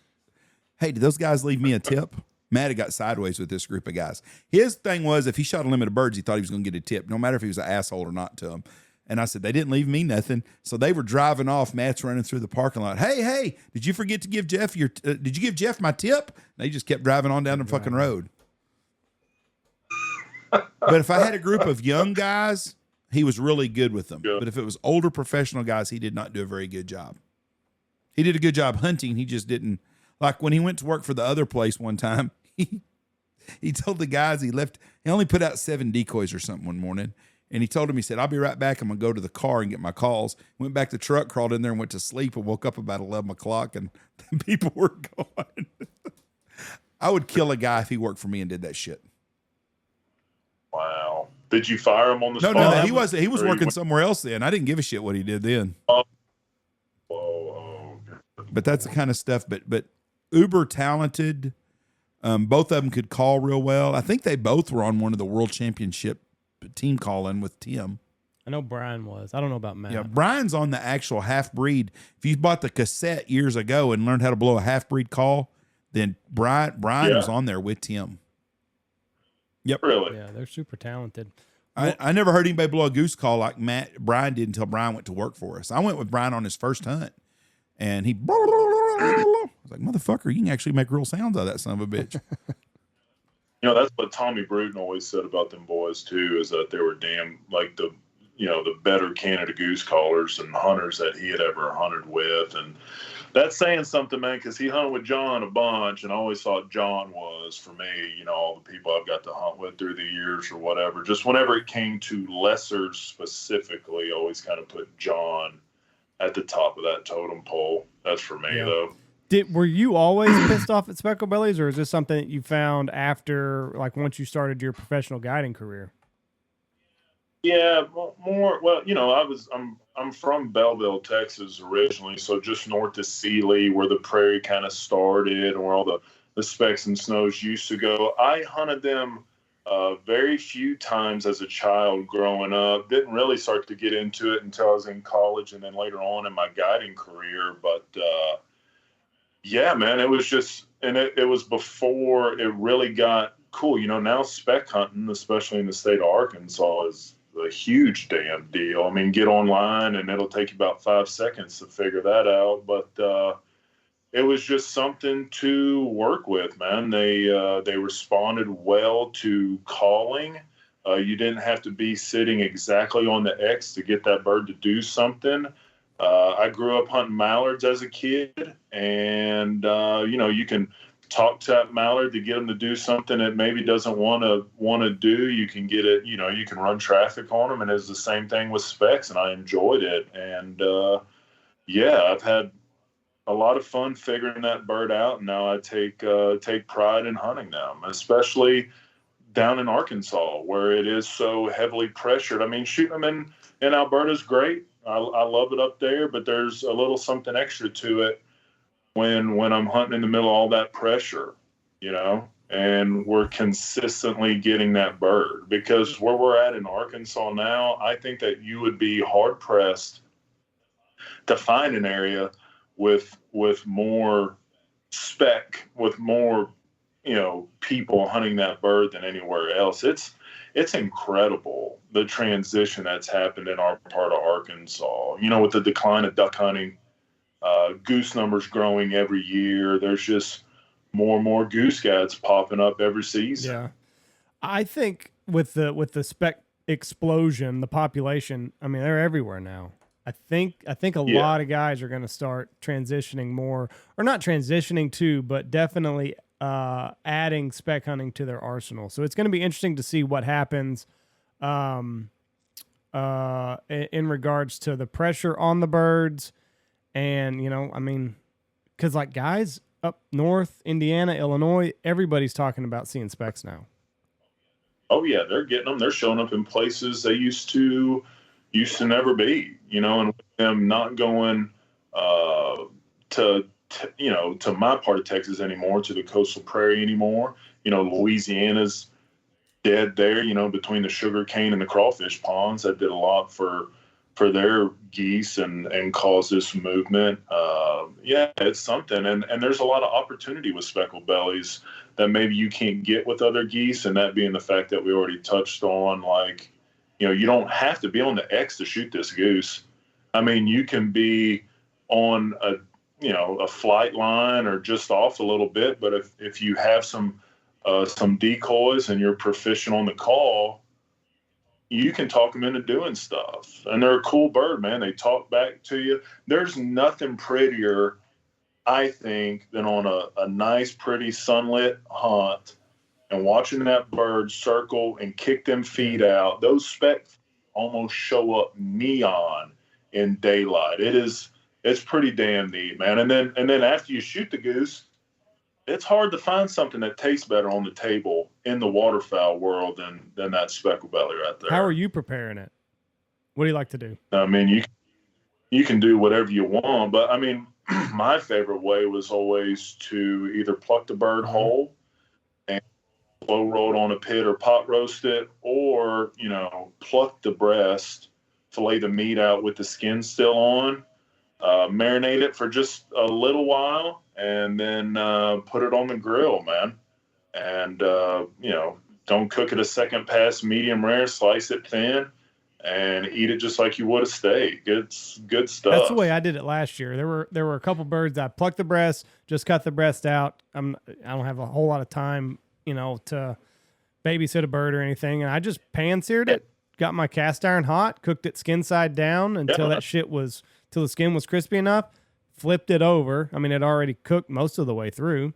S1: "Hey, did those guys leave me a tip?" Matt had got sideways with this group of guys. His thing was if he shot a limit of birds, he thought he was going to get a tip, no matter if he was an asshole or not to him. And I said, they didn't leave me nothing. So they were driving off. Matt's running through the parking lot. Hey, did you forget to give Jeff did you give Jeff my tip? And they just kept driving on down the fucking road. But if I had a group of young guys, he was really good with them.
S3: Yeah.
S1: But if it was older professional guys, he did not do a very good job. He did a good job hunting. He just didn't. Like when he went to work for the other place one time, he told the guys he only put out 7 decoys or something one morning. And he told him, he said, "I'll be right back. I'm going to go to the car and get my calls." Went back to the truck, crawled in there and went to sleep and woke up about 11 o'clock and people were gone. I would kill a guy if he worked for me and did that shit.
S3: Wow. Did you fire him on the
S1: No,
S3: spot?
S1: he was
S3: Or
S1: working
S3: went-
S1: somewhere else then. I didn't give a shit what he did then.
S3: Whoa.
S1: But that's the kind of stuff. But uber talented. Both of them could call real well. I think they both were on one of the world championship team calling with Tim.
S2: I know Brian was. I don't know about Matt.
S1: Yeah, Brian's on the actual half breed. If you bought the cassette years ago and learned how to blow a half breed call, then Brian
S3: Yeah.
S1: was on there with Tim. Yep.
S3: Really?
S2: Yeah, they're super talented.
S1: I never heard anybody blow a goose call like Brian did until Brian went to work for us. I went with Brian on his first hunt, and he. I was like, "Motherfucker, you can actually make real sounds out of that son of a bitch."
S3: You know, that's what Tommy Bruton always said about them boys too, is that they were damn like the better Canada goose callers and hunters that he had ever hunted with. And that's saying something, man, because he hunted with John a bunch, and I always thought John was, for me, all the people I've got to hunt with through the years or whatever, just whenever it came to lessers specifically, I always kind of put John at the top of that totem pole. That's for me,
S2: Yeah.
S3: though.
S2: Were you always pissed off at speckle bellies, or is this something that you found after, like, once you started your professional guiding career?
S3: Yeah, more. Well, I'm from Belleville, Texas originally, so just north of Sealy, where the prairie kind of started, and where all the specks and snows used to go. I hunted them very few times as a child growing up. Didn't really start to get into it until I was in college, and then later on in my guiding career. But yeah, man, it was just, and it was before it really got cool. Now spec hunting, especially in the state of Arkansas, is a huge damn deal. I mean, get online and it'll take you about 5 seconds to figure that out. But it was just something to work with, man. They responded well to calling. You didn't have to be sitting exactly on the X to get that bird to do something. I grew up hunting mallards as a kid, and you can talk to that mallard to get them to do something that maybe doesn't want to do. You can get it, you can run traffic on them, and it's the same thing with specs, and I enjoyed it. And yeah, I've had a lot of fun figuring that bird out. And now I take pride in hunting them, especially down in Arkansas where it is so heavily pressured. I mean, shooting them in Alberta is great. I love it up there, but there's a little something extra to it when I'm hunting in the middle of all that pressure, and we're consistently getting that bird. Because where we're at in Arkansas now, I think that you would be hard pressed to find an area with more spec, with more, people hunting that bird than anywhere else. It's incredible the transition that's happened in our part of Arkansas. With the decline of duck hunting, goose numbers growing every year. There's just more and more goose gads popping up every season.
S2: Yeah, I think with the spec explosion, the population, I mean, they're everywhere now. I think a lot of guys are going to start transitioning more, or not transitioning to, but definitely adding spec hunting to their arsenal. So it's going to be interesting to see what happens in regards to the pressure on the birds. And, I mean, because like guys up north, Indiana, Illinois, everybody's talking about seeing specs now.
S3: Oh yeah, they're getting them. They're showing up in places they used to never be, and with them not going to my part of Texas anymore, to the coastal prairie anymore. Louisiana's dead there, between the sugar cane and the crawfish ponds. That did a lot for their geese and caused this movement. It's something. And there's a lot of opportunity with speckled bellies that maybe you can't get with other geese. And that being the fact that we already touched on, like, you don't have to be on the X to shoot this goose. I mean, you can be on a flight line or just off a little bit, but if you have some decoys and you're proficient on the call, you can talk them into doing stuff. And they're a cool bird, man. They talk back to you. There's nothing prettier, I think, than on a nice, pretty sunlit hunt and watching that bird circle and kick them feet out. Those specks almost show up neon in daylight. It's pretty damn neat, man. And then after you shoot the goose, it's hard to find something that tastes better on the table in the waterfowl world than that speckled belly right there.
S2: How are you preparing it? What do you like to do?
S3: I mean, you can do whatever you want, but I mean, my favorite way was always to either pluck the bird whole and slow roll it on a pit or pot roast it, or, pluck the breast, fillet the meat out with the skin still on, marinate it for just a little while, and then put it on the grill, man. And, don't cook it a second past medium rare, slice it thin, and eat it just like you would a steak. It's good stuff.
S2: That's the way I did it last year. There were a couple birds I plucked the breast, just cut the breast out. I don't have a whole lot of time, to babysit a bird or anything, and I just pan-seared it, got my cast iron hot, cooked it skin side down until till the skin was crispy enough, flipped it over. I mean, it already cooked most of the way through.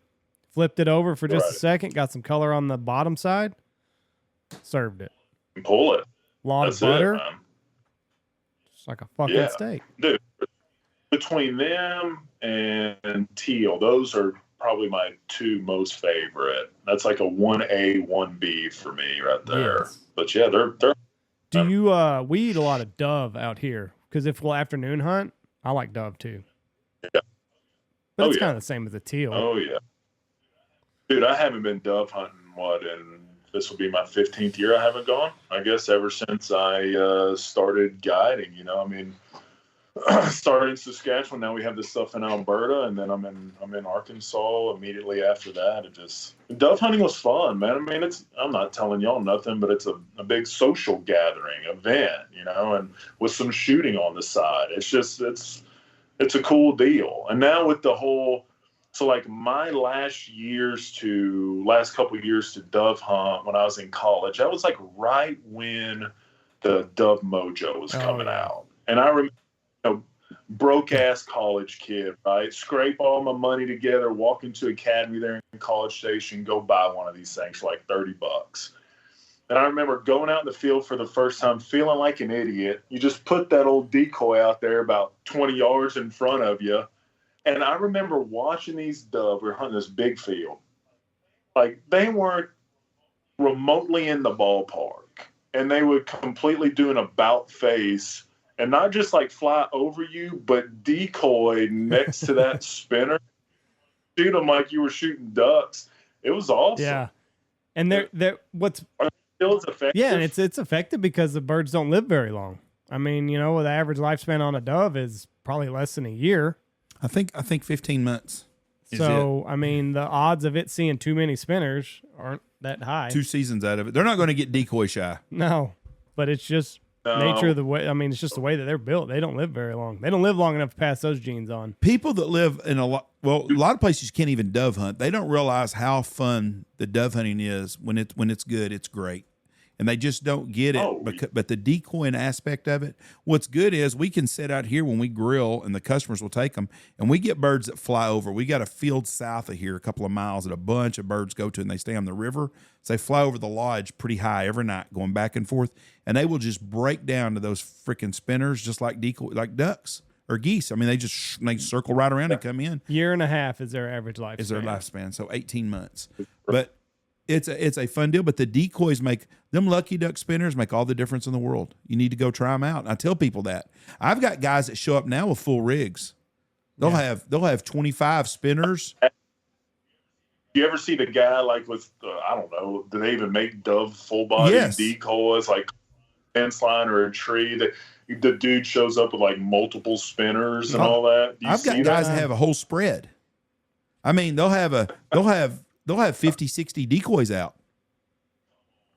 S2: Flipped it over for just a second, got some color on the bottom side, served it.
S3: Pull it.
S2: Lot of butter. It's like a fucking steak.
S3: Dude, between them and teal, those are probably my two most favorite. That's like a 1A, 1B for me right there. Yes. But yeah, they're
S2: Do you we eat a lot of dove out here, because if we'll afternoon hunt, I like dove too.
S3: Yeah.
S2: But it's kind of the same as a teal.
S3: Oh yeah. Dude, I haven't been dove hunting, this will be my 15th year I haven't gone. I guess ever since I started guiding, I mean, started in Saskatchewan, now we have this stuff in Alberta, and then I'm in Arkansas immediately after that. Dove hunting was fun, man. I mean, I'm not telling y'all nothing, but it's a big social gathering event, and with some shooting on the side. It's a cool deal. And now with the whole, so like my last couple years to dove hunt when I was in college, that was like right when the Dove Mojo was coming out. And I remember, broke ass college kid, right? Scrape all my money together, walk into Academy there in College Station, go buy one of these things for like $30. And I remember going out in the field for the first time, feeling like an idiot. You just put that old decoy out there about 20 yards in front of you, And I remember watching these dove. We were hunting this big field. Like, they weren't remotely in the ballpark. And they would completely do an about face and not just like fly over you, but decoy next to that spinner. Shoot them like you were shooting ducks. It was awesome.
S2: Yeah. And they're what's
S3: still effective.
S2: Yeah, and it's effective because the birds don't live very long. I mean, you know, the average lifespan on a dove is probably less than a year.
S1: I think 15 months.
S2: So, I mean, the odds of it seeing too many spinners aren't that high.
S1: 2 seasons out of it. They're not going to get decoy shy.
S2: No, but it's just nature of the way. I mean, it's just the way that they're built. They don't live very long. They don't live long enough to pass those genes on.
S1: People that live in a lot of places you can't even dove hunt. They don't realize how fun the dove hunting is when it's good. It's great. And they just don't get it. But the decoying aspect of it, what's good is we can sit out here when we grill and the customers will take them, and we get birds that fly over. We got a field south of here, a couple of miles, that a bunch of birds go to, and they stay on the river. So they fly over the lodge pretty high every night, going back and forth, and they will just break down to those freaking spinners just like ducks or geese. I mean, they circle right around and come in.
S2: Year and a half is their average lifespan.
S1: Is their lifespan, so 18 months. But it's a fun deal, but the decoys them lucky duck spinners make all the difference in the world. You need to go try them out. And I tell people that. I've got guys that show up now with full rigs. They'll have 25 spinners.
S3: You ever see the guy like with I don't know, do they even make dove full body decoys like fence line or a tree? The dude shows up with like multiple spinners and all that.
S1: I've got guys that have a whole spread. I mean, they'll have 50, 60 decoys out.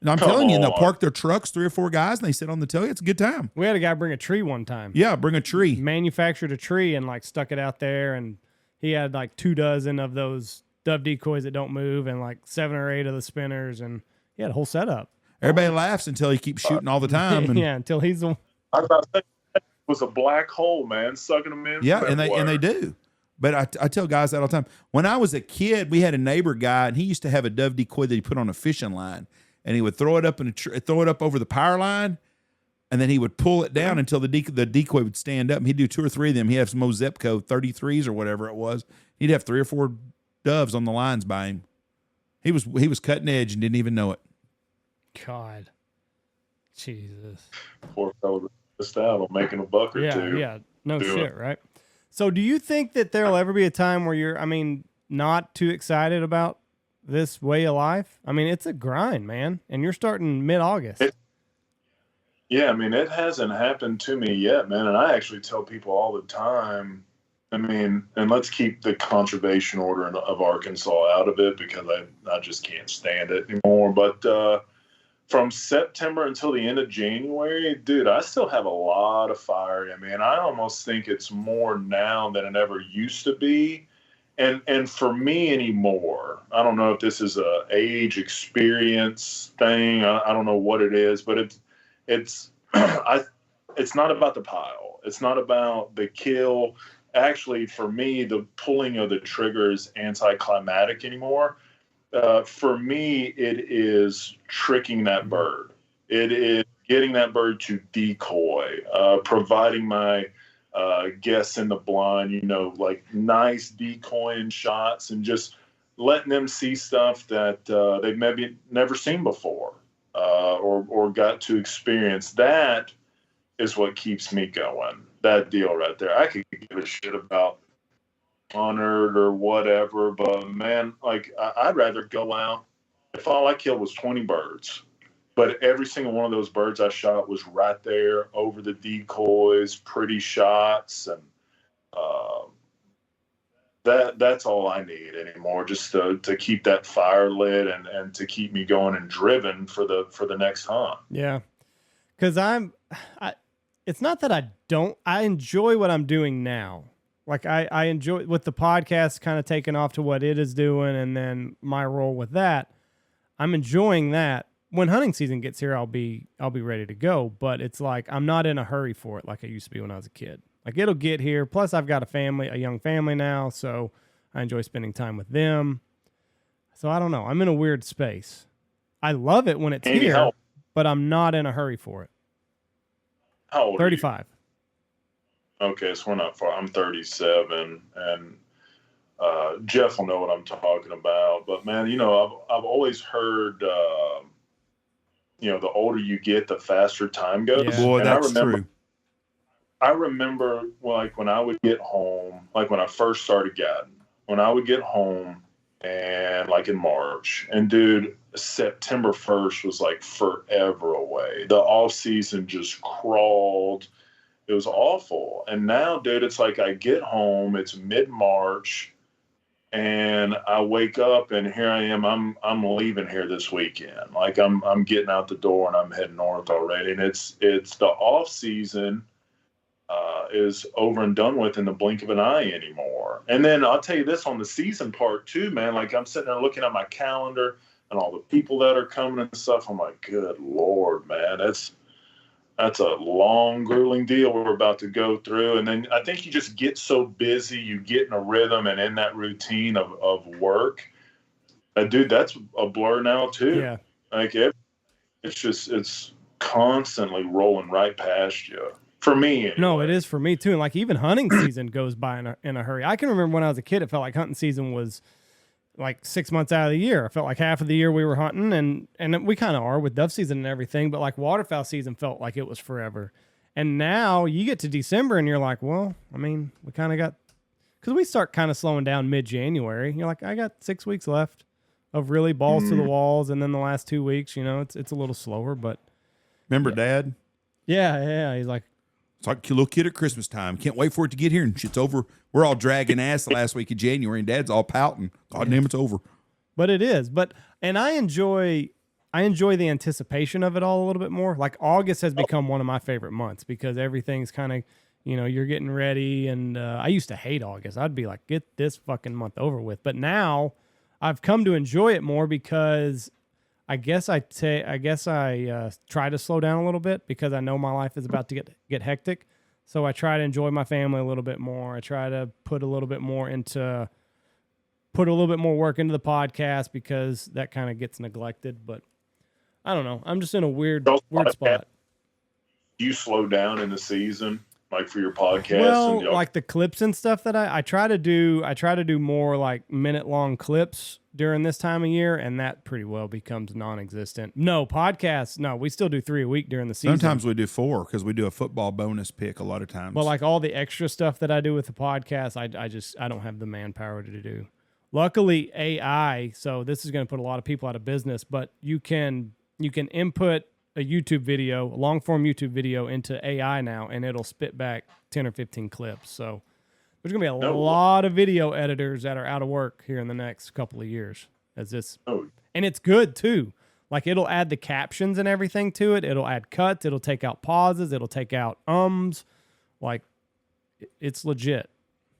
S1: And I'm telling you, they'll park their trucks, 3 or 4 guys, and they sit on the tailgate. It's a good time.
S2: We had a guy bring a tree one time.
S1: Yeah, bring a tree.
S2: Manufactured a tree and like stuck it out there, and he had like 2 dozen of those dove decoys that don't move and like 7 or 8 of the spinners, and he had a whole setup.
S1: Everybody laughs until he keeps shooting all the time. And
S2: yeah, until he's the
S3: I was about to say, it was a black hole, man, sucking them in.
S1: Yeah, and they do. But I tell guys that all the time. When I was a kid, we had a neighbor guy, and he used to have a dove decoy that he put on a fishing line, and he would throw it up throw it up over the power line, and then he would pull it down until the decoy would stand up. And he'd do 2 or 3 of them. He'd have some Zepco 33s or whatever it was. He'd have 3 or 4 doves on the lines by him. He was cutting edge and didn't even know it.
S2: God, Jesus,
S3: poor fellow missed out on making a buck or two.
S2: Yeah, no shit, right? So do you think that there'll ever be a time where you're, not too excited about this way of life? I mean, it's a grind, man, and you're starting mid-August.
S3: Yeah, it hasn't happened to me yet, man, and I actually tell people all the time, and let's keep the conservation order of Arkansas out of it because I just can't stand it anymore, but from September until the end of January, dude, I still have a lot of fire in me. And I almost think it's more now than it ever used to be. And for me anymore, I don't know if this is a age experience thing. I don't know what it is, but it's not about the pile. It's not about the kill. Actually, for me, the pulling of the trigger is anticlimactic anymore. For me, it is tricking that bird. It is getting that bird to decoy, providing my guests in the blind, like nice decoying shots and just letting them see stuff that they've maybe never seen before or got to experience. That is what keeps me going. That deal right there. I could give a shit about honored or whatever, but man, like I'd rather go out if all I killed was 20 birds, but every single one of those birds I shot was right there over the decoys, pretty shots, and that's all I need anymore, just to keep that fire lit and to keep me going and driven for the next hunt.
S2: Yeah, because it's not that I enjoy what I'm doing now. Like I enjoy with the podcast kind of taking off to what it is doing, and then my role with that. I'm enjoying that. When hunting season gets here, I'll be ready to go. But it's like I'm not in a hurry for it like I used to be when I was a kid. Like it'll get here. Plus, I've got a young family now, so I enjoy spending time with them. So I don't know. I'm in a weird space. I love it when it's here, but I'm not in a hurry for it.
S3: How old
S2: 35.
S3: Okay, so we're not far. I'm 37, and Jeff will know what I'm talking about. But man, I've always heard, the older you get, the faster time goes.
S2: Yeah.
S1: Boy,
S3: And
S1: that's true.
S3: I remember like when I would get home, like when I first started guiding, when I would get home and like in March, and dude, September 1st was like forever away. The off season just crawled. It was awful. And now, dude, it's like I get home, it's mid-March, and I wake up and here I am. I'm leaving here this weekend. Like I'm getting out the door and I'm heading north already. And it's the off season is over and done with in the blink of an eye anymore. And then I'll tell you this on the season part too, man. Like I'm sitting there looking at my calendar and all the people that are coming and stuff. I'm like, good Lord, man, that's a long, grueling deal we're about to go through. And then I think you just get so busy, you get in a rhythm and in that routine of work. Dude, that's a blur now too.
S2: Yeah.
S3: Like it's constantly rolling right past you. For me, anyway.
S2: No, it is for me too. And like even hunting season goes by in a hurry. I can remember when I was a kid, it felt like hunting season was like 6 months out of the year. I felt like half of the year we were hunting, and we kind of are with dove season and everything. But like waterfowl season felt like it was forever. And now you get to December and you're like, well, I mean, we kind of got, because we start kind of slowing down mid-January. You're like, I got 6 weeks left of really balls to the walls, and then the last 2 weeks, it's a little slower. But
S1: Remember Dad?
S2: yeah, he's like,
S1: It's like a little kid at Christmas time. Can't wait for it to get here, and shit's over. We're all dragging ass the last week of January, and Dad's all pouting. God damn, it's over.
S2: But it is. And I enjoy the anticipation of it all a little bit more. Like August has become one of my favorite months because everything's kind of, you're getting ready. And I used to hate August. I'd be like, get this fucking month over with. But now I've come to enjoy it more because I guess I try to slow down a little bit because I know my life is about to get hectic. So I try to enjoy my family a little bit more. I try to put a little bit more work into the podcast because that kind of gets neglected. But I don't know. I'm just in a weird spot.
S3: You slow down in the season, like for your podcast.
S2: Well, like the clips and stuff that I try to do more like minute-long clips during this time of year, and that pretty well becomes non-existent. No, podcasts, no, we still do 3 a week during the season.
S1: Sometimes we do 4 because we do a football bonus pick a lot of times.
S2: But like all the extra stuff that I do with the podcast, I don't have the manpower to do. Luckily, AI, so this is going to put a lot of people out of business, but you can input a YouTube video, a long-form YouTube video into AI now, and it'll spit back 10 or 15 clips. So there's going to be a lot of video editors that are out of work here in the next couple of years. And it's good, too. Like, it'll add the captions and everything to it. It'll add cuts. It'll take out pauses. It'll take out ums. Like, it's legit.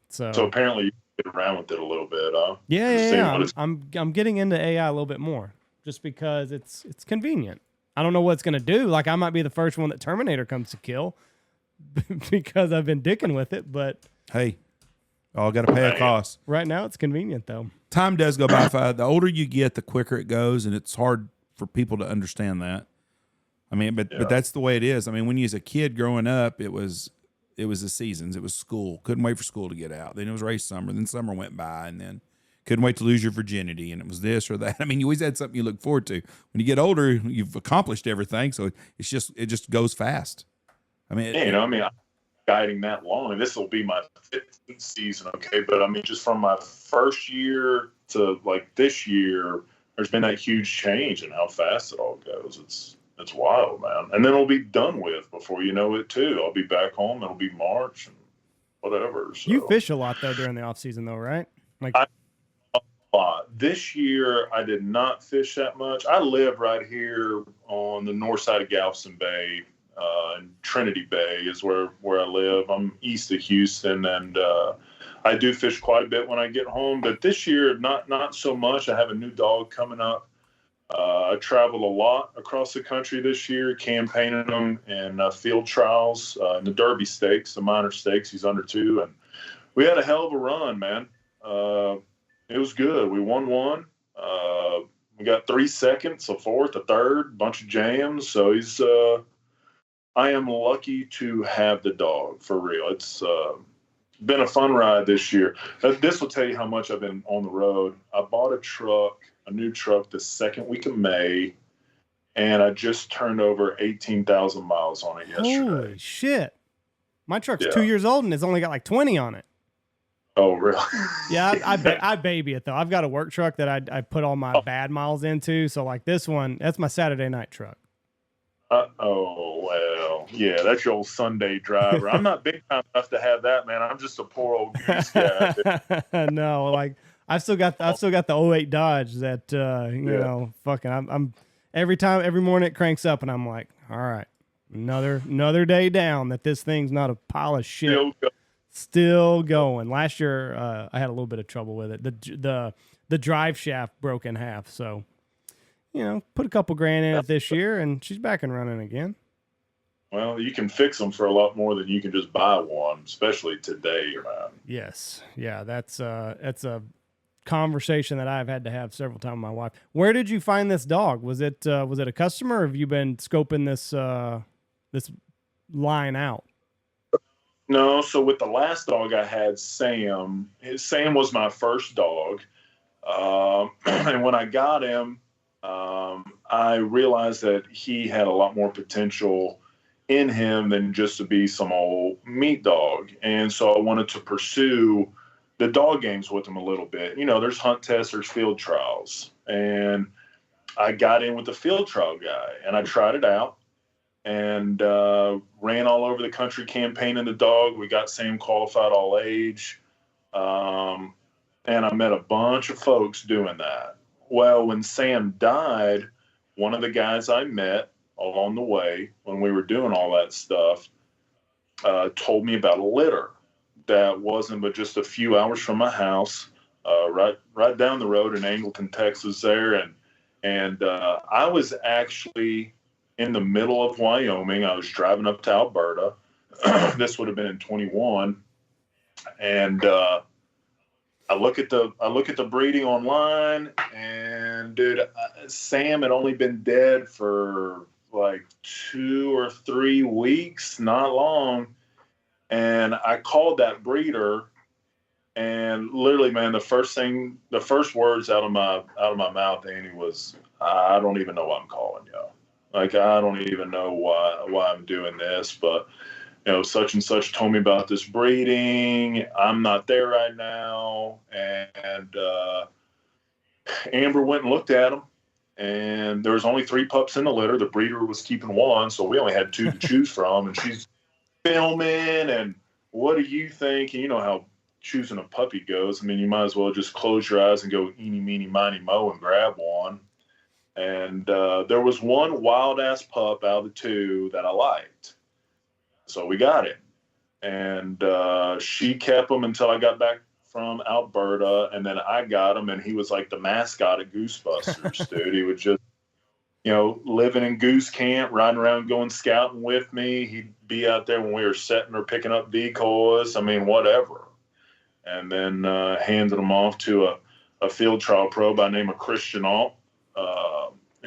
S2: So
S3: apparently you get around with it a little bit, huh?
S2: Yeah. I'm getting into AI a little bit more just because it's convenient. I don't know what it's going to do. Like, I might be the first one that Terminator comes to kill because I've been dicking with it, but
S1: hey, all got to pay a cost.
S2: Right now, it's convenient, though.
S1: Time does go by fast. The older you get, the quicker it goes, and it's hard for people to understand that. I mean, but that's the way it is. I mean, when you was a kid growing up, it was the seasons. It was school. Couldn't wait for school to get out. Then it was race summer. Then summer went by, and then couldn't wait to lose your virginity, and it was this or that. I mean, you always had something you look forward to. When you get older, you've accomplished everything, so it just goes fast. I mean,
S3: guiding that long, and this will be my 15th season, okay? But I mean, just from my first year to like this year, there's been that huge change in how fast it all goes. It's wild, man. And then it'll be done with before you know it too. I'll be back home. It'll be March and whatever. So.
S2: You fish a lot though during the off season, though, right? Like
S3: a lot. This year, I did not fish that much. I live right here on the north side of Galveston Bay. And Trinity Bay is where I live. I'm east of Houston, and I do fish quite a bit when I get home. But this year, not so much. I have a new dog coming up. I traveled a lot across the country this year, campaigning them in field trials in the Derby Stakes, the minor stakes. He's under 2, and we had a hell of a run, man. It was good. We won one. We got 3 seconds, a fourth, a third, bunch of jams. So he's I am lucky to have the dog, for real. It's been a fun ride this year. This will tell you how much I've been on the road. I bought a new truck, the second week of May, and I just turned over 18,000 miles on it yesterday.
S2: Holy shit. My truck's 2 years old and it's only got like 20 on it.
S3: Oh, really?
S2: Yeah, I baby it though. I've got a work truck that I put all my bad miles into. So like this one, that's my Saturday night truck.
S3: Oh, well, yeah, that's your old Sunday driver. I'm not big time enough to have that, man. I'm just a poor old goose guy.
S2: No, like I've still got the 08 Dodge that you know, fucking I'm every morning it cranks up and I'm like, all right, another day down that this thing's not a pile of shit. Still going. Last year I had a little bit of trouble with it. The drive shaft broke in half, so you know, put a couple grand in it this year, and she's back and running again.
S3: Well, you can fix them for a lot more than you can just buy one, especially today, man.
S2: Yes, yeah, that's a conversation that I've had to have several times with my wife. Where did you find this dog? Was it a customer, or have you been scoping this line out?
S3: No, so with the last dog I had, Sam was my first dog, and when I got him. I realized that he had a lot more potential in him than just to be some old meat dog. And so I wanted to pursue the dog games with him a little bit. You know, there's hunt tests, there's field trials. And I got in with the field trial guy and I tried it out and ran all over the country campaigning the dog. We got Sam qualified all age. And I met a bunch of folks doing that. Well, when Sam died, one of the guys I met along the way when we were doing all that stuff told me about a litter that wasn't but just a few hours from my house, right down the road in Angleton, Texas there. And I was actually in the middle of Wyoming. I was driving up to Alberta. This would have been in 21. And I look at the breeding online, and dude, Sam had only been dead for like 2 or 3 weeks, not long. And I called that breeder, and literally, man, the first words out of my mouth, Andy, was, "I don't even know why I'm calling you. Like, I don't even know why I'm doing this, but." You know, such and such told me about this breeding. I'm not there right now. And Amber went and looked at them, and there was only 3 pups in the litter. The breeder was keeping 1, so we only had 2 to choose from. And she's filming, and what do you think? And you know how choosing a puppy goes. I mean, you might as well just close your eyes and go eeny, meeny, miny, mo and grab one. And there was one wild-ass pup out of the 2 that I liked. So we got him, and she kept him until I got back from Alberta, and then I got him, and he was like the mascot at Goosebusters, dude. He was just, you know, living in goose camp, riding around, going scouting with me. He'd be out there when we were setting or picking up decoys. I mean, whatever. And then handed him off to a field trial pro by the name of Christian Alt,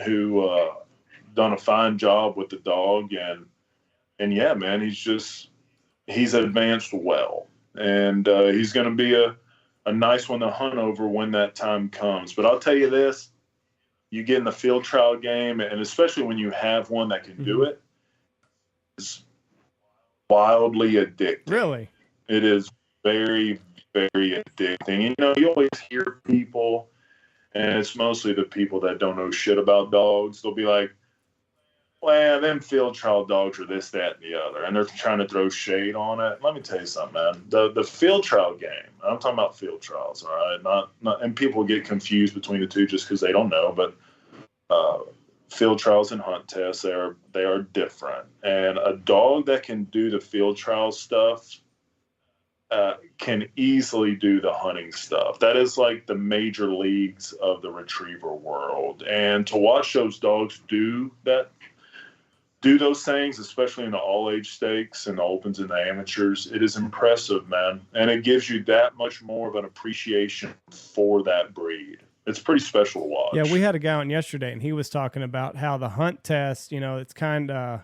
S3: who done a fine job with the dog. And yeah, man, he's advanced well, and he's going to be a nice one to hunt over when that time comes. But I'll tell you this, you get in the field trial game, and especially when you have one that can do it, it's wildly addicting.
S2: Really?
S3: It is very, very addicting. You know, you always hear people, and it's mostly the people that don't know shit about dogs. They'll be like, well, them field trial dogs are this, that, and the other, and they're trying to throw shade on it. Let me tell you something, man. The field trial game, I'm talking about field trials, all right? Not, and people get confused between the two just because they don't know, but field trials and hunt tests, they are different. And a dog that can do the field trial stuff can easily do the hunting stuff. That is like the major leagues of the retriever world. And to watch those dogs do those things, especially in the all-age stakes and the opens and the amateurs, it is impressive, man. And it gives you that much more of an appreciation for that breed. It's pretty special to watch.
S2: Yeah, we had a guy on yesterday, and he was talking about how the hunt test, you know, it's kind of,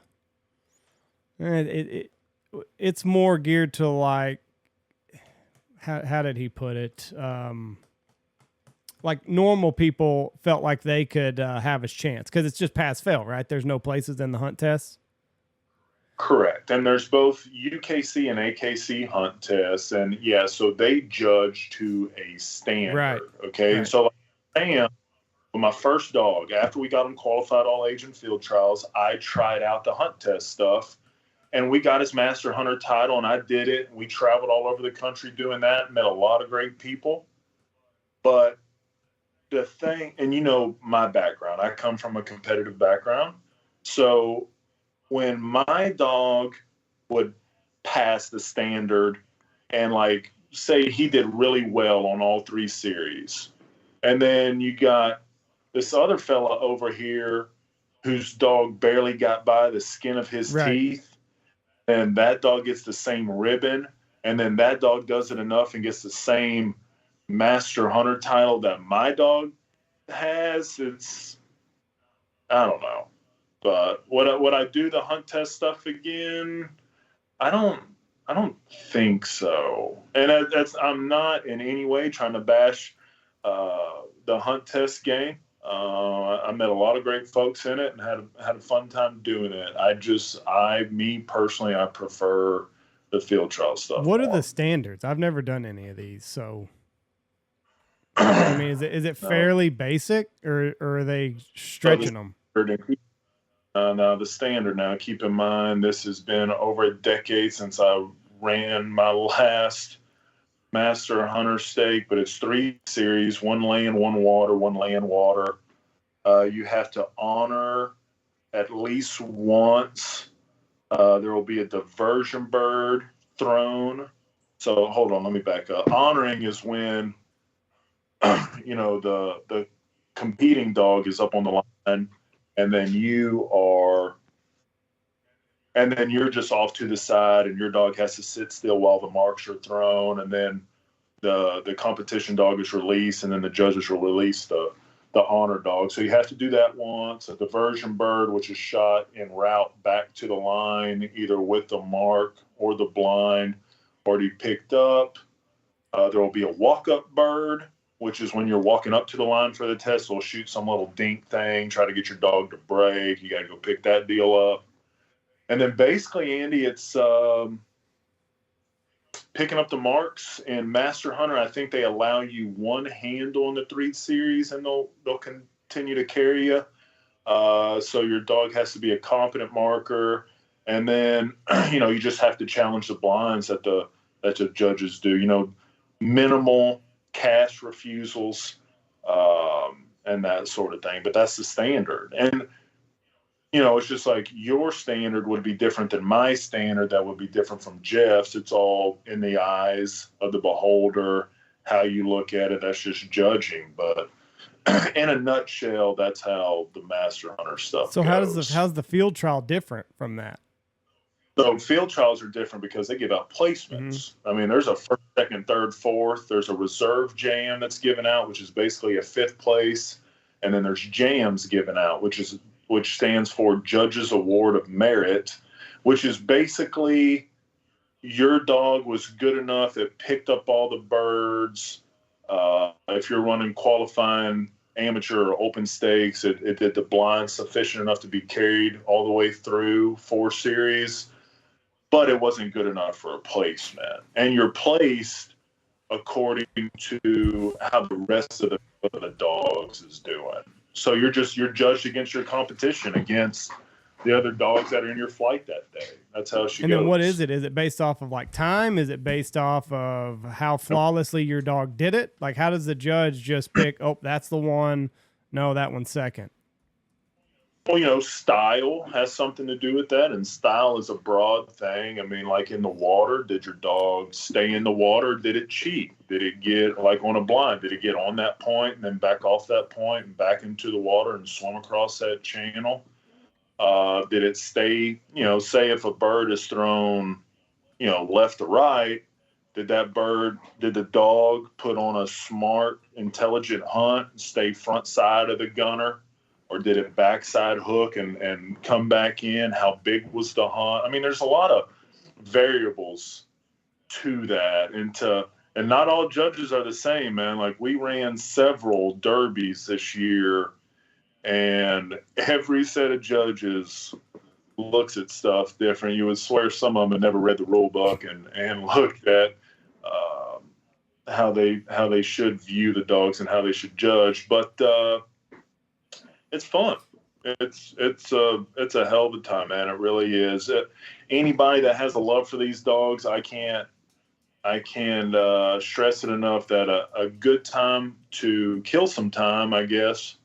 S2: It's more geared to like, how did he put it? Like normal people felt like they could have a chance because it's just pass fail, right? There's no places in the hunt tests.
S3: Correct. And there's both UKC and AKC hunt tests. And yeah, so they judge to a standard.
S2: Right.
S3: Okay.
S2: Right.
S3: And so like, my first dog, after we got him qualified all age and field trials, I tried out the hunt test stuff and we got his master hunter title and I did it. We traveled all over the country doing that, met a lot of great people. But the thing, and you know my background, I come from a competitive background. So when my dog would pass the standard and like say he did really well on all 3 series, and then you got this other fella over here whose dog barely got by the skin of his teeth, and that dog gets the same ribbon, and then that dog does it enough and gets the same master hunter title that my dog has. It's, I don't know. But would I do the hunt test stuff again? I don't think so. And I'm not in any way trying to bash the hunt test game. I met a lot of great folks in it and had a fun time doing it. Me personally, I prefer the field trial stuff.
S2: What are the standards? I've never done any of these, so I mean, is it fairly basic, or are they stretching them?
S3: Now the standard. Now, keep in mind, this has been over a decade since I ran my last master hunter stake, but it's 3 series: 1 land, 1 water, 1 land water. You have to honor at least once. There will be a diversion bird thrown. So hold on, let me back up. Honoring is when the competing dog is up on the line, and then you're just off to the side, and your dog has to sit still while the marks are thrown, and then the competition dog is released, and then the judges will release the honor dog. So you have to do that once. A diversion bird, which is shot en route back to the line, either with the mark or the blind, already picked up. There will be a walk-up bird, which is when you're walking up to the line for the test. They'll shoot some little dink thing, try to get your dog to break. You got to go pick that deal up. And then basically, Andy, it's picking up the marks. And Master Hunter, I think they allow you 1 handle in the 3 series, and they'll continue to carry you. So your dog has to be a competent marker. And then, you just have to challenge the blinds that the judges do. Minimal cash refusals, and that sort of thing. But that's the standard. And, it's just like your standard would be different than my standard. That would be different from Jeff's. It's all in the eyes of the beholder, how you look at it. That's just judging. But in a nutshell, that's how the Master Hunter stuff goes.
S2: How's the field trial different from that?
S3: So field trials are different because they give out placements. Mm-hmm. I mean, there's a first, second, third, fourth. There's a reserve jam that's given out, which is basically a 5th place. And then there's jams given out, which stands for Judges Award of Merit, which is basically your dog was good enough. It picked up all the birds. If you're running qualifying amateur or open stakes, it did the blind sufficient enough to be carried all the way through 4 series. But it wasn't good enough for a placement. And you're placed according to how the rest of the dogs is doing. So you're judged against your competition, against the other dogs that are in your flight that day. That's how she goes.
S2: And then what is it? Is it based off of like time? Is it based off of how flawlessly your dog did it? Like, how does the judge just pick, oh, that's the one, no, that one's second?
S3: Well, style has something to do with that, and style is a broad thing. I mean, like in the water, did your dog stay in the water? Did it cheat? Did it get, like on a blind, did it get on that point and then back off that point and back into the water and swim across that channel? Did it stay, say if a bird is thrown, left to right, did the dog put on a smart, intelligent hunt and stay front side of the gunner? or did it backside hook and come back in? How big was the hunt? I mean, there's a lot of variables to that, and not all judges are the same, man. Like, we ran several derbies this year, and every set of judges looks at stuff different. You would swear some of them had never read the rule book and looked at how they should view the dogs and how they should judge. But it's fun. It's a hell of a time, man. It really is. Anybody that has a love for these dogs, I can't stress it enough that a good time to kill some time, I guess,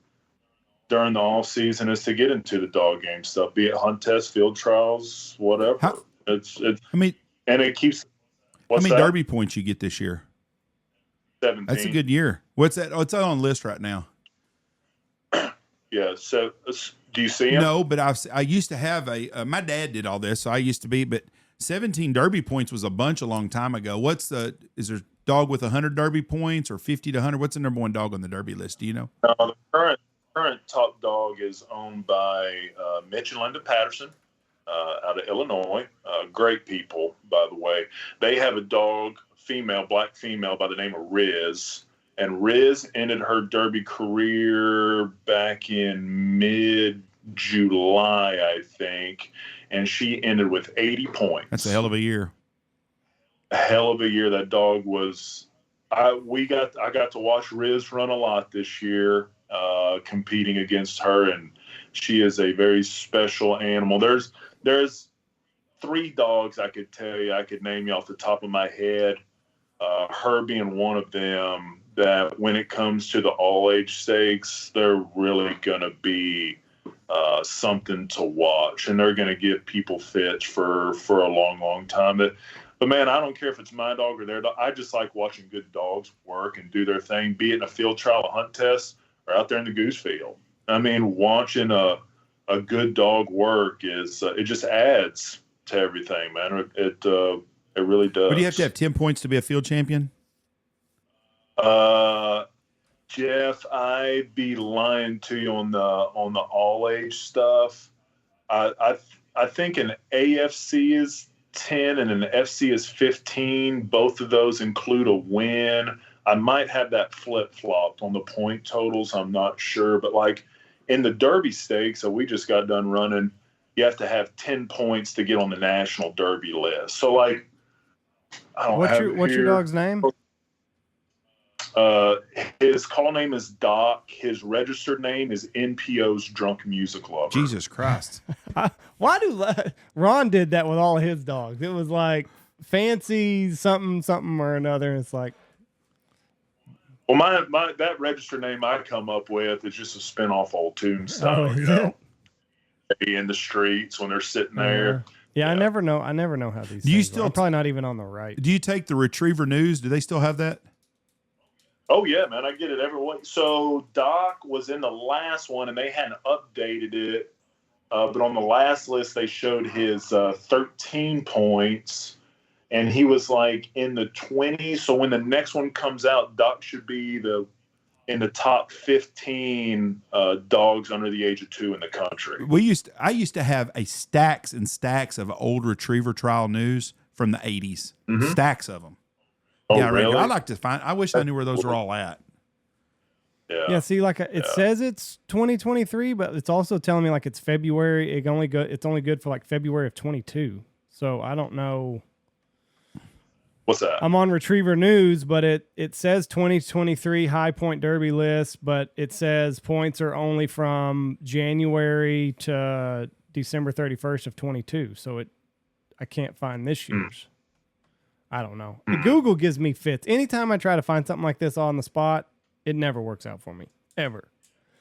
S3: during the off season is to get into the dog game stuff, be it hunt tests, field trials, whatever. And it keeps.
S1: How many derby points you get this year?
S3: 17.
S1: That's a good year. What's that? Oh, it's on the list right now.
S3: Yeah. So, do you see him?
S1: No, but I used to have my dad did all this, so I used to be. But 17 derby points was a bunch a long time ago. Is there a dog with 100 derby points or 50 to 100? What's the number one dog on the derby list? Do you know?
S3: The current top dog is owned by Mitch and Linda Patterson out of Illinois. Great people, by the way. They have a dog, black female by the name of Riz. And Riz ended her derby career back in mid-July, I think. And she ended with 80 points.
S1: That's a hell of a year.
S3: A hell of a year. That dog was. I got to watch Riz run a lot this year, competing against her, and she is a very special animal. There's 3 dogs I could name you off the top of my head. Her being one of them. That when it comes to the all-age stakes, they're really going to be something to watch, and they're going to give people fits for a long, long time. But man, I don't care if it's my dog or their dog. I just like watching good dogs work and do their thing, be it in a field trial, a hunt test, or out there in the goose field. I mean, watching a good dog work is it just adds to everything, man. It really does.
S1: But do you have to have 10 points to be a field champion?
S3: Jeff, I'd be lying to you on the all age stuff. I think an AFC is 10 and an FC is 15. Both of those include a win. I might have that flip flopped on the point totals. I'm not sure, but like in the Derby stakes that we just got done running, you have to have 10 points to get on the national Derby list. So like, I don't
S2: What's your dog's name?
S3: His call name is Doc. His registered name is NPO's Drunk Music Lover.
S1: Jesus Christ.
S2: Ron did that with all of his dogs. It was like fancy something or another. It's like,
S3: well, my that registered name I come up with is just a spinoff old Tombstone. In the streets when they're sitting there.
S2: Yeah, I never know how these.
S1: Do you still?
S2: I'm probably not even on the right.
S1: Do you take the Retriever News? Do they still have that?
S3: Oh yeah, man, I get it every week. So Doc was in the last one, and they hadn't updated it. But on the last list, they showed his 13 points, and he was like in the 20s. So when the next one comes out, Doc should be in the top 15 dogs under the age of 2 in the country.
S1: I used to have stacks and stacks of old Retriever trial news from the 80s. Mm-hmm. Stacks of them.
S3: Oh,
S1: yeah,
S3: really?
S1: I like to find. I wish I knew where those are all at.
S2: Yeah. See, like it says it's 2023, but it's also telling me like it's February. It's only good for like February of 22. So I don't know.
S3: What's that?
S2: I'm on Retriever News, but it says 2023 High Point Derby list, but it says points are only from January to December 31st of 22. So I can't find this year's. I don't know. Google gives me fits. Anytime I try to find something like this on the spot, it never works out for me. Ever.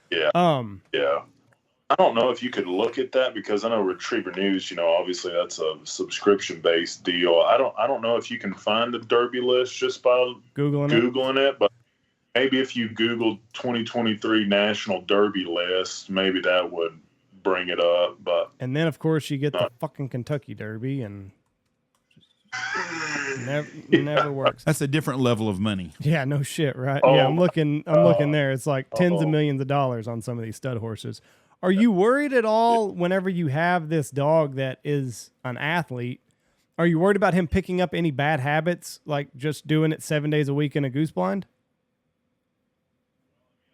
S3: Yeah. Yeah. I don't know if you could look at that because I know Retriever News, obviously that's a subscription-based deal. I don't know if you can find the Derby list just by Googling it, but maybe if you Googled 2023 National Derby list, maybe that would bring it up. And
S2: then, of course, you get the fucking Kentucky Derby and Never works.
S1: That's a different level of money.
S2: Yeah, no shit, right?
S3: Oh,
S2: yeah, I'm looking there. It's like tens of millions of dollars on some of these stud horses. Are you worried at all whenever you have this dog that is an athlete? Are you worried about him picking up any bad habits, like just doing it 7 days a week in a goose blind?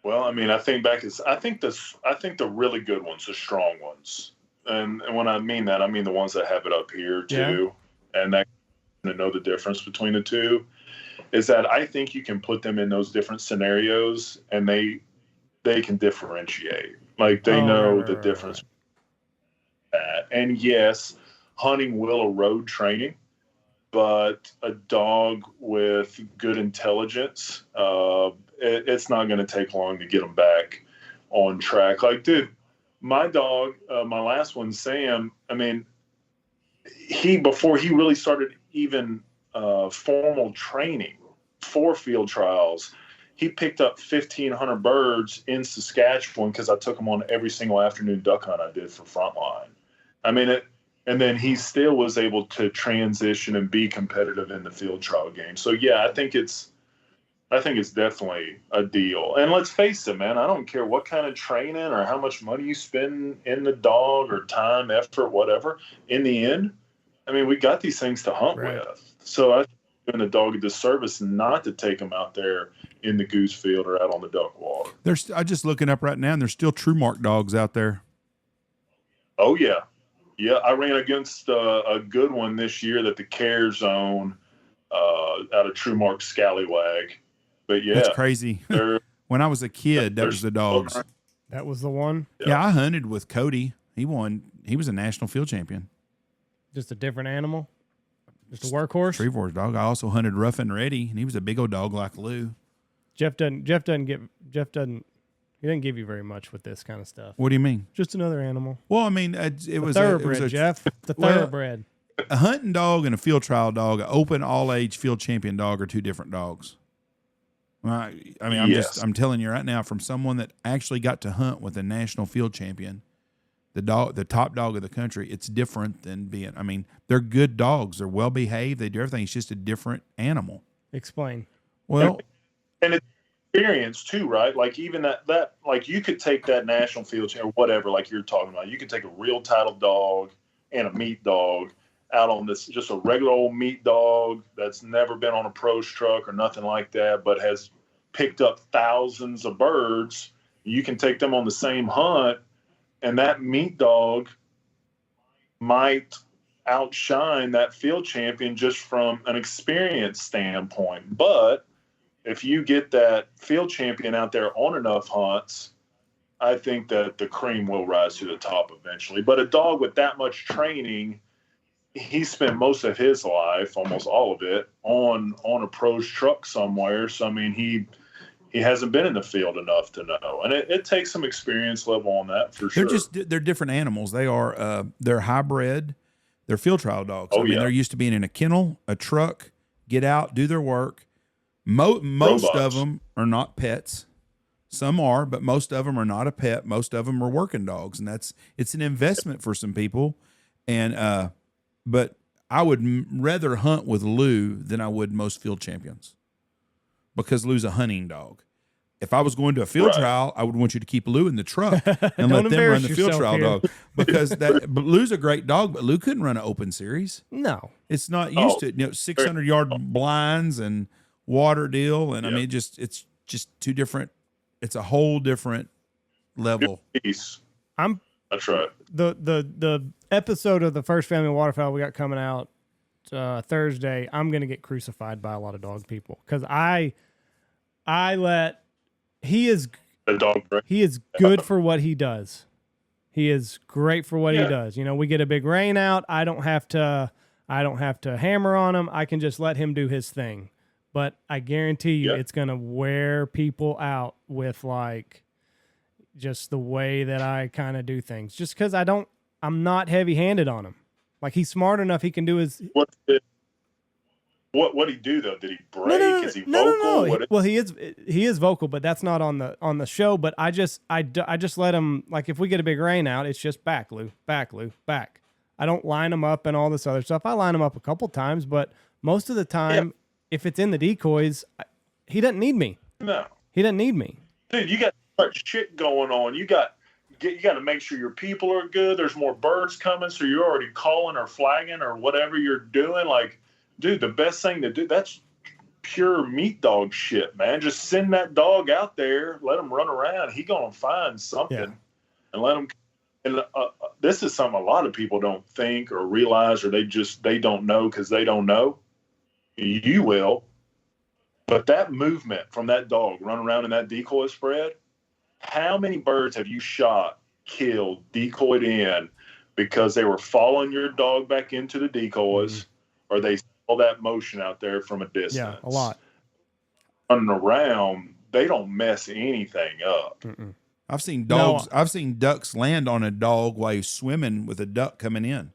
S3: Well, I mean, I think the really good ones, the strong ones, and when I mean that, I mean the ones that have it up here too, and that to know the difference between the two is that I think you can put them in those different scenarios, and they can differentiate. Like they know the difference. And yes, hunting will erode training, but a dog with good intelligence, it's not going to take long to get them back on track. Like, dude, my dog, my last one, Sam, I mean, before he really started even formal training for field trials, he picked up 1,500 birds in Saskatchewan because I took him on every single afternoon duck hunt I did for Frontline. I mean, and then he still was able to transition and be competitive in the field trial game. So yeah, I think it's definitely a deal. And let's face it, man, I don't care what kind of training or how much money you spend in the dog or time, effort, whatever. In the end, I mean, we got these things to hunt with. So I think it's doing the dog a disservice not to take them out there in the goose field or out on the duck water.
S1: I'm just looking up right now, and there's still true mark dogs out there.
S3: Oh, yeah. Yeah, I ran against a good one this year that the Care Zone out of True Mark Scallywag. But yeah,
S1: that's crazy. When I was a kid, that was the dogs.
S2: That was the one.
S1: Yeah, I hunted with Cody. He won. He was a national field champion.
S2: Just a different animal. Just a workhorse.
S1: Trevor's dog. I also hunted Rough and Ready, and he was a big old dog like Lou.
S2: Jeff doesn't he didn't give you very much with this kind of stuff.
S1: What do you mean?
S2: Just another animal.
S1: Well, I mean, it was
S2: thoroughbred, Jeff. The thoroughbred.
S1: A hunting dog and a field trial dog, an open all age field champion dog, are two different dogs. I mean, I'm telling you right now, from someone that actually got to hunt with a national field champion, the top dog of the country, it's different than being. I mean, they're good dogs. They're well behaved. They do everything. It's just a different animal.
S2: Explain.
S1: Well,
S3: and it's experience too, right? Like even that like you could take that national field or whatever, like you're talking about. You could take a real title dog and a meat dog out on this, just a regular old meat dog that's never been on a pros truck or nothing like that, but has picked up thousands of birds. You can take them on the same hunt, and that meat dog might outshine that field champion just from an experience standpoint. But if you get that field champion out there on enough hunts, I think that the cream will rise to the top eventually. But a dog with that much training, he spent most of his life, almost all of it, on a pros truck somewhere. So, I mean, he hasn't been in the field enough to know. And it takes some experience level on that for sure.
S1: They're different animals. They're hybrid. They're field trial dogs. I mean, they're used to being in a kennel, a truck, get out, do their work. Most of them are not pets. Some are, but most of them are not a pet. Most of them are working dogs, and it's an investment for some people. And but I would rather hunt with Lou than I would most field champions, because Lou's a hunting dog. If I was going to a field trial, I would want you to keep Lou in the truck and let them run the field trial dog, because but Lou's a great dog, but Lou couldn't run an open series.
S2: No,
S1: it's not used to it. 600-yard blinds and water deal, and I mean, it's just two different. It's a whole different level.
S3: That's right.
S2: The episode of the First Family Waterfowl we got coming out Thursday, I'm gonna get crucified by a lot of dog people, because he is good for what he does. He is great for what he does. You know, we get a big rain out. I don't have to hammer on him. I can just let him do his thing. But I guarantee you it's going to wear people out with like just the way that I kind of do things. Just because I'm not heavy-handed on him. Like, he's smart enough, he can do his...
S3: What did he do, though? Did he break? Is he vocal?
S2: No. Well, he is vocal, but that's not on the show. But I just let him, like, if we get a big rain out, it's just back, Lou, back, Lou, back. I don't line them up and all this other stuff. I line them up a couple times, but most of the time, if it's in the decoys, he doesn't need me.
S3: No,
S2: he doesn't need me.
S3: Dude, you got so much shit going on. You got to make sure your people are good. There's more birds coming, so you're already calling or flagging or whatever you're doing. Like, dude, the best thing to do, that's pure meat dog shit, man. Just send that dog out there, let him run around. He gonna find something, and let him. And this is something a lot of people don't think or realize, or they don't know because they don't know. You will, but that movement from that dog running around in that decoy spread. How many birds have you shot, killed, decoyed in because they were following your dog back into the decoys, or they saw that motion out there from a distance?
S2: Yeah, a lot.
S3: Running around, they don't mess anything up.
S2: Mm-mm.
S1: I've seen dogs. No. I've seen ducks land on a dog while he's swimming with a duck coming in.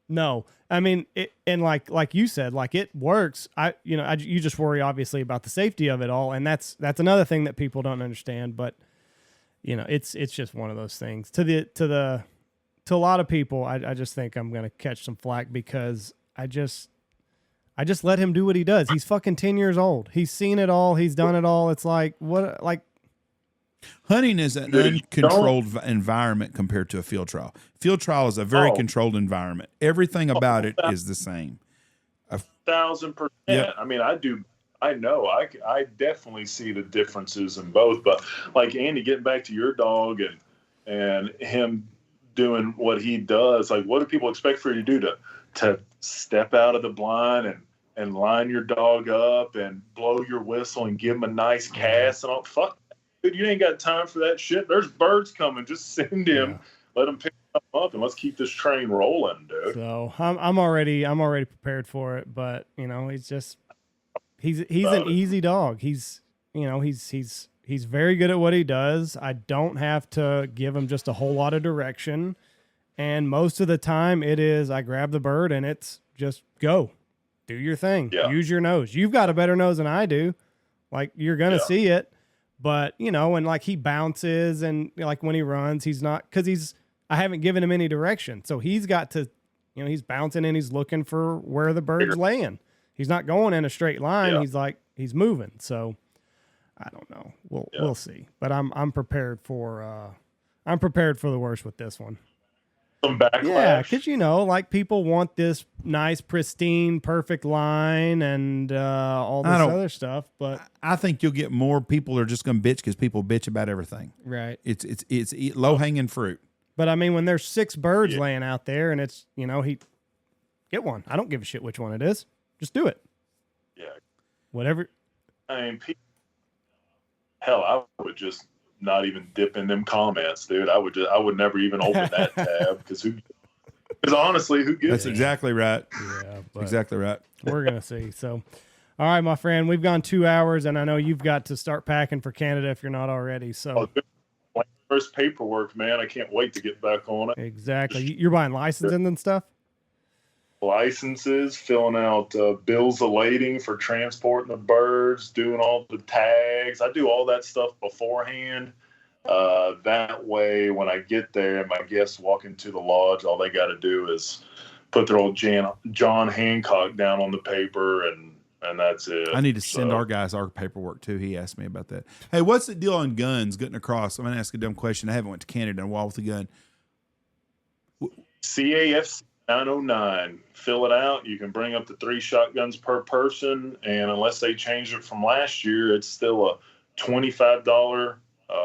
S2: No, I mean, and like you said, like it works. You just worry obviously about the safety of it all, and that's another thing that people don't understand. But it's just one of those things. To a lot of people, I just think I'm gonna catch some flack because I just let him do what he does. He's fucking 10 years old. He's seen it all. He's done it all. It's like
S1: hunting is an uncontrolled environment compared to a field trial. Field trial is a very controlled environment. Everything about it is the same.
S3: 1,000%.
S1: Yep.
S3: I mean, I know. I definitely see the differences in both. But like Andy, getting back to your dog and him doing what he does, like what do people expect for you to do? To step out of the blind and line your dog up and blow your whistle and give him a nice cast and all? Fuck. Dude, you ain't got time for that shit. There's birds coming. Just send him, let him pick them up, and let's keep this train rolling, dude.
S2: So I'm already prepared for it. But he's an easy dog. He's very good at what he does. I don't have to give him just a whole lot of direction, and most of the time it is I grab the bird and it's just go, do your thing, use your nose. You've got a better nose than I do. Like you're gonna see it. But, and like he bounces and like when he runs, he's not, because I haven't given him any direction. So he's got to, he's bouncing and he's looking for where the bird's laying. He's not going in a straight line. He's moving. So I don't know. We'll see. But I'm prepared for the worst with this one.
S3: Some backlash.
S2: Yeah, because like people want this nice, pristine, perfect line and all this other stuff. But
S1: I think you'll get more people are just going to bitch because people bitch about everything.
S2: Right.
S1: It's low hanging fruit.
S2: But I mean, when there's 6 birds laying out there and it's he get one. I don't give a shit which one it is. Just do it.
S3: Yeah.
S2: Whatever.
S3: I mean, hell, I would just not even dip in them comments, dude. I would never even open that tab because honestly, who gives?
S1: That's exactly right.
S2: Yeah,
S1: exactly right.
S2: We're gonna see. So, all right, my friend, we've gone 2 hours, and I know you've got to start packing for Canada if you're not already. So,
S3: first paperwork, man. I can't wait to get back on it.
S2: Exactly. You're buying licensing and stuff.
S3: Licenses, filling out bills of lading for transporting the birds, doing all the tags. I do all that stuff beforehand. That way, when I get there and my guests walk into the lodge, all they got to do is put their old John Hancock down on the paper, and that's it.
S1: I need to send our guys our paperwork too. He asked me about that. Hey, what's the deal on guns getting across? I'm going to ask a dumb question. I haven't went to Canada in a while with a gun.
S3: CAFC 909. Fill it out. You can bring up to 3 shotguns per person, and unless they changed it from last year, it's still a $25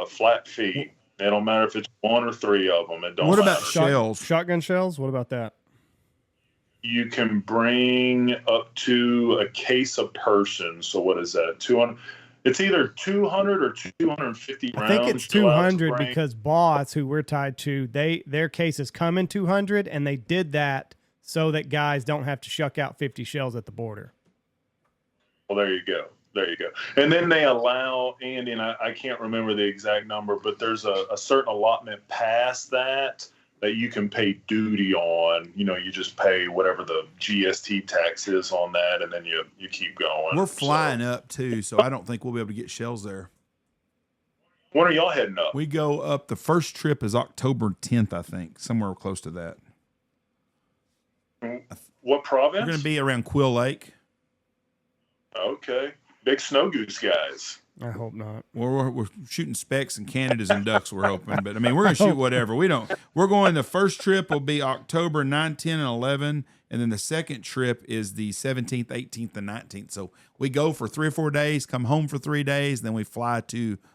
S3: flat fee. It don't matter if it's 1 or 3 of them. It don't
S1: What
S3: matter.
S1: about shells?
S2: Shotgun shells? What about that?
S3: You can bring up to a case a person. So what is that? 200. It's either 200 or 250 rounds.
S2: I think it's 200 because Boss, who we're tied to, their cases come in 200, and they did that so that guys don't have to shuck out 50 shells at the border.
S3: Well, there you go. And then they allow, Andy, and I can't remember the exact number, but there's a certain allotment past that you can pay duty on. You just pay whatever the GST tax is on that, and then you keep going.
S1: We're flying up too, so I don't think we'll be able to get shells there.
S3: When are y'all heading up?
S1: We go up. The first trip is October 10th, I think, somewhere close to that.
S3: What province?
S1: We're going to be around Quill Lake.
S3: Okay. Big snow goose guys.
S2: I hope not.
S1: We're shooting specks and Canadas and ducks, we're hoping. But, I mean, we're going to shoot whatever. We're going, the first trip will be October 9, 10, and 11. And then the second trip is the 17th, 18th, and 19th. So we go for 3 or 4 days, come home for 3 days, then we fly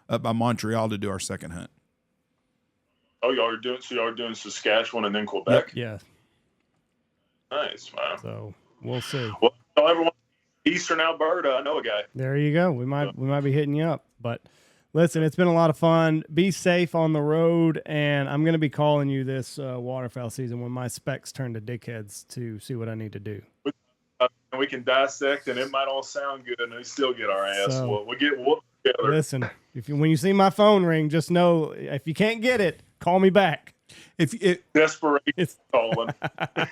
S1: up by Montreal to do our second hunt.
S3: Oh, y'all are doing Saskatchewan and then Quebec?
S2: Yeah.
S3: Nice, man.
S2: So we'll see.
S3: Well, tell everyone, Eastern Alberta, I know a guy.
S2: There you go. We might be hitting you up. But listen, it's been a lot of fun. Be safe on the road, and I'm going to be calling you this waterfowl season when my specs turn to dickheads to see what I need to do.
S3: We can dissect, and it might all sound good, and we still get our ass whooped. We'll get whooped together.
S2: Listen, when you see my phone ring, just know if you can't get it, call me back.
S3: Desperation calling.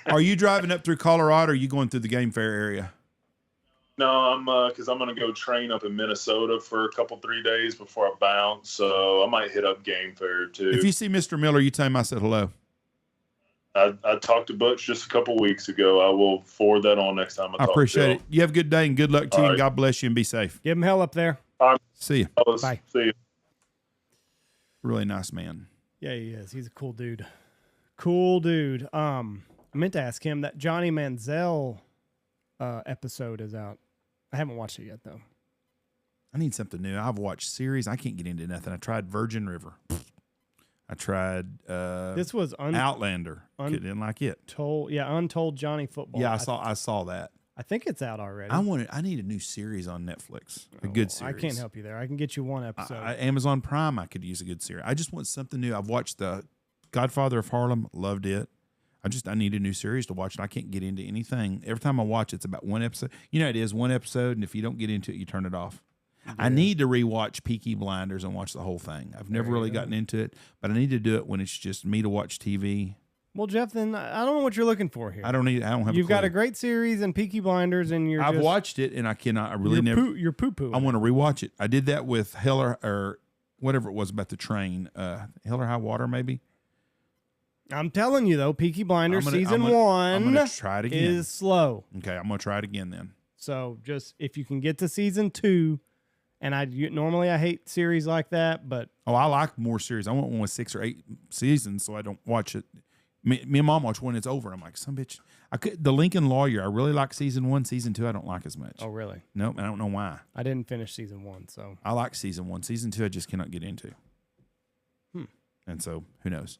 S1: Are you driving up through Colorado, or are you going through the game fair area?
S3: No, I'm because I'm gonna go train up in Minnesota for a couple 3 days before I bounce. So I might hit up game fair too.
S1: If you see Mr. Miller, you tell him I said hello.
S3: I talked to Butch just a couple weeks ago. I will forward that on next time I talk
S1: appreciate
S3: to
S1: it. You have a good day and good luck to you, and God bless you and be safe.
S2: Give him hell up there.
S1: See you.
S2: Bye.
S3: See you.
S1: Really nice man.
S2: Yeah, he is. He's a cool dude. Cool dude. I meant to ask him that Johnny Manziel episode is out. I haven't watched it yet though.
S1: I need something new. I've watched series. I can't get into nothing. I tried Virgin River. I tried
S2: this was
S1: Outlander. Didn't like it.
S2: Untold Johnny Football.
S1: Yeah, I saw that.
S2: I think it's out already.
S1: I need a new series on Netflix. A good series.
S2: I can't help you there. I can get you one episode.
S1: Amazon Prime, I could use a good series. I just want something new. I've watched the Godfather of Harlem, loved it. I need a new series to watch, and I can't get into anything. Every time I watch, it's about one episode. You know, it is one episode, and if you don't get into it, you turn it off. Yeah. I need to rewatch Peaky Blinders and watch the whole thing. I've never really gotten into it, but I need to do it when it's just me to watch TV.
S2: Well, Jeff, then I don't know what you're looking for here.
S1: I don't have.
S2: You've got a great series in Peaky Blinders, and
S1: I've watched it, and I cannot. I really never.
S2: You're poo-poo.
S1: I want to rewatch it. I did that with Hell or whatever it was about the train. Hell or High Water, maybe.
S2: I'm telling you though, Peaky Blinders season 1
S1: I'm gonna try it again.
S2: Is slow.
S1: Okay, I'm gonna try it again then.
S2: So just if you can get to season 2, and normally I hate series like that, but
S1: I like more series. I want one with 6 or 8 seasons, so I don't watch it. Me and Mom watch when it's over. I'm like, some bitch. The Lincoln Lawyer. I really like season 1. Season 2, I don't like as much.
S2: Oh, really?
S1: Nope. I don't know why.
S2: I didn't finish season 1, so
S1: I like season 1. Season 2, I just cannot get into. And so, who knows?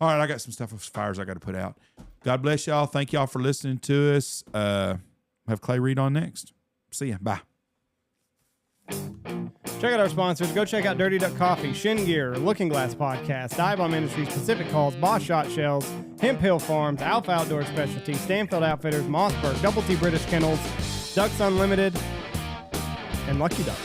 S1: All right, I got some stuff with fires I got to put out. God bless y'all. Thank y'all for listening to us. Have Clay Reed on next. See ya. Bye.
S2: Check out our sponsors. Go check out Dirty Duck Coffee, Shin Gear, Looking Glass Podcast, Dive Bomb Industries, Pacific Calls, Boss Shot Shells, Hemp Hill Farms, Alpha Outdoor Specialty, Stanfield Outfitters, Mossberg, Double T British Kennels, Ducks Unlimited, and Lucky Duck.